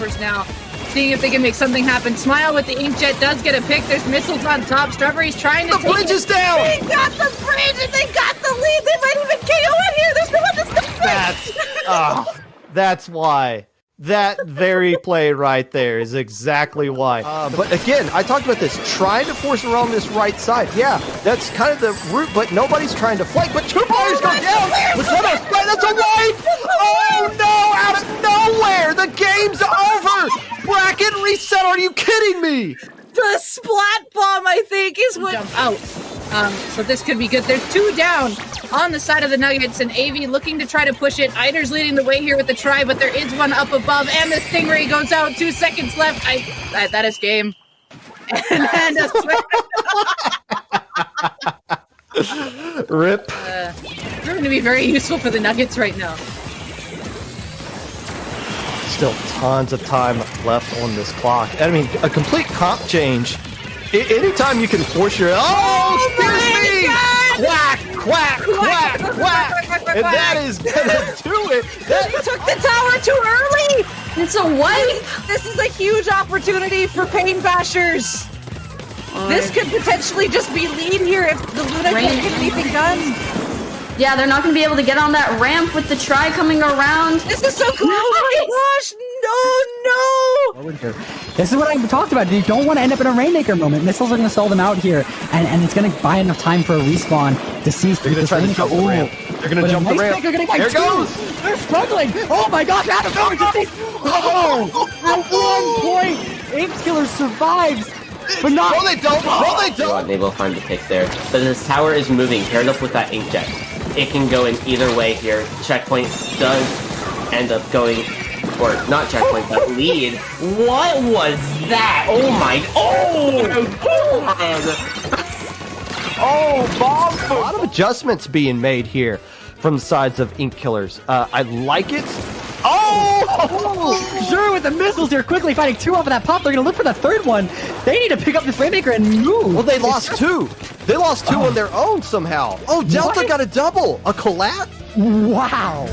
S8: Gophers now. Seeing if they can make something happen. Smile with the inkjet does get a pick. There's missiles on top. Strawberry's trying to take
S5: The bridge is down!
S9: They got the bridge and they got the lead. They might even KO it here. There's no one to stop it.
S5: That's why. That very play right there is exactly why. But again, I talked about this. Trying to force around this right side. Yeah, that's kind of the route, but nobody's trying to flank. But 2 players go down. That's a wipe! Oh no! Out of nowhere! The game's over! Bracket reset, are you kidding me?
S9: The splat bomb, I think, is what...
S8: Jump out. So this could be good. There's 2 down on the side of the Nuggets, and AV looking to try to push it. Eider's leading the way here with the try, but there is one up above, and the Stingray goes out. 2 seconds left. That is game. And
S5: Rip.
S8: Going to be very useful for the Nuggets right now.
S5: Still tons of time left on this clock. I mean, a complete comp change. Anytime you can force your... Oh, excuse me! Quack, quack, quack, quack! And that is gonna do it!
S9: They took the tower too early!
S10: It's a wipe!
S9: This is a huge opportunity for Pain Bashers! This could potentially just be lead here if the Luna can't get anything done.
S10: Yeah, they're not going to be able to get on that ramp with the try coming around.
S9: This is so cool! Oh my gosh! No!
S6: This is what I talked about. You don't want to end up in a Rainmaker moment. Missiles are going to stall them out here, and it's going to buy enough time for a respawn to cease.
S5: They're going to try to jump the ramp. They're going to jump the ramp. There it goes!
S6: They're struggling! Oh my gosh, out of nowhere! Oh! At one point, Apeskiller survives! But not.
S5: No, they don't! No, they don't!
S7: Unable to find the pick there. But this tower is moving. Paired up with that inkjet. It can go in either way here. Checkpoint does end up going, or not checkpoint, but lead. What was that? Oh my! Oh!
S5: Oh, bomb! A lot of adjustments being made here from the sides of Inkkillers. I like it.
S6: Oh! Sure, with the missiles here, quickly finding 2 off of that pop. They're going to look for the 3rd one. They need to pick up this Rainmaker and move.
S5: Well, they lost 2. They lost 2 on their own somehow. Oh, Delta got a double. A collat?
S6: Wow.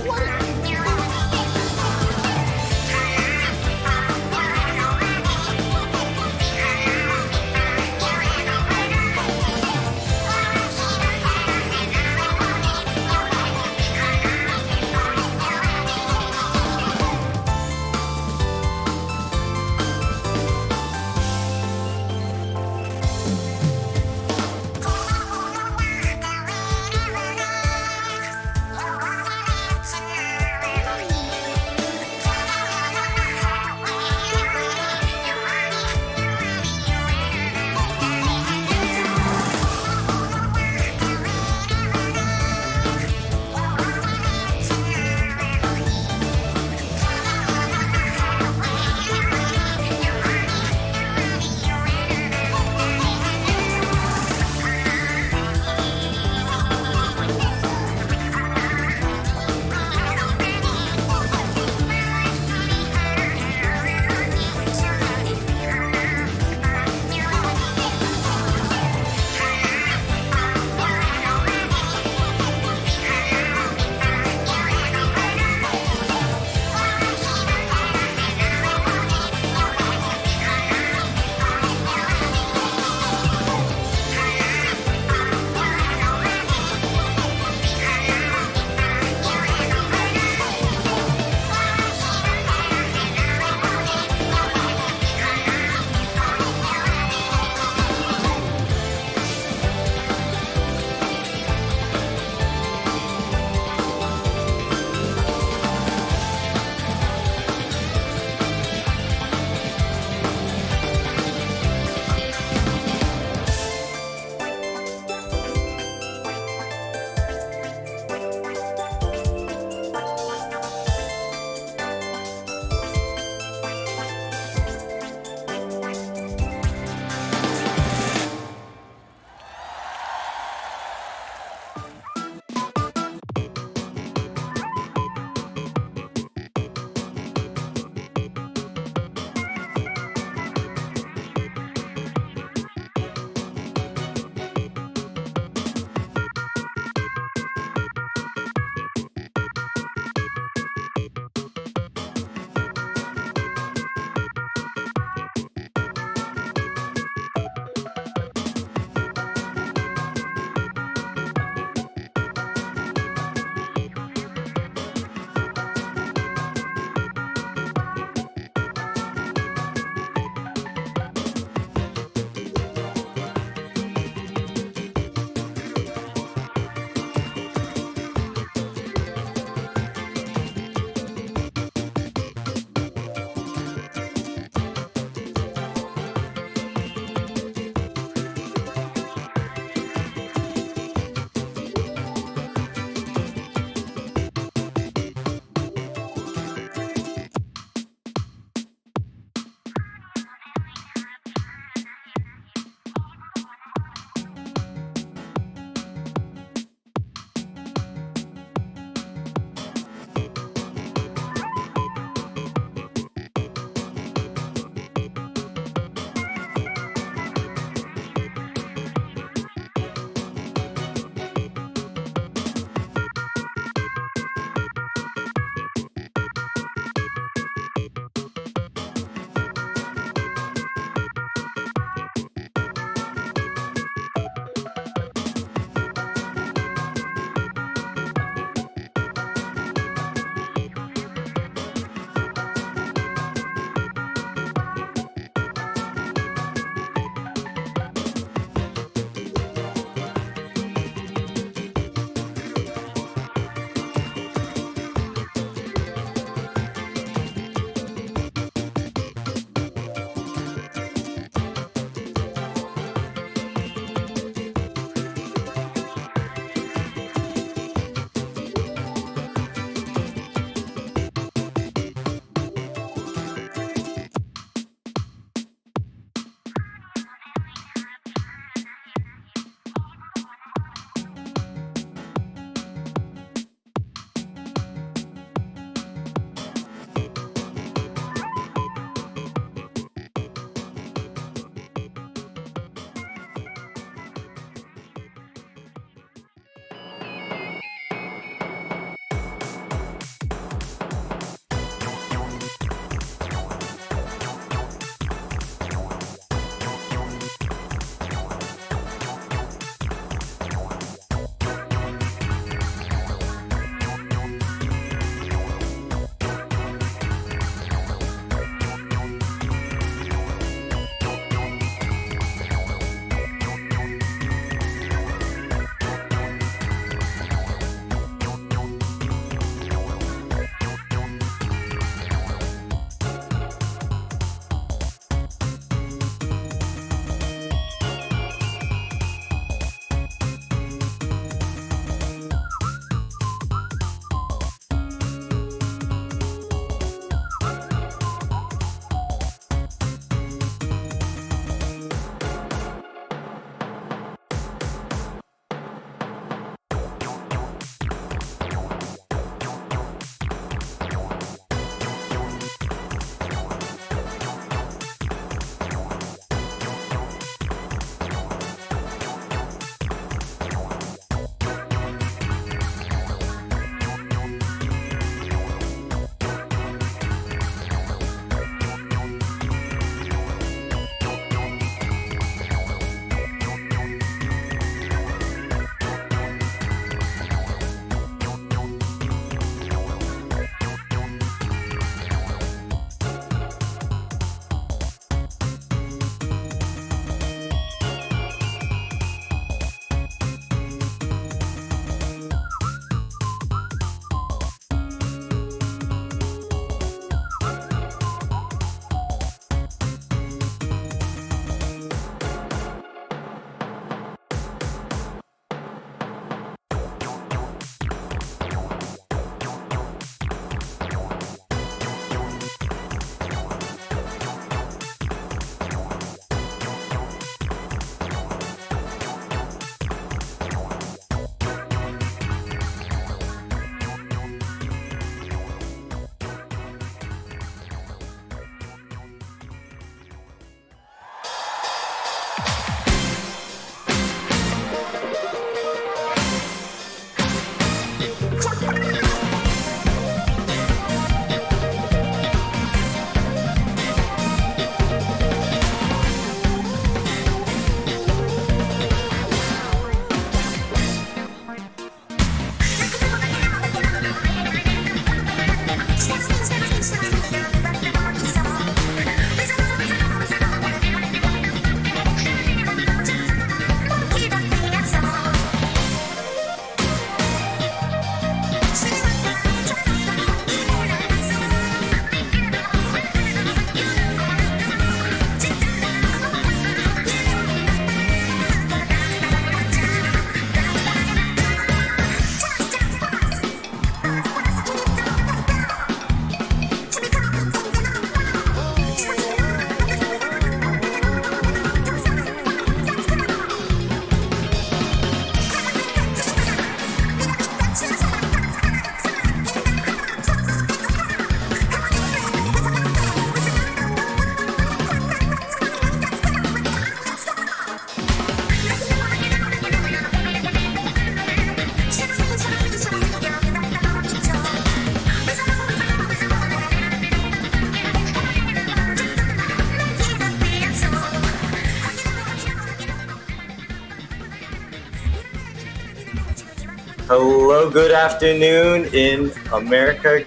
S12: Hello, good afternoon in America.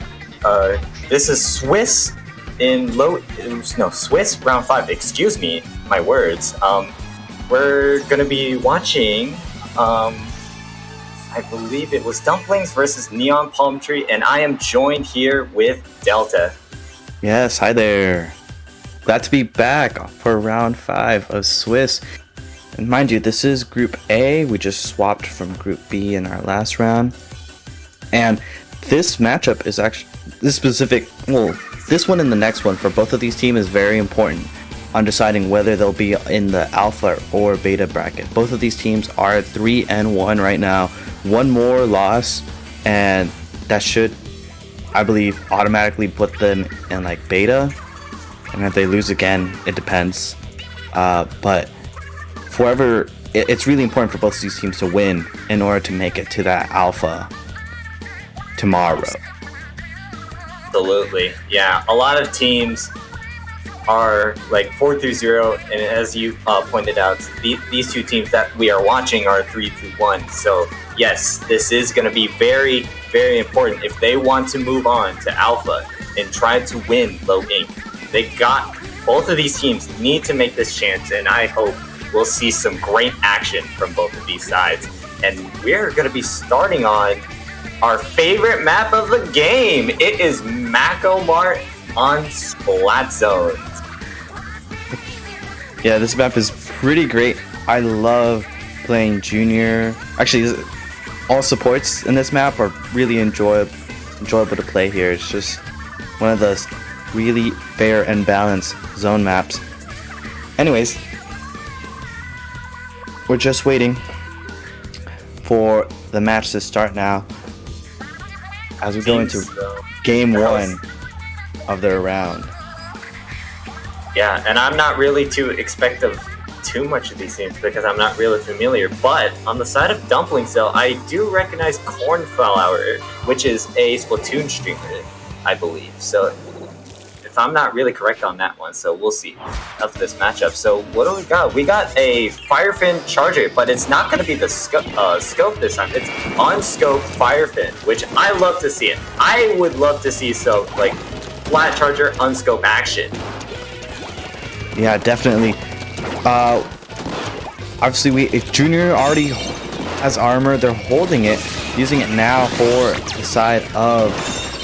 S12: This is Swiss Swiss round 5. Excuse me, my words. We're gonna be watching. I believe it was Dumplings versus Neon Palm Tree, and I am joined here with Delta.
S11: Yes, hi there. Glad to be back for round 5 of Swiss. And mind you, this is Group A. We just swapped from Group B in our last round. And this matchup is actually, this one and the next one for both of these teams is very important on deciding whether they'll be in the alpha or beta bracket. Both of these teams are 3-1 right now. One more loss, and that should, I believe, automatically put them in like beta. And if they lose again, it depends. But forever, it's really important for both of these teams to win in order to make it to that alpha tomorrow.
S12: Absolutely, yeah. A lot of teams are like 4-0, and as you pointed out, these two teams that we are watching are 3-1. So yes, this is going to be very, very important if they want to move on to alpha and try to win low ink. Both of these teams need to make this chance, and I hope we'll see some great action from both of these sides. And we're going to be starting on our favorite map of the game. It is Macomart on Splat Zone.
S11: Yeah, this map is pretty great. I love playing Junior. Actually, all supports in this map are really enjoyable to play here. It's just one of those really fair and balanced zone maps. Anyways, we're just waiting for the match to start now as we go into game 1 of their round.
S12: Yeah, and I'm not really too expect of too much of these teams because I'm not really familiar. But on the side of Dumplings, though, I do recognize Cornflower, which is a Splatoon streamer, I believe. So if I'm not really correct on that one, so we'll see after this matchup. So what do we got? We got a Firefin Charger, but it's not going to be the scope this time. It's unscoped Firefin, which I love to see it. I would love to see some like flat Charger unscope action.
S11: Yeah, definitely. Obviously, if Junior already has armor, they're holding it, using it now for the side of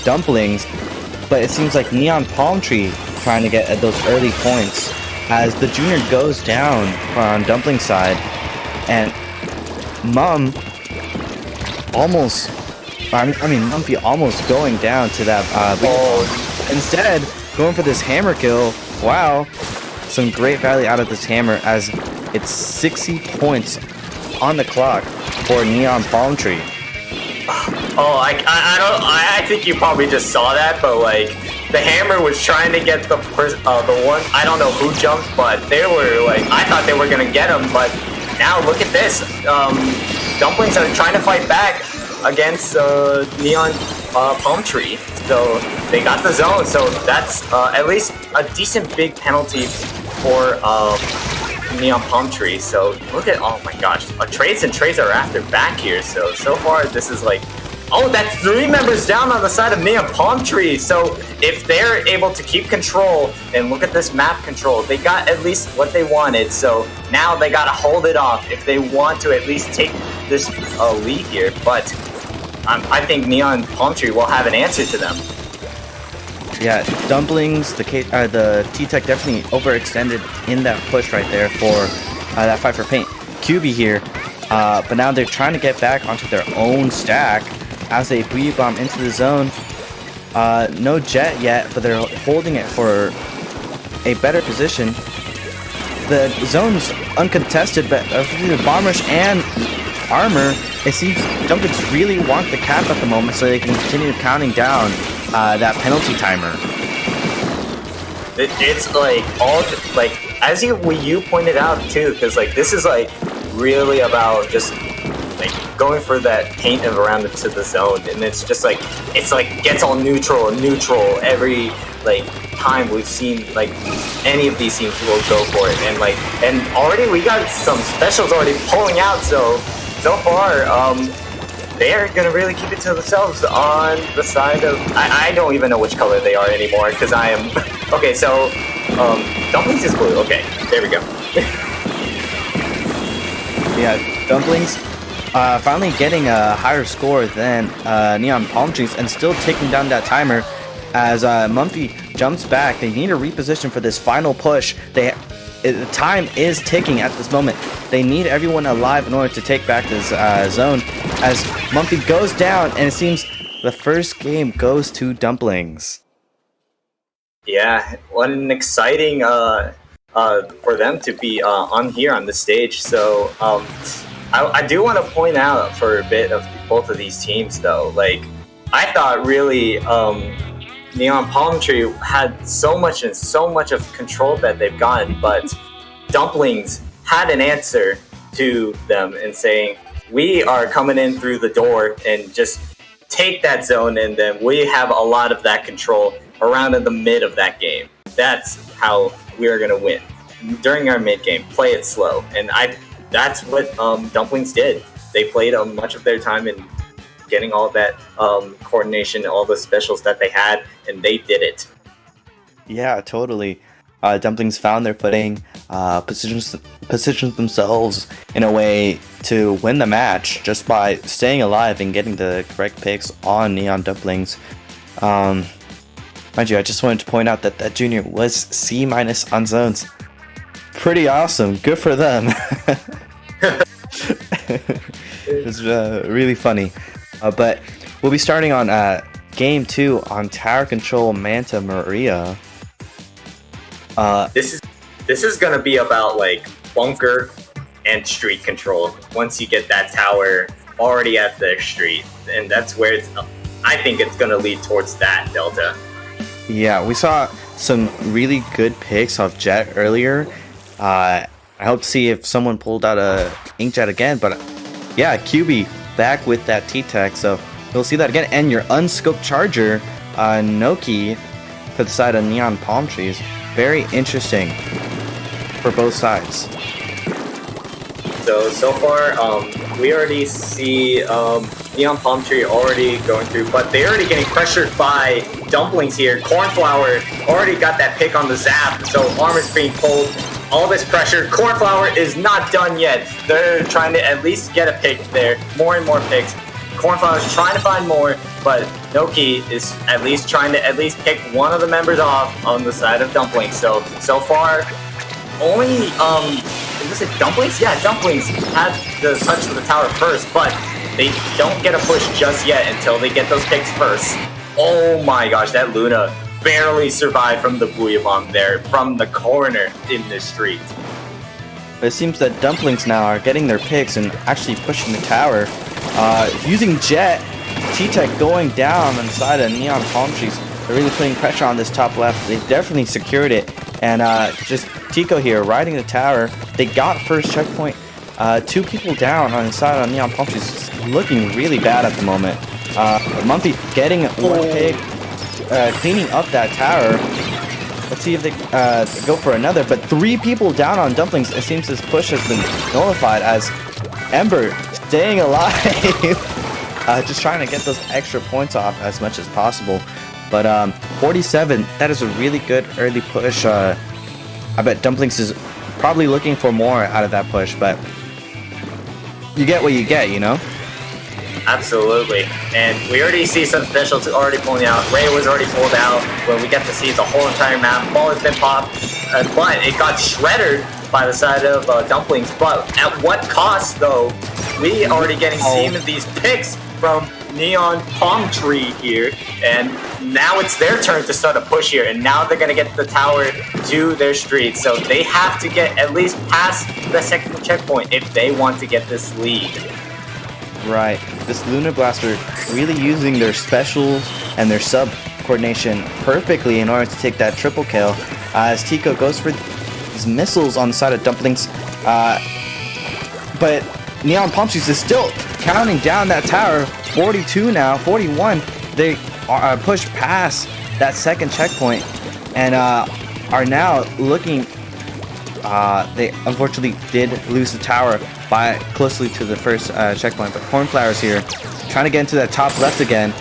S11: Dumplings. But it seems like Neon Palm Tree trying to get those early points as the Junior goes down on Dumplings' side, and Mumpy almost going down to that. Instead, going for this hammer kill. Wow. Some great value out of this hammer as it's 60 points on the clock for Neon Palm Tree.
S12: Oh, I think you probably just saw that, but like the hammer was trying to get the one. I don't know who jumped, but they were like, I thought they were gonna get him, but now look at this. Dumplings are trying to fight back against Neon Palm Tree, so they got the zone. So that's at least a decent big penalty for Neon Palm Tree. So look at, oh my gosh, trades are after back here. So far this is like, oh, that's 3 members down on the side of Neon Palm Tree. So if they're able to keep control, and look at this map control, they got at least what they wanted. So now they gotta hold it off if they want to at least take this lead here. But I think Neon Palm Tree will have an answer to them.
S11: Yeah, Dumplings, the T-Tech definitely overextended in that push right there for that fight for paint. QB here, but now they're trying to get back onto their own stack as they breathe bomb into the zone. No jet yet, but they're holding it for a better position. The zone's uncontested, but the bomb rush and armor, it seems Dumplings really want the cap at the moment so they can continue counting down that penalty timer.
S12: It's like all like as you pointed out too, because like this is like really about just like going for that paint of around to the zone, and it's like gets all neutral every like time we've seen like any of these teams will go for it, and already we got some specials already pulling out. So far they're gonna really keep it to themselves on the side of. I don't even know which color they are anymore because I am. Okay, so Dumplings is blue. Okay, there we go.
S11: Yeah, Dumplings finally getting a higher score than Neon Palm Trees and still taking down that timer as Mumphy jumps back. They need a reposition for this final push. The time is ticking at this moment. They need everyone alive in order to take back this zone as Mumphy goes down, and it seems the first game goes to Dumplings.
S12: Yeah, what an exciting for them to be on here on the stage. So I do want to point out for a bit of both of these teams though. Like I thought really Neon Palm Tree had so much of control that they've gotten, but Dumplings had an answer to them and saying, we are coming in through the door and just take that zone, and then we have a lot of that control around in the mid of that game. That's how we are going to win. During our mid game, play it slow. And that's what Dumplings did. They played much of their time in getting all that coordination, all the specials that they had, and they did it.
S11: Yeah, totally. Dumplings found their footing, positioned themselves in a way to win the match just by staying alive and getting the correct picks on Neon Dumplings. Mind you, I just wanted to point out that junior was C- on zones. Pretty awesome. Good for them. It's really funny. But we'll be starting on game 2 on Tower Control Manta Maria.
S12: This is gonna be about like bunker and street control. Once you get that tower already at the street, and that's where I think it's gonna lead towards that Delta.
S11: Yeah, we saw some really good picks off Jet earlier. I hope to see if someone pulled out a Inkjet again, but yeah, QB back with that T-Tech, so you'll see that again. And your unscoped charger, Noki, for the side of Neon Palm Trees. Very interesting for both sides.
S12: So far, we already see Neon Palm Tree already going through, but they're already getting pressured by Dumplings here. Cornflower already got that pick on the zap, so arm is being pulled. All this pressure. Cornflower is not done yet. They're trying to at least get a pick there. More and more picks. Cornflower is trying to find more, but Noki is at least trying to pick one of the members off on the side of Dumplings. So far, only was it Dumplings? Yeah, Dumplings had the touch of the tower first, but they don't get a push just yet until they get those picks first. Oh my gosh, that Luna barely survived from the Booyah Bomb there, from the corner in the street.
S11: It seems that Dumplings now are getting their picks and actually pushing the tower. Using Jet, T-Tech going down on the side of Neon Palm Trees. They're really putting pressure on this top left. They've definitely secured it. And just Tico here riding the tower. They got first checkpoint. 2 people down on the side of Neon Palm Trees. Looking really bad at the moment. Mumphy getting one pick. Cleaning up that tower. Let's see if they go for another. But 3 people down on Dumplings. It seems this push has been nullified as Ember staying alive. Just trying to get those extra points off as much as possible. But 47, that is a really good early push. I bet Dumplings is probably looking for more out of that push, but you get what you get, you know?
S12: Absolutely. And we already see some specials already pulling out. Ray was already pulled out, where we get to see the whole entire map. Ball has been popped, but it got shredded by the side of Dumplings. But at what cost, though? We already getting some of these picks from Neon Palm Tree here, and now it's their turn to start a push here, and now they're going to get the tower to their street, so they have to get at least past the second checkpoint if they want to get this lead.
S11: Right, this Luna Blaster really using their specials and their sub coordination perfectly in order to take that triple kill, as Tico goes for these missiles on the side of Dumplings, but Neon Palm Trees is still counting down that tower. 42 now, 41. They are pushed past that second checkpoint and are now looking They unfortunately did lose the tower by closely to the first checkpoint, but Cornflower's here, trying to get into that top left again,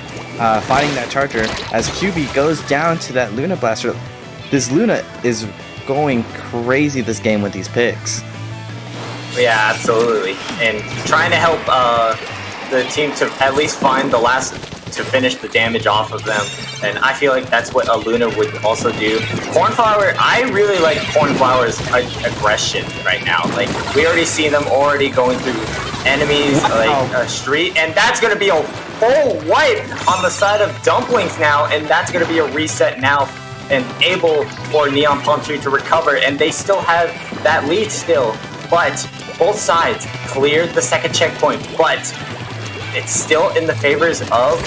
S11: fighting that charger as QB goes down to that Luna Blaster. This Luna is going crazy this game with these picks.
S12: Yeah, absolutely. And trying to help the team to at least find the last to finish the damage off of them. And I feel like that's what a Luna would also do. Cornflower, I really like Cornflower's aggression right now. Like, we already see them already going through enemies, like a street, and that's going to be a full wipe on the side of Dumplings now, and that's going to be a reset now and able for Neon Palm Tree to recover, and they still have that lead still. But both sides cleared the second checkpoint, but it's still in the favors of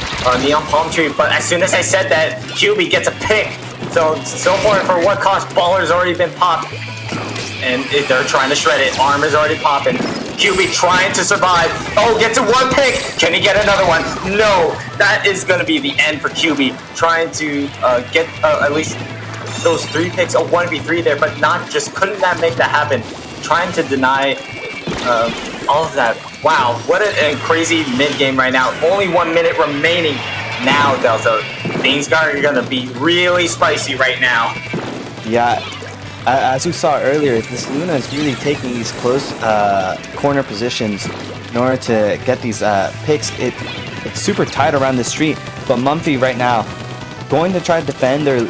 S12: Neon Palm Tree. But as soon as I said that, QB gets a pick. So far, for what cost, Baller's already been popped. And they're trying to shred it. Armor's already popping. QB trying to survive. Oh, gets a one pick. Can he get another one? No. That is going to be the end for QB. Trying to get at least those 3 picks, a 1v3 there, but couldn't that make that happen? Trying to deny all of that. Wow, what a crazy mid-game right now. Only 1 minute remaining now, Delta. Things are going to be really spicy right now.
S11: Yeah, as we saw earlier, this Luna is really taking these close corner positions in order to get these picks. It's super tight around the street, but Mumphy right now going to try to defend their,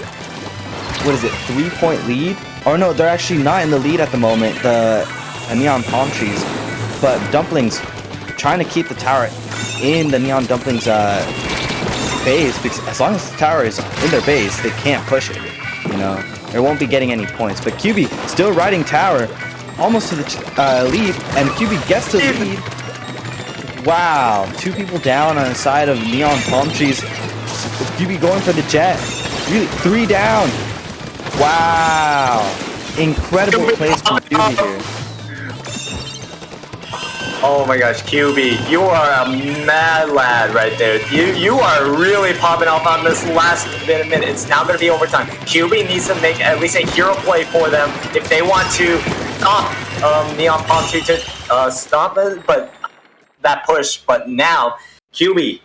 S11: 3-point lead? Or no, they're actually not in the lead at the moment, the Neon Palm Trees. But Dumplings trying to keep the tower in the Neon Dumplings base, because as long as the tower is in their base, they can't push it. You know, they won't be getting any points. But QB still riding tower, almost to the lead, and QB gets to the lead. Wow, 2 people down on the side of Neon Palm Trees. QB going for the jet. Really, 3 down. Wow, incredible plays from QB here.
S12: Oh my gosh, QB, you are a mad lad right there. You are really popping off on this last minute. It's now going to be overtime. QB needs to make at least a hero play for them if they want to stop Neon Palm Tree to stop it, but that push. But now, QB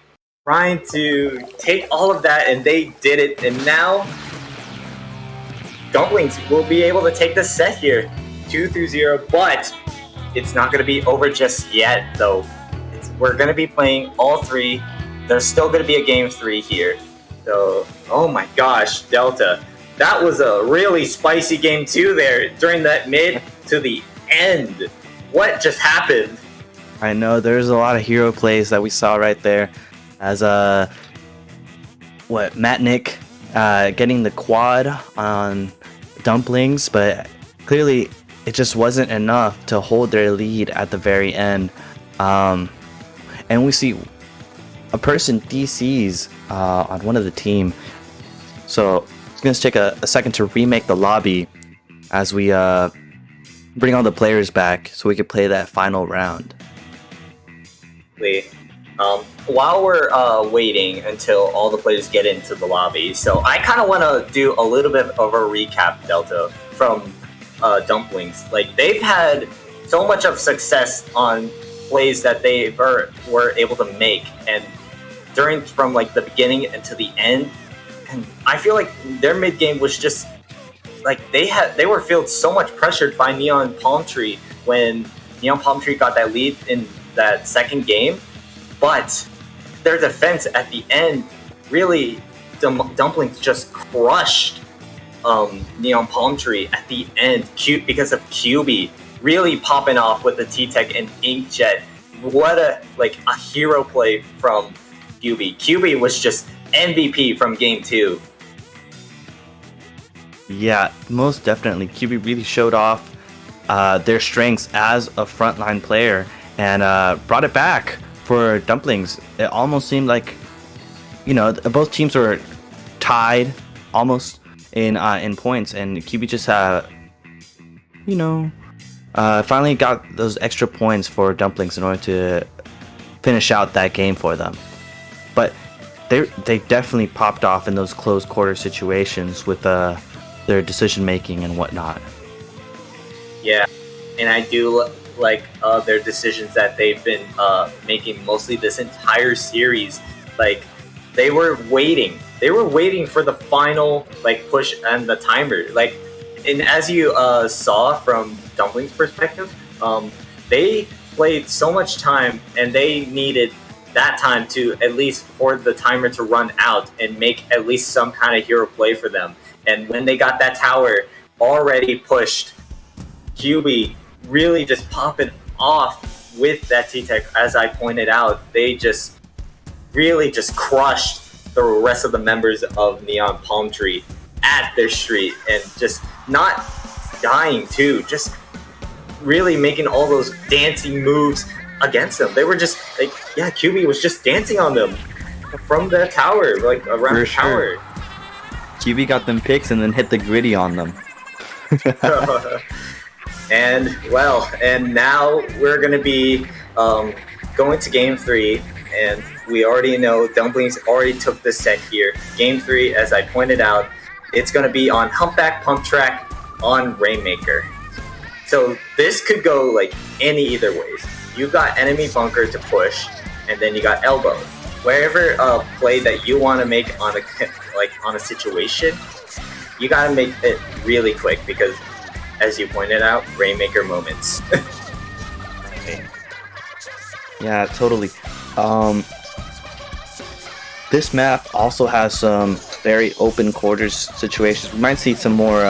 S12: trying to take all of that, and they did it. And now, Dumplings will be able to take the set here, 2-0, but it's not going to be over just yet, though. We're going to be playing all 3. There's still going to be a game 3 here. So, oh my gosh, Delta. That was a really spicy game 2 there during that mid to the end. What just happened?
S11: I know, there's a lot of hero plays that we saw right there. As, Matt Nick getting the quad on Dumplings, but clearly it just wasn't enough to hold their lead at the very end. And we see a person DCs on one of the team. So it's going to take a second to remake the lobby as we bring all the players back so we can play that final round.
S12: While we're waiting until all the players get into the lobby, so I kind of want to do a little bit of a recap, Delta, from Dumplings. Like, they've had so much of success on plays that they were able to make, and from like the beginning until the end, and I feel like their mid game was just like they were feeling so much pressured by Neon Palm Tree when Neon Palm Tree got that lead in that second game, but their defense at the end really, Dumplings just crushed Neon Palm Tree at the end, because of QB really popping off with the T-Tech and Inkjet. What a hero play from QB. QB was just MVP from game 2.
S11: Yeah, most definitely. QB really showed off their strengths as a frontline player and brought it back for Dumplings. It almost seemed like, both teams were tied almost in points, and QB just finally got those extra points for Dumplings in order to finish out that game for them. But they definitely popped off in those close quarter situations with their decision making and whatnot.
S12: Yeah, and I do like their decisions that they've been making mostly this entire series. Like, they were waiting for the final like push and the timer. Like, and as you saw from Dumplings' perspective, they played so much time, and they needed that time to at least for the timer to run out and make at least some kind of hero play for them. And when they got that tower already pushed, QB really just popping off with that T-Tech. As I pointed out, they just really just crushed the rest of the members of Neon Palm Tree at their street, and just not dying too, just really making all those dancing moves against them. They were just like, yeah, QB was just dancing on them from the tower, like around the tower.
S11: QB got them picks and then hit the gritty on them.
S12: And now we're gonna be going to game 3, and we already know Dumplings already took the set here. Game 3, as I pointed out, it's gonna be on Humpback Pump Track on Rainmaker. So this could go like any either ways. You got enemy bunker to push, and then you got elbow. Wherever play that you want to make on a situation, you gotta make it really quick, because, as you pointed out, Rainmaker moments.
S11: Yeah, totally. This map also has some very open quarters situations. We might see some more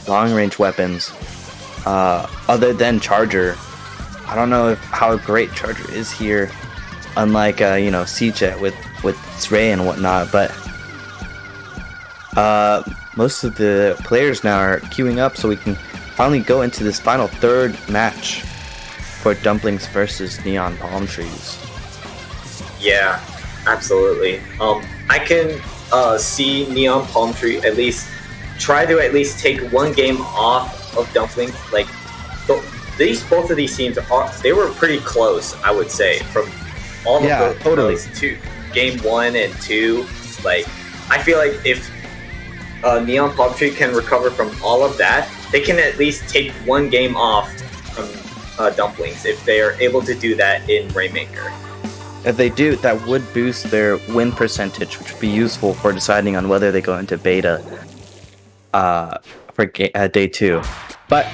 S11: long-range weapons other than Charger. I don't know how great Charger is here, unlike C-Jet with its Ray and whatnot, but most of the players now are queuing up, so we can finally go into this final third match for Dumplings versus Neon Palm Trees.
S12: Yeah, absolutely. I can see Neon Palm Tree at least try to at least take one game off of Dumplings. Like, both of these teams they were pretty close, I would say, from all of those two, game 1 and 2. Like, I feel like if Neon Palm Tree can recover from all of that, they can at least take one game off from Dumplings if they are able to do that in Rainmaker.
S11: If they do, that would boost their win percentage, which would be useful for deciding on whether they go into beta for day 2. But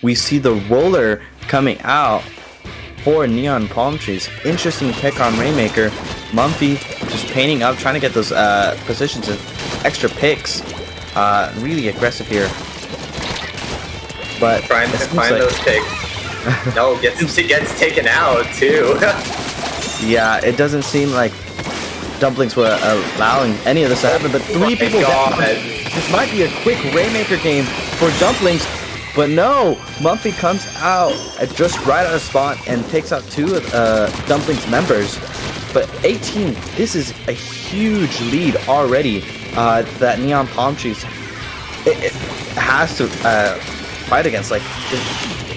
S11: we see the roller coming out for Neon Palm Trees. Interesting pick on Rainmaker. Mumphy just painting up, trying to get those positions of extra picks. Really aggressive here. But
S12: trying to find those picks. No, gets taken out too.
S11: Yeah, it doesn't seem like Dumplings were allowing any of this to happen, but 3 people down. This might be a quick Rainmaker game for Dumplings, but no! Mumphy comes out just right out of spawn and takes out 2 of Dumplings members. But 18, this is a huge lead already that Neon Palm Trees it has to fight against. Like,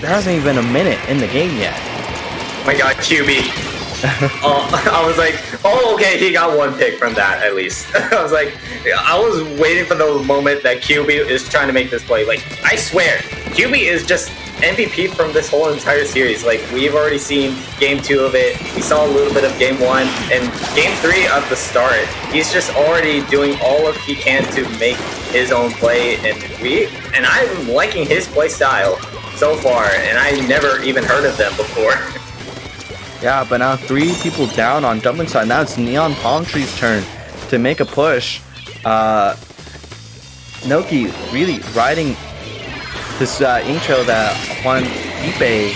S11: there hasn't even been a minute in the game yet.
S12: Oh my god, QB. I was like, oh, okay, he got 1 pick from that, at least. I was like, I was waiting for the moment that QB is trying to make this play. Like, I swear, QB is just MVP from this whole entire series. Like, we've already seen game 2 of it. We saw a little bit of game 1 and game 3 at the start. He's just already doing all of he can to make his own play, and I'm liking his play style so far, and I never even heard of them before.
S11: Yeah, but now 3 people down on Dumpling side. Now it's Neon Palm Tree's turn to make a push. Noki really riding this intro that Juan Ipe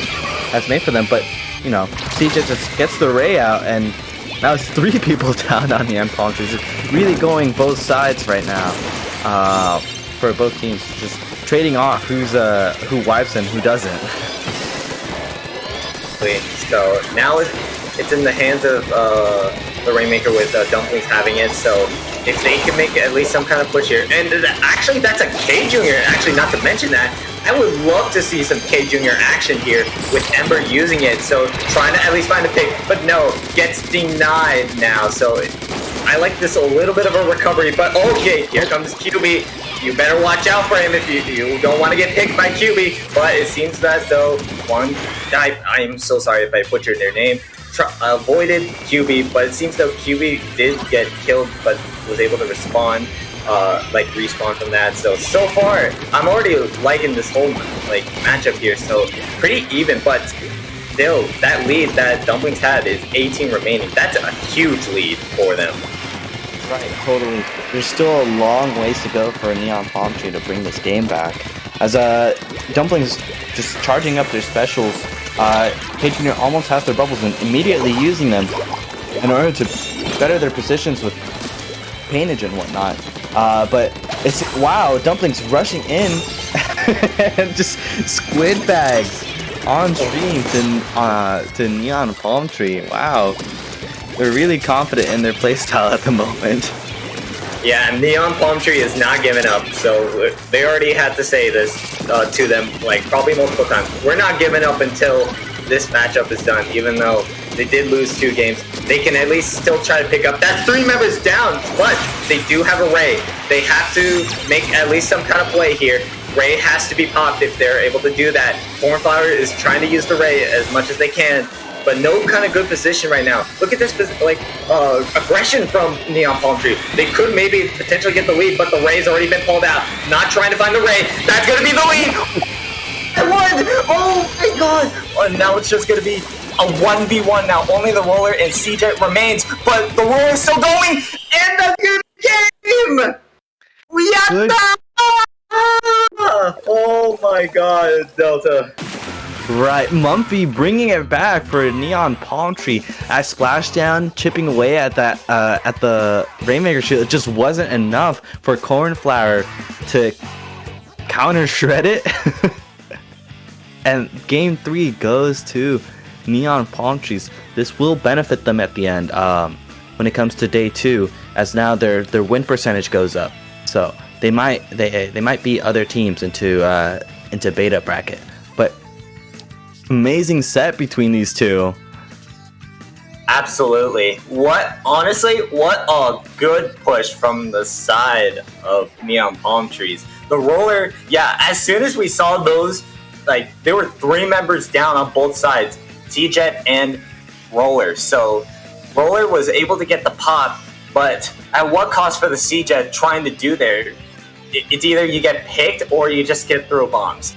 S11: has made for them, but CJ just gets the Ray out, and now it's 3 people down on Neon Palm Trees. It's really going both sides right now for both teams, just trading off who wipes and who doesn't.
S12: So now it's in the hands of the Rainmaker with Dumplings having it. So if they can make at least some kind of push here, and actually that's a K Jr. Actually, not to mention that, I would love to see some K Jr. action here with Ember using it. So trying to at least find a pick, but no, gets denied now. So I like this a little bit of a recovery, but okay, here comes QB you better watch out for him if you don't want to get picked by QB. But it seems that though I'm so sorry if I butchered their name. Avoided QB, but it seems though QB did get killed, but was able to respawn, respawn from that. So far, I'm already liking this whole matchup here. So pretty even, but still, that lead that Dumplings had is 18 remaining. That's a huge lead for them.
S11: Right, totally. There's still a long ways to go for Neon Palm Tree to bring this game back. As Dumplings just charging up their specials, Patreon almost has their bubbles and immediately using them in order to better their positions with painage and whatnot. But it's wow, Dumplings rushing in and just squid bags on stream to Neon Palm Tree. Wow. They're really confident in their playstyle at the moment.
S12: Yeah, Neon Palm Tree is not giving up, so they already had to say this to them, probably multiple times. We're not giving up until this matchup is done, even though they did lose 2 games. They can at least still try to pick up. That's 3 members down, but they do have a Ray. They have to make at least some kind of play here. Ray has to be popped if they're able to do that. Cornflower is trying to use the Ray as much as they can, but no kind of good position right now. Look at this, aggression from Neon Palm Tree. They could maybe potentially get the lead, but the Ray's already been pulled out. Not trying to find the Ray. That's gonna be the lead. I won! Oh my god! And now it's just gonna be a 1v1 now. Only the Roller and CJ remains, but the Roller is still going in the good game. We have that! Oh my god, Delta.
S11: Right, Mumphy bringing it back for Neon Palm Tree as Splashdown chipping away at that at the Rainmaker shield. It just wasn't enough for Cornflower to counter shred it. And game 3 goes to Neon Palm Trees. This will benefit them at the end when it comes to day 2, as now their win percentage goes up. So they might beat other teams into beta bracket. But amazing set between these two.
S12: Absolutely. What a good push from the side of Neon Palm Trees. The Roller, yeah, as soon as we saw those, there were 3 members down on both sides, T-Jet and Roller. So Roller was able to get the pop, but at what cost for the C-Jet trying to do there? It's either you get picked or you just get through bombs.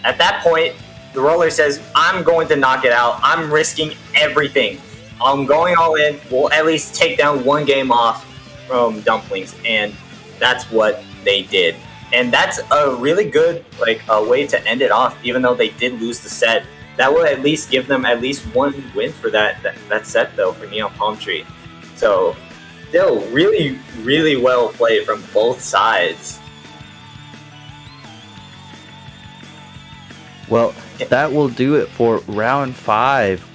S12: At that point, the Roller says, I'm going to knock it out. I'm risking everything. I'm going all in. We'll at least take down 1 game off from Dumplings. And that's what they did. And that's a really good way to end it off, even though they did lose the set. That will at least give them at least 1 win for that set, though, for Neon Palm Tree. So, still really, really well played from both sides.
S11: Well, that will do it for round 5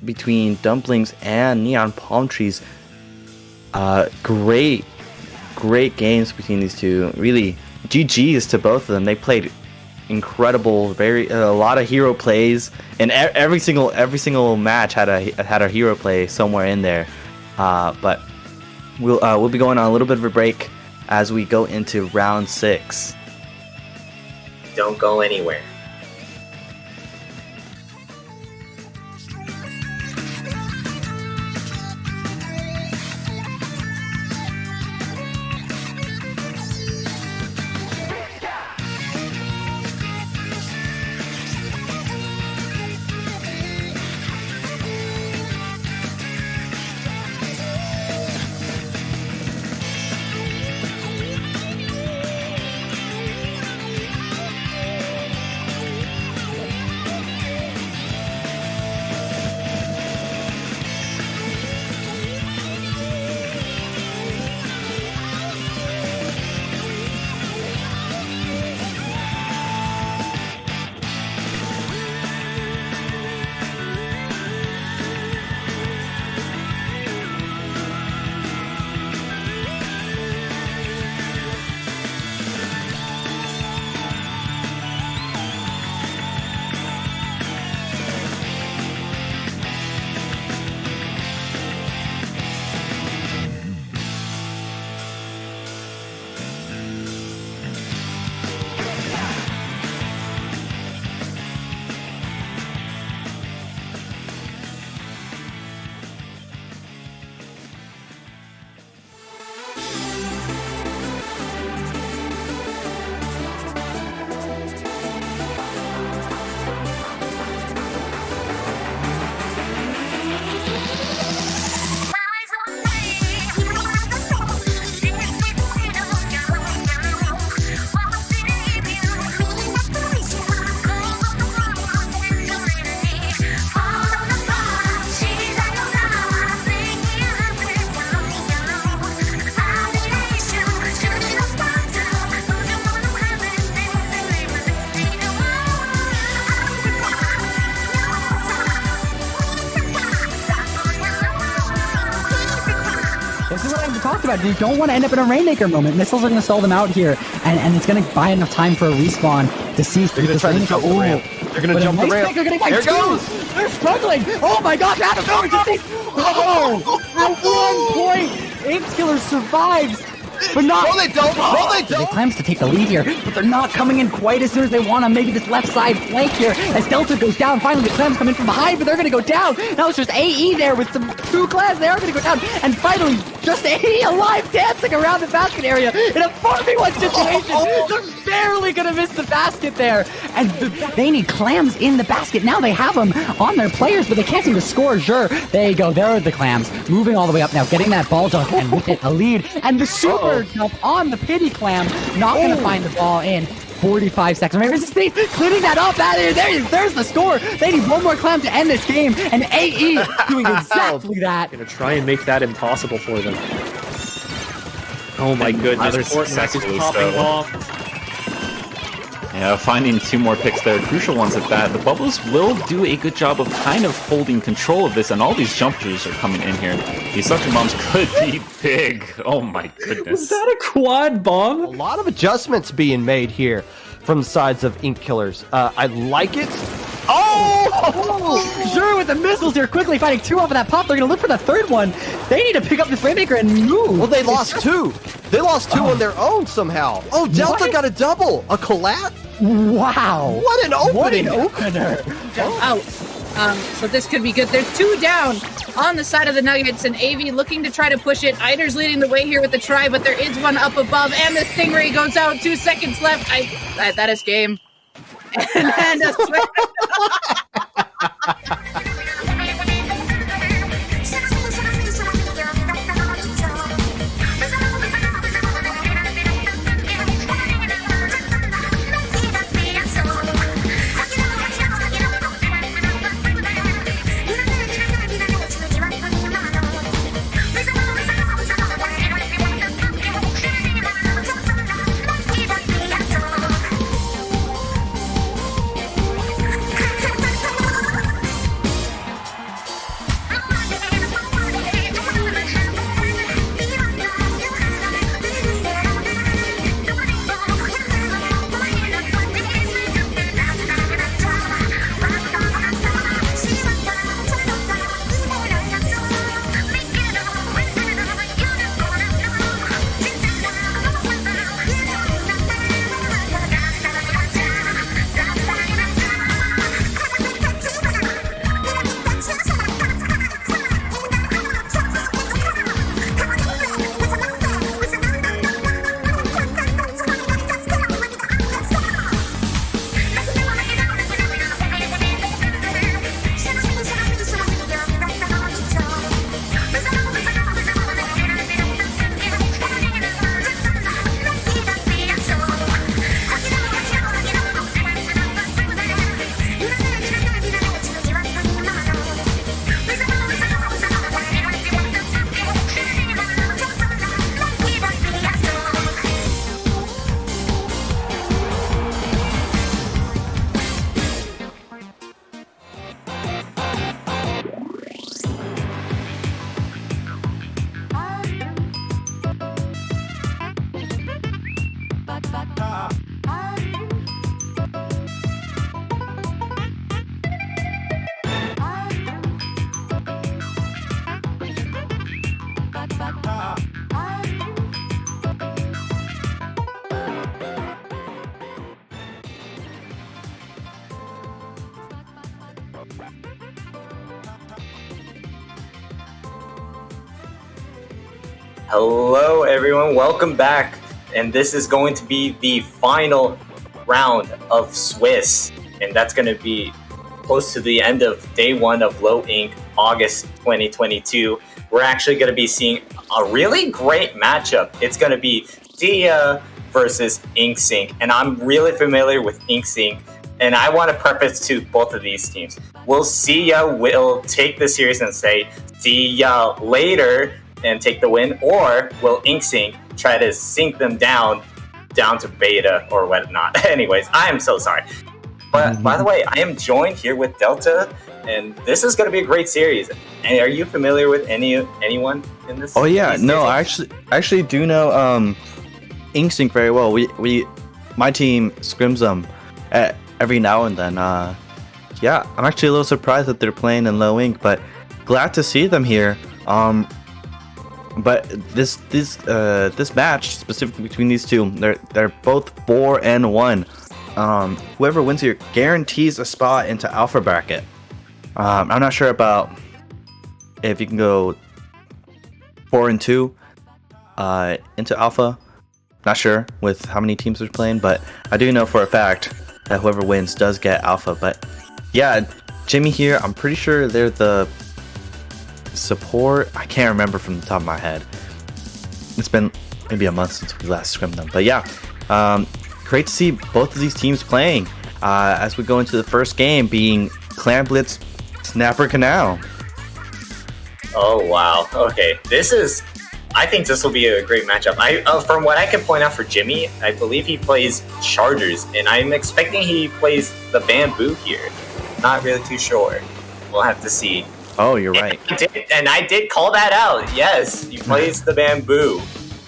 S11: between Dumplings and Neon Palm Trees. Great games between these two. Really, GG's to both of them. They played incredible, a lot of hero plays, and every single match had a hero play somewhere in there. But we'll be going on a little bit of a break as we go into round 6.
S12: Don't go anywhere.
S6: about. You don't want to end up in a Rainmaker moment. Missiles are going to stall them out here, and it's going to buy enough time for a respawn to cease through this Rainmaker.
S5: They're going to jump the ramp.
S6: There it goes. They're struggling. Oh my gosh, out of nowhere. At one point, Inkskiller survives. But not.
S5: No, they don't. No, they don't.
S6: They clams to take the lead here, but they're not coming in quite as soon as they want to. Maybe this left side flank here as Delta goes down. Finally, the clams come in from behind, but they're going to go down. Now it's just AE there with some two clams. They are going to go down. And finally, just AE alive dancing around the basket area in a 4v1 situation. They're barely going to miss the basket there. And they need clams in the basket. Now they have them on their players, but they can't seem to score. Sure, there you go. There are the clams moving all the way up now, getting that ball dunk and with it a lead. And the super jump on the pity clam, not going to find the ball in 45 seconds. Maybe it's Steve cleaning that up out of there. There's the score. They need one more clam to end this game, and AE doing exactly that.
S4: Gonna try and make that impossible for them. Oh my goodness, Fortnite is popping off.
S3: Yeah, finding 2 more picks there, crucial ones at that. The Bubbles will do a good job of kind of holding control of this, and all these jumpers are coming in here. These suction bombs could be big. Oh my goodness.
S1: Was that a quad bomb?
S5: A lot of adjustments being made here from the sides of Ink Killers. I like it.
S6: Oh! Sure, with the missiles here, quickly finding 2 off of that pop. They're going to look for the third one. They need to pick up this Rainmaker and move.
S5: Well, they lost 2. They lost 2 on their own somehow. Oh, Delta got a double. A collapse?
S6: Wow.
S5: What an opening.
S6: What an opener.
S8: Out. So this could be good. There's 2 down on the side of the Nuggets, and AV looking to try to push it. Eider's leading the way here with the try, but there is one up above, and the Stingray goes out. 2 seconds left. That is game. And a
S12: Hello everyone, welcome back. And this is going to be the final round of Swiss. And that's going to be close to the end of day 1 of Low Ink, August 2022. We're actually going to be seeing a really great matchup. It's going to be Seaya versus InkSync. And I'm really familiar with InkSync. And I want to preface to both of these teams. Will Seaya will take the series and say, see ya later, and take the win, or will InkSync try to sink them down to beta or whatnot? Anyways, I am so sorry. But by the way, I am joined here with Delta, and this is going to be a great series. And are you familiar with anyone in this?
S11: Oh yeah, no, I actually do know Instinct very well. My team scrims them every now and then. Yeah, I'm actually a little surprised that they're playing in low ink, but glad to see them here. But this match specifically between these two, they're both 4-1. Whoever wins here guarantees a spot into Alpha bracket. I'm not sure about if you can go 4-2 into Alpha. Not sure with how many teams are playing, but I do know for a fact that whoever wins does get Alpha. But yeah, Jimmy here, I'm pretty sure they're the support. I can't remember from the top of my head. It's been maybe a month since we last scrimmed them. But yeah, great to see both of these teams playing as we go into the first game, being Clan Blitz Snapper Canal.
S12: Oh wow, okay, I think this will be a great matchup. From what I can point out for Jimmy, I believe he plays Chargers, and I'm expecting he plays the Bamboo here. Not really too sure. We'll have to see.
S11: Oh, you're right.
S12: And I did call that out. Yes, he plays the Bamboo.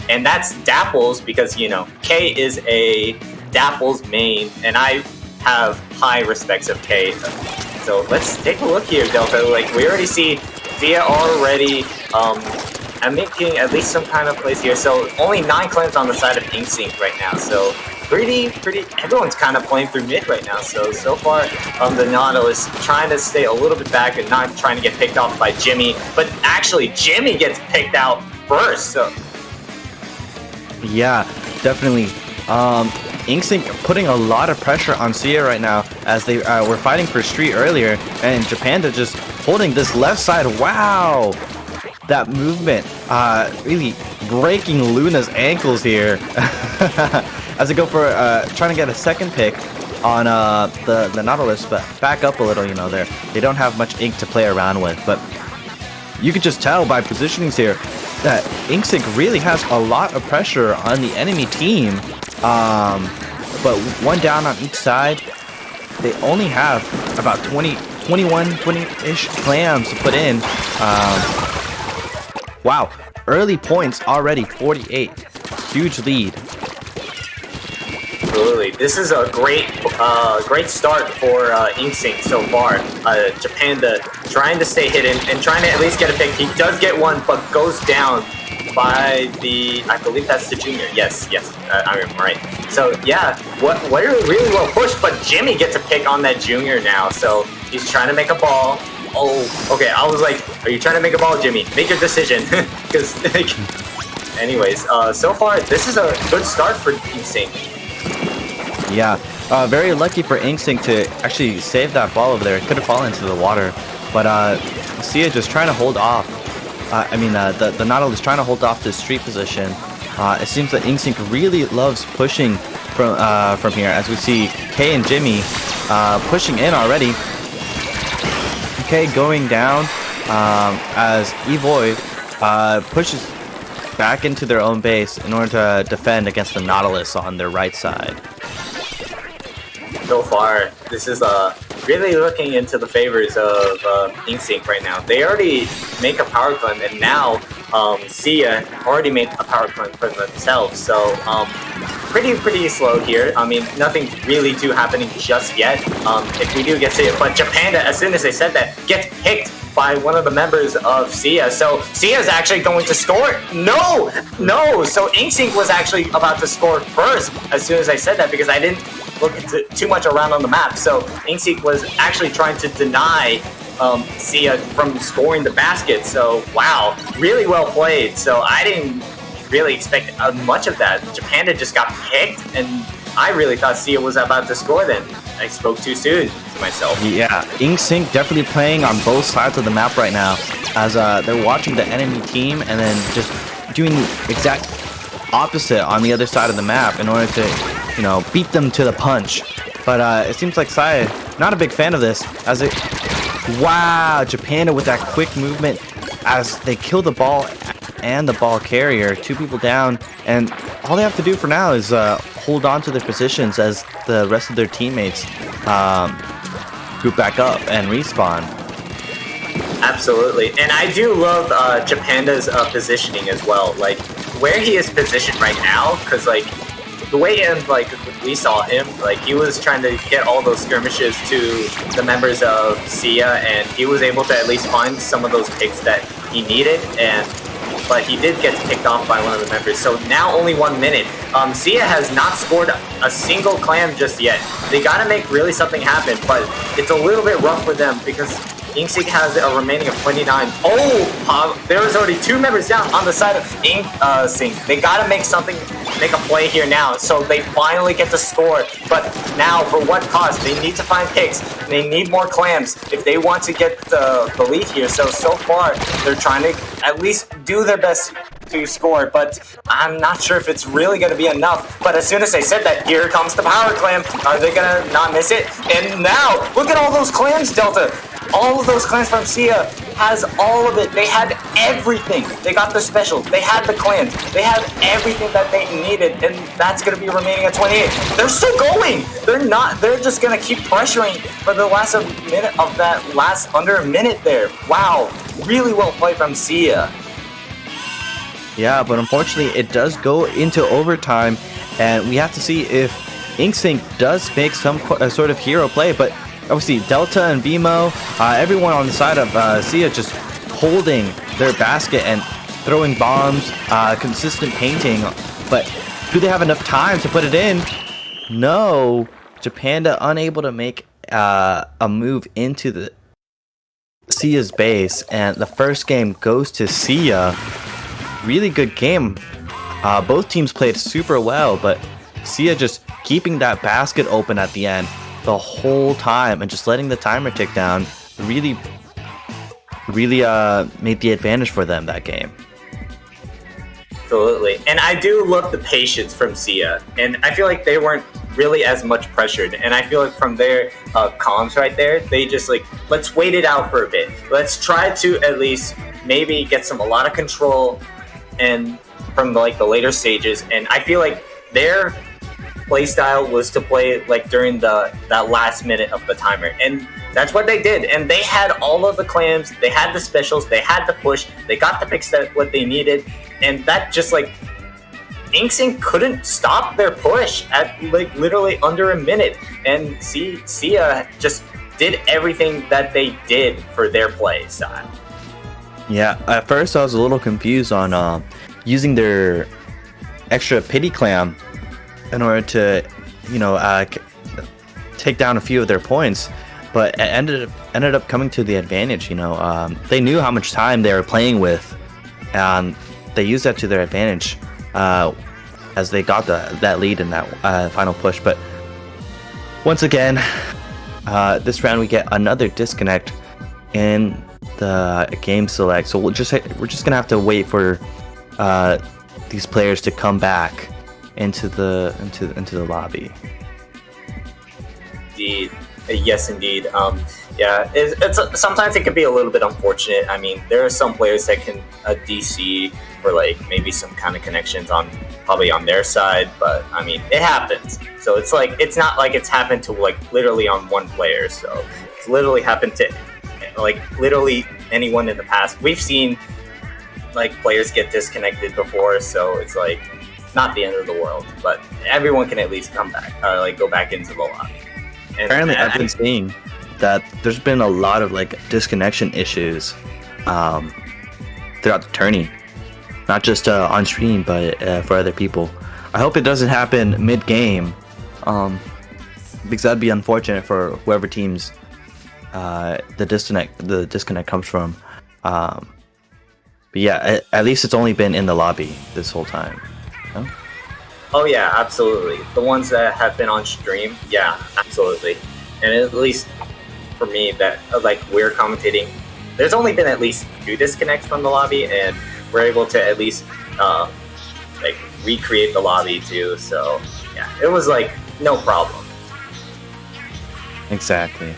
S12: And that's Dapples because, K is a Dapples main, and I have high respects of K. So let's take a look here, Delta. Like, we already see Seaya already I'm making at least some kind of plays here. So only 9 clans on the side of Instinct right now. So pretty, everyone's kind of playing through mid right now. So far, the Nautilus trying to stay a little bit back and not trying to get picked off by Jimmy. But actually, Jimmy gets picked out first. So
S11: yeah, definitely. Instinct putting a lot of pressure on Seaya right now as they were fighting for Street earlier, and Japanda just holding this left side. Wow, that movement really breaking Luna's ankles here as they go for trying to get a second pick on the Nautilus, but back up a little. They don't have much ink to play around with, but you could just tell by positionings here that Instinct really has a lot of pressure on the enemy team. But one down on each side. They only have about 20-ish clams to put in. Wow, early points already, 48. Huge lead.
S12: Absolutely. This is a great start for Instinct so far. Japanda trying to stay hidden and trying to at least get a pick. He does get one, but goes down by I believe that's the junior. Yes, I am right. So yeah, what really well pushed, but Jimmy gets a pick on that junior now. So he's trying to make a ball. Oh, okay. I was like, are you trying to make a ball, Jimmy? Make your decision. Because, anyways, so far this is a good start for Instinct.
S11: Yeah, very lucky for Instinct to actually save that ball over there. It could have fallen into the water, but Seaya just trying to hold off. The Nautilus trying to hold off this street position. It seems that Instinct really loves pushing from here, as we see Kay and Jimmy pushing in already. Kay going down as Evoy pushes back into their own base in order to defend against the Nautilus on their right side.
S12: So far, this is really looking into the favors of Instinct right now. They already make a power climb, and now Seaya already made a power climb for themselves. So pretty slow here. I mean, nothing really too happening just yet. If we do get Seaya, but Japanda, as soon as they said that, gets picked by one of the members of Seaya. So Seaya's actually going to score. No. So Instinct was actually about to score first as soon as I said that, because I didn't look too much around on the map. So Instinct was actually trying to deny Seaya from scoring the basket. So wow, really well played. So I didn't really expect much of that. Japanda just got picked, and I really thought Seaya was about to score then. I spoke too soon to myself.
S11: Yeah, Instinct definitely playing on both sides of the map right now, as they're watching the enemy team and then just doing the exact opposite on the other side of the map in order to, beat them to the punch. But it seems like Seaya not a big fan of this, as it... Wow, Japanda with that quick movement as they kill the ball and the ball carrier. 2 people down, and all they have to do for now is hold on to their positions as the rest of their teammates group back up and respawn.
S12: Absolutely, and I do love Japanda's positioning as well. Like where he is positioned right now, because like the way in like we saw him, like he was trying to get all those skirmishes to the members of Seaya, and he was able to at least find some of those picks that he needed, but he did get picked off by one of the members. So now only 1 minute. Seaya has not scored a single clam just yet. They gotta make really something happen, but it's a little bit rough for them because Inksync has a remaining of 29. There's already 2 members down on the side of Inksync. They gotta make a play here now, so they finally get to score. But now, for what cost? They need to find picks. They need more clams if they want to get the lead here. So far, they're trying to at least do their best to score, but I'm not sure if it's really going to be enough. But as soon as I said that, here comes the power clam. Are they going to not miss it? And now, look at all those clams, Delta. All of those clams from Seaya has all of it. They had everything. They got the specials. They had the clams. They had everything that they needed, and that's going to be remaining at 28. They're still going. They're just going to keep pressuring for the last minute of that under a minute there. Wow. Really well played from Seaya.
S11: Yeah, but unfortunately, it does go into overtime, and we have to see if Inksync does make some sort of hero play, but obviously, Delta and Vimo, everyone on the side of Seaya just holding their basket and throwing bombs, consistent painting. But do they have enough time to put it in? No. Japanda unable to make a move into the Seaya's base, and the first game goes to Seaya. Really good game. Both teams played super well, but Seaya just keeping that basket open at the end the whole time and just letting the timer tick down really made the advantage for them that game.
S12: Absolutely. And I do love the patience from Seaya, and I feel like they weren't really as much pressured, and I feel like from their comms right there, they just like, let's wait it out for a bit, let's try to at least maybe get a lot of control and from like the later stages. And I feel like their playstyle was to play like during that last minute of the timer, and that's what they did. And they had all of the clams, they had the specials, they had the push, they got the picks that what they needed, and that just like Inksync couldn't stop their push at like literally under a minute, and Seaya just did everything that they did for their play style.
S11: Yeah, at first I was a little confused on using their extra pity clam in order to, take down a few of their points, but it ended up coming to the advantage. They knew how much time they were playing with, and they used that to their advantage as they got that lead in that final push. But once again, this round we get another disconnect in the game select, so we're just gonna have to wait for these players to come back into the lobby.
S12: Indeed. Yes, indeed. It's sometimes it can be a little bit unfortunate. I mean, there are some players that can DC for like maybe some kind of connections probably on their side, but I mean, it happens. So it's like, it's not like it's happened to like literally on one player. So it's literally happened to like literally anyone in the past. We've seen like players get disconnected before, so it's like not the end of the world, but everyone can at least come back or like go back into the lobby. And
S11: apparently I've been seeing that there's been a lot of like disconnection issues throughout the tourney, not just on stream, but for other people. I hope it doesn't happen mid-game, because that'd be unfortunate for whoever teams the disconnect comes from. But yeah, at least it's only been in the lobby this whole time. No?
S12: Oh yeah, absolutely. The ones that have been on stream, yeah, absolutely. And at least for me, that like we're commentating, there's only been at least 2 disconnects from the lobby, and we're able to at least like recreate the lobby too. So yeah, it was like no problem.
S11: Exactly.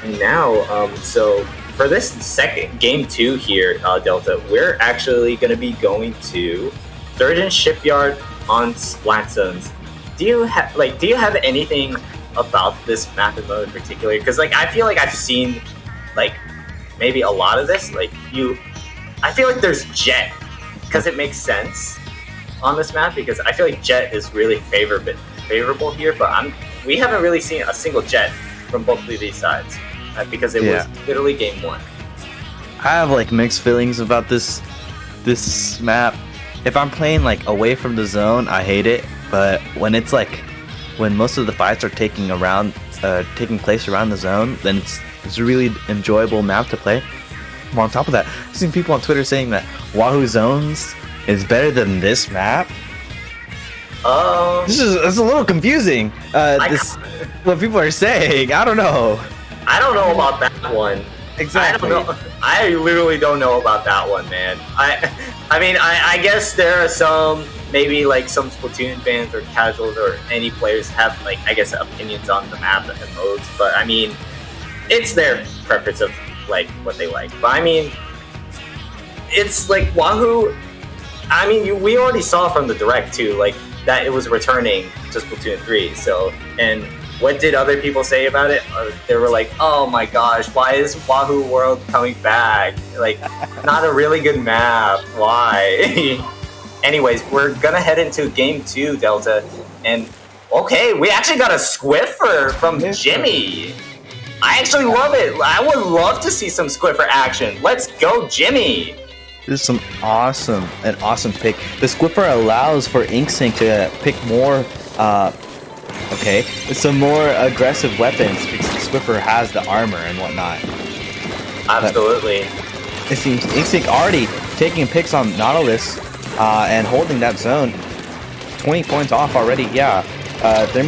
S12: And now, so for this second game 2 here, Delta, we're actually going to be going to Sturgeon Shipyard on Splat Zones. Do you have anything about this map in mode in particular? Because like I feel like I've seen like maybe a lot of this. I feel like there's Jet because it makes sense on this map because I feel like Jet is really favorable here, but we haven't really seen a single Jet from both of these sides because it was literally game 1.
S11: I have like mixed feelings about this map. If I'm playing like away from the zone, I hate it. But when it's like when most of the fights are taking place around the zone, then it's a really enjoyable map to play. On top of that, I've seen people on Twitter saying that Wahoo Zones is better than this map. It's a little confusing. What people are saying, I don't know.
S12: I don't know about that one.
S11: Exactly.
S12: I don't know. I literally don't know about that one, man. I guess there are some maybe like some Splatoon fans or casuals or any players have like I guess opinions on the map and modes, but I mean it's their preference of like what they like. But I mean it's like Wahoo. I mean we already saw from the direct too, like that it was returning to Splatoon 3. So and what did other people say about it? They were like, oh my gosh, why is Wahoo World coming back? Like, not a really good map. Why? Anyways, we're gonna head into game 2, Delta. And, okay, we actually got a Squiffer from Jimmy. I actually love it. I would love to see some Squiffer action. Let's go, Jimmy.
S11: This is an awesome pick. The Squiffer allows for InkSync to pick more, some more aggressive weapons because the Squiffer has the armor and whatnot.
S12: Absolutely.
S11: It seems InkSync already taking picks on Nautilus and holding that zone. 20 points off already. Yeah, they're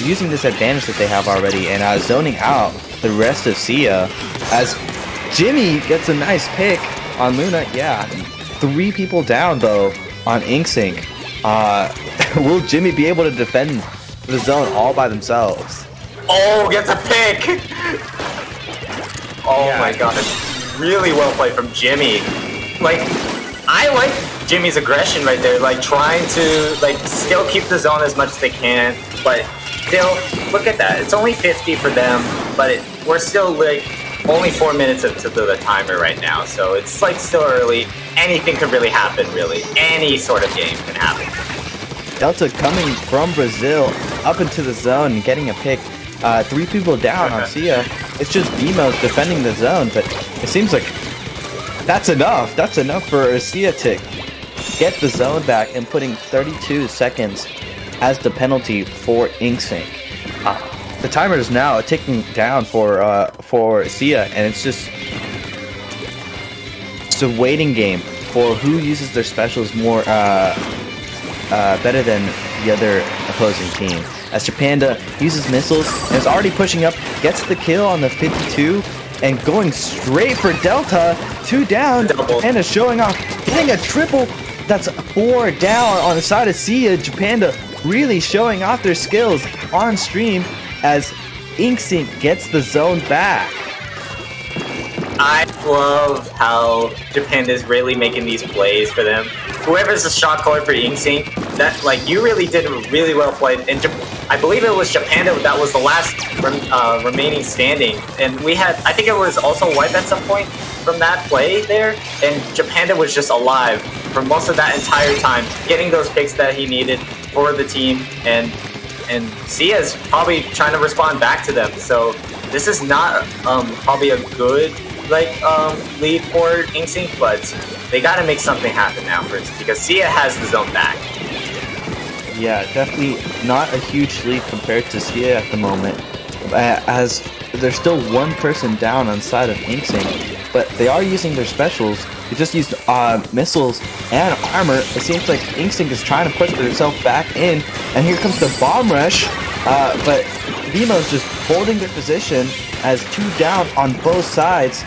S11: using this advantage that they have already and zoning out the rest of Seaya as Jimmy gets a nice pick on Luna. Yeah, 3 people down though on InkSync. Will Jimmy be able to defend the zone all by themselves?
S12: Oh, gets a pick! Oh my god, really well played from Jimmy. Like, I like Jimmy's aggression right there, like trying to like still keep the zone as much as they can, but still, look at that. It's only 50 for them, but we're still like only 4 minutes into the timer right now, so it's like still early. Anything could really happen, really. Any sort of game can happen.
S11: Delta coming from Brazil up into the zone and getting a pick. 3 people down on Seaya. It's just Demos defending the zone, but it seems like that's enough. That's enough for Seaya to get the zone back and putting 32 seconds as the penalty for InkSync. The timer is now ticking down for Seaya, and it's a waiting game for who uses their specials more better than the other opposing team. As Japanda uses missiles and is already pushing up, gets the kill on the 52 and going straight for Delta. 2 down, Japanda showing off, getting a triple. That's 4 down on the side of Seaya. Japanda really showing off their skills on stream as InkSync gets the zone back.
S12: I love how Japanda is really making these plays for them. Whoever's the shot caller for InkSync, that like you really did really well played. And I believe it was Japanda that was the last remaining standing, and we had I think it was also Wipe at some point from that play there, and Japanda was just alive for most of that entire time, getting those picks that he needed for the team, and Seaya's probably trying to respond back to them. So this is not probably a good lead for InkSync, but they got to make something happen now first because Seaya has the zone back.
S11: Yeah, definitely not a huge lead compared to Seaya at the moment, as there's still 1 person down on the side of InkSync, but they are using their specials. They just used missiles and armor. It seems like InkSync is trying to push themselves back in, and here comes the bomb rush, but Demo's just holding their position as 2 down on both sides.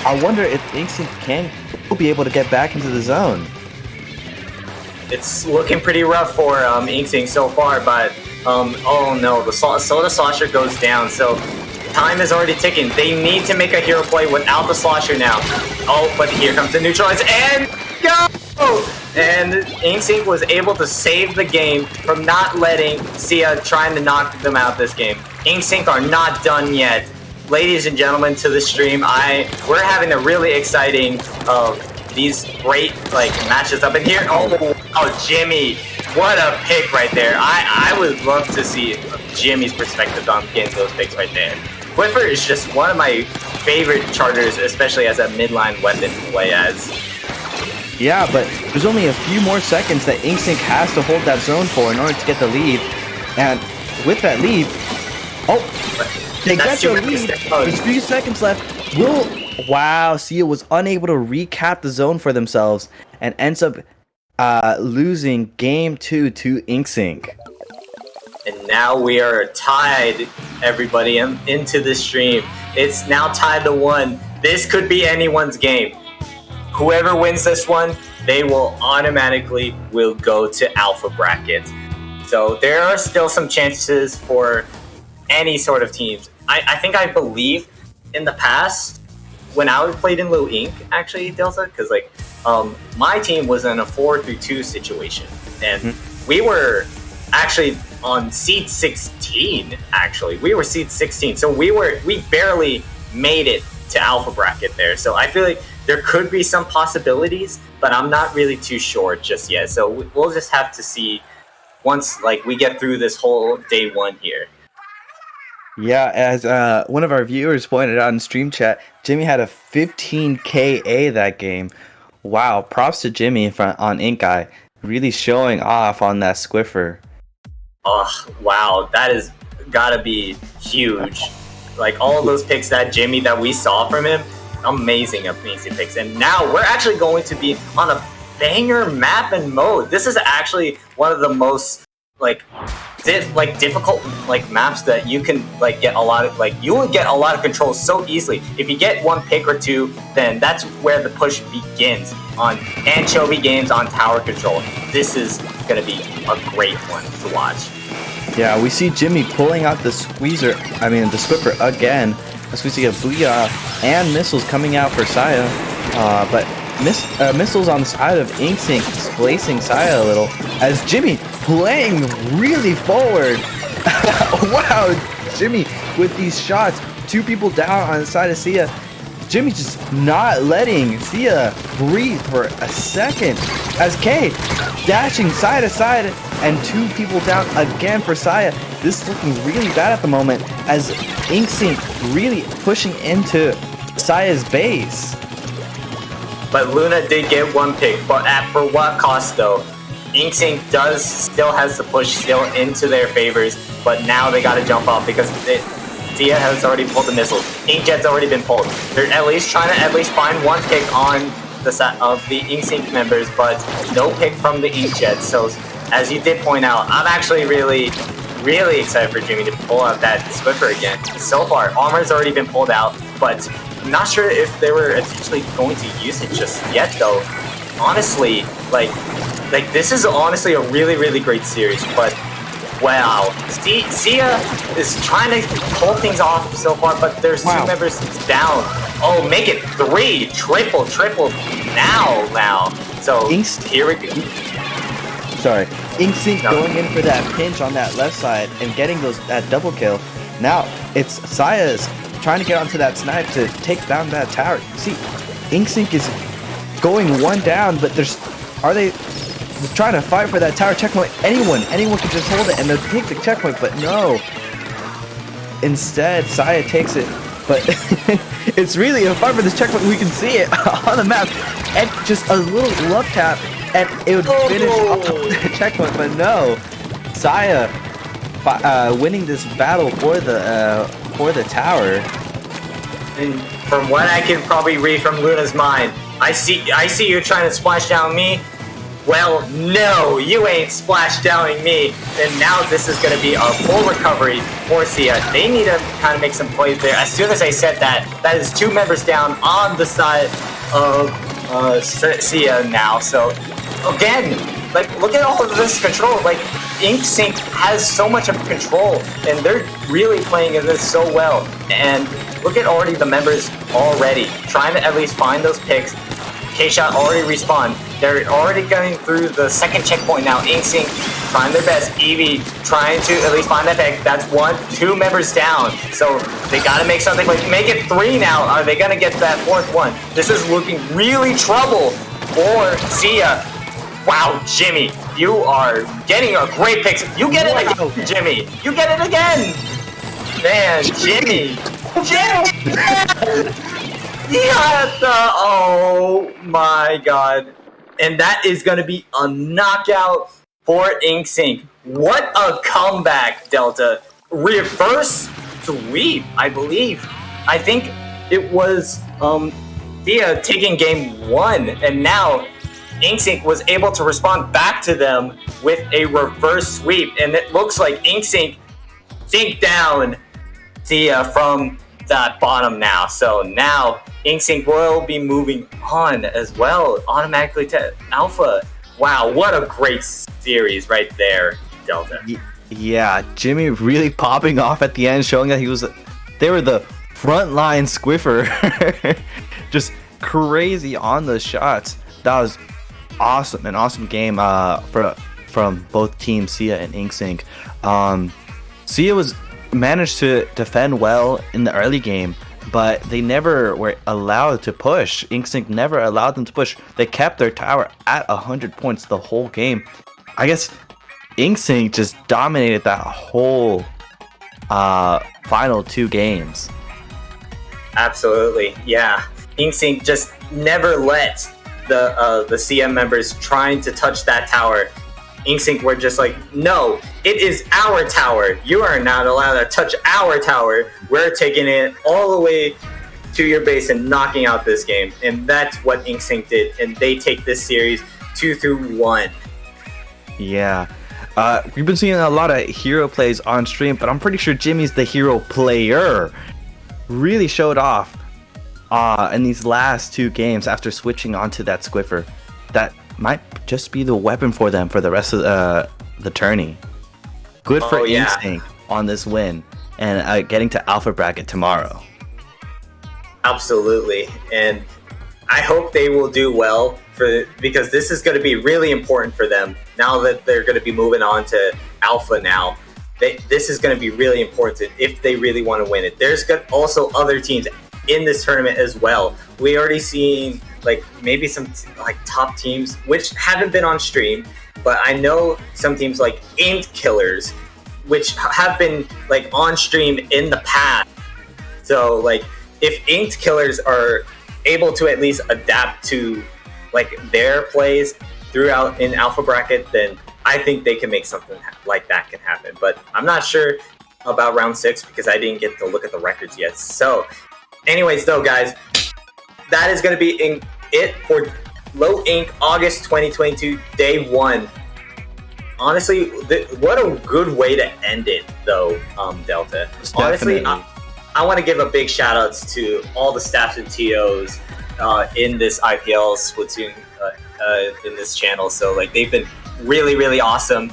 S11: I wonder if InkSync will be able to get back into the zone.
S12: It's looking pretty rough for InkSync so far, but oh no, the Soda Slosher goes down, so time is already ticking. They need to make a hero play without the Slosher now. Oh, but here comes the neutralize, and go! And Inksync was able to save the game from not letting Seaya trying to knock them out this game. Inksync are not done yet. Ladies and gentlemen, to the stream, we're having a really exciting these great matches up in here. Oh, Jimmy, what a pick right there. I would love to see Jimmy's perspective on getting those picks right there. Squiffer is just one of my favorite charters, especially as a midline weapon to play as.
S11: Yeah, but there's only a few more seconds that Inksync has to hold that zone for in order to get the lead. And with that lead, they get the lead. There's a few seconds left. Wow, Seaya was unable to recap the zone for themselves and ends up losing game 2 to Inksync.
S12: And now we are tied, everybody, into the stream. It's now tied to 1. This could be anyone's game. Whoever wins this one, they will automatically go to Alpha Bracket. So there are still some chances for any sort of teams. I believe in the past, when I played in Low Inc, actually, Delta, because my team was in a 4-3-2 situation. And we were actually on seed 16, actually. We were seed 16. So we barely made it to Alpha Bracket there. So I feel like there could be some possibilities, but I'm not really too sure just yet. So we'll just have to see once we get through this whole day 1 here.
S11: Yeah, as one of our viewers pointed out in stream chat, Jimmy had a 15 KA that game. Wow, props to Jimmy on Ink Eye, really showing off on that Squiffer.
S12: Oh, wow, that is gotta be huge. All of those picks that we saw from him, amazing picks. And now we're actually going to be on a banger map and mode. This is actually one of the most difficult maps that you can get a lot of you will get a lot of control so easily. If you get one pick or two, then that's where the push begins on Anchovy games on tower control. This is gonna be a great one to watch.
S11: Yeah, we see Jimmy pulling out the Squiffer again, as we see a Booyah and missiles coming out for Seaya, but missiles on the side of Inksync displacing Seaya a little, as Jimmy playing really forward. Wow, Jimmy with these shots, 2 people down on the side of Seaya. Jimmy just not letting Seaya breathe for a second, as K dashing side to side and 2 people down again for Seaya. This is looking really bad at the moment, as Inksync really pushing into Seaya's base.
S12: But Luna did get 1 pick, but for what cost though? Inksync still has the push still into their favors, but now they gotta jump off because Seaya has already pulled the missiles. Inkjet's already been pulled. They're at least trying to find 1 pick on the side of the Inkync members, but no pick from the Inkjet. So as you did point out, I'm actually really excited for Jimmy to pull out that Squiffer again. So far, armor's already been pulled out, but I'm not sure if they were actually going to use it just yet though. Honestly, this is honestly a really great series, but wow. Seaya is trying to pull things off so far, but there's 2 members down. Oh, make it 3, triple now. So here we go.
S11: Sorry, Inksync going in for that pinch on that left side and getting that double kill. Now it's Seaya's trying to get onto that snipe to take down that tower. See, Inksync is going 1 down, but are they trying to fight for that tower checkpoint? Anyone could just hold it and they'll take the checkpoint, but no. Instead, Seaya takes it, but it's really a fight for this checkpoint. We can see it on the map, and just a little love tap, and it would finish off the checkpoint, but no. Seaya winning this battle for the tower.
S12: And from what I can probably read from Luna's mind, I see you trying to splash down me. Well, no, you ain't splash downing me. And now this is going to be a full recovery for Seaya. They need to kind of make some plays there. As soon as I said that is 2 members down on the side of Seaya now. So again, look at all of this control. Inkync has so much of control, and they're really playing in this so well. And look at already the members already trying to at least find those picks. K-Shot already respawned. They're already going through the second checkpoint now. Insync trying their best. Eevee trying to at least find that peg. That's 2 members down. So they got to make something like make it 3 now. Are they going to get that 4th one? This is looking really trouble for Seaya. Wow, Jimmy, you are getting a great pick. You get it again, Jimmy. You get it again. Man, Jimmy. Oh my god. And that is going to be a knockout for Inksync. What a comeback, Delta. Reverse sweep, I believe. I think it was Seaya taking game 1, and now Inksync was able to respond back to them with a reverse sweep. And it looks like Inksync sink down Seaya from that bottom now. So now Inksync will be moving on as well, automatically to Alpha. Wow, what a great series right there, Delta.
S11: Yeah, Jimmy really popping off at the end, showing that they were the frontline Squiffer. Just crazy on the shots. That was awesome, an awesome game from both teams, Seaya and Inksync. Seaya managed to defend well in the early game, but they never were allowed to push. Inksync never allowed them to push. They kept their tower at 100 points the whole game. I guess Inksync just dominated that whole final 2 games.
S12: Absolutely, yeah. Inksync just never let the CM members trying to touch that tower. Inksync were just like, no, it is our tower. You are not allowed to touch our tower. We're taking it all the way to your base and knocking out this game. And that's what Inksync did. And they take this series 2-1.
S11: Yeah. We've been seeing a lot of hero plays on stream, but I'm pretty sure Jimmy's the hero player. Really showed off in these last 2 games after switching onto that Squiffer. That might just be the weapon for them for the rest of the tourney. Good for Instinct on this win and getting to Alpha Bracket tomorrow.
S12: Absolutely, and I hope they will do well because this is going to be really important for them now that they're going to be moving on to Alpha now. This is going to be really important if they really want to win it. There's also other teams in this tournament as well. We already seen maybe some top teams which haven't been on stream, but I know some teams like Inkvaders, which have been on stream in the past. So if Inkvaders are able to at least adapt to their plays throughout in Alpha Bracket, then I think they can make something like that can happen. But I'm not sure about round 6 because I didn't get to look at the records yet. So anyways though, guys, that is going to be it for Low Inc. August 2022 day 1. Honestly, what a good way to end it though, Delta. Honestly, I want to give a big shout outs to all the staffs and TOs in this IPL Splatoon in this channel. So they've been really awesome.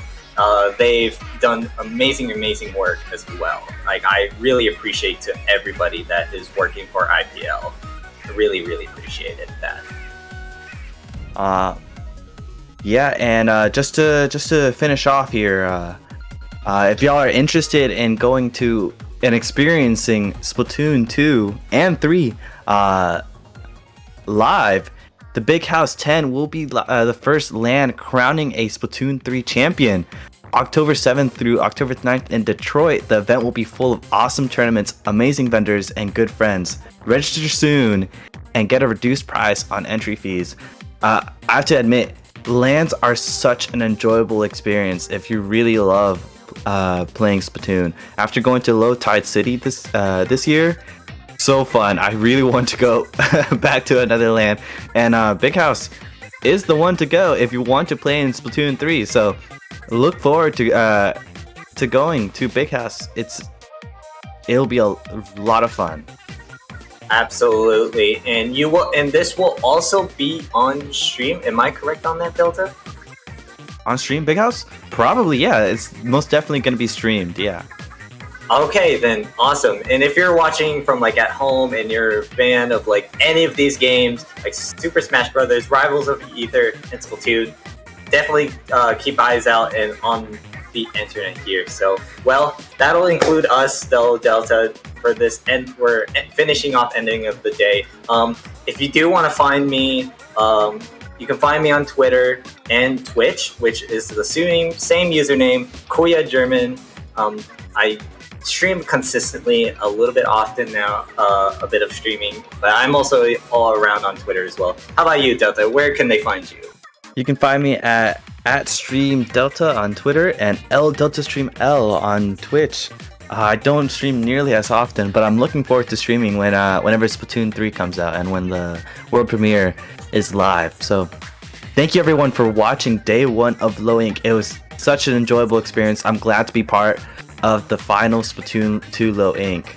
S12: They've done amazing work as well. I really appreciate to everybody that is working for IPL. I really appreciated that.
S11: Yeah, and just to finish off here, if y'all are interested in going to and experiencing Splatoon 2 and 3 live, the Big House 10 will be the first LAN crowning a Splatoon 3 champion. October 7th through October 9th in Detroit, the event will be full of awesome tournaments, amazing vendors, and good friends. Register soon and get a reduced price on entry fees. I have to admit, LANs are such an enjoyable experience if you really love playing Splatoon. After going to Low Tide City this year, so fun. I really want to go back to another LAN, and Big House is the one to go if you want to play in Splatoon 3. So look forward to going to Big House. It'll be a lot of fun.
S12: Absolutely, and this will also be on stream. Am I correct on that, Delta?
S11: On stream, Big House? Probably, yeah. It's most definitely going to be streamed, yeah.
S12: Okay, then awesome. And if you're watching from like at home and you're a fan of like any of these games, like Super Smash Brothers, Rivals of the Ether, and Splatoon, definitely keep eyes out and on the internet here. So, well, that'll include us, Stellar Delta, for this end. We're finishing off ending of the day. If you do want to find me, you can find me on Twitter and Twitch, which is the same username, Koya German. I stream consistently, a little bit often now, a bit of streaming, but I'm also all around on Twitter as well. How about you, Delta? Where can they find you?
S11: You can find me at Stream Delta on Twitter and Delta Stream L on Twitch. I don't stream nearly as often, but I'm looking forward to streaming whenever Splatoon 3 comes out and when the world premiere is live. So thank you everyone for watching day 1 of Low Inc. It was such an enjoyable experience. I'm glad to be part of the final Splatoon 2 Low Inc.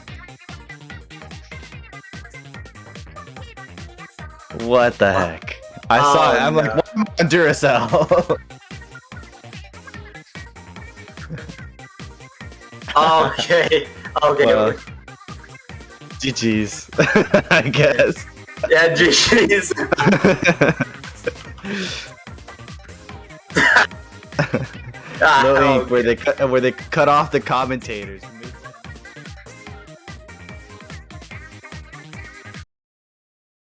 S11: What the heck? I saw it. I'm like, what am I on Duracell?
S12: Okay.
S11: Well, GG's, I guess.
S12: Yeah, GG's.
S11: Low Inc, where they cut off the commentators.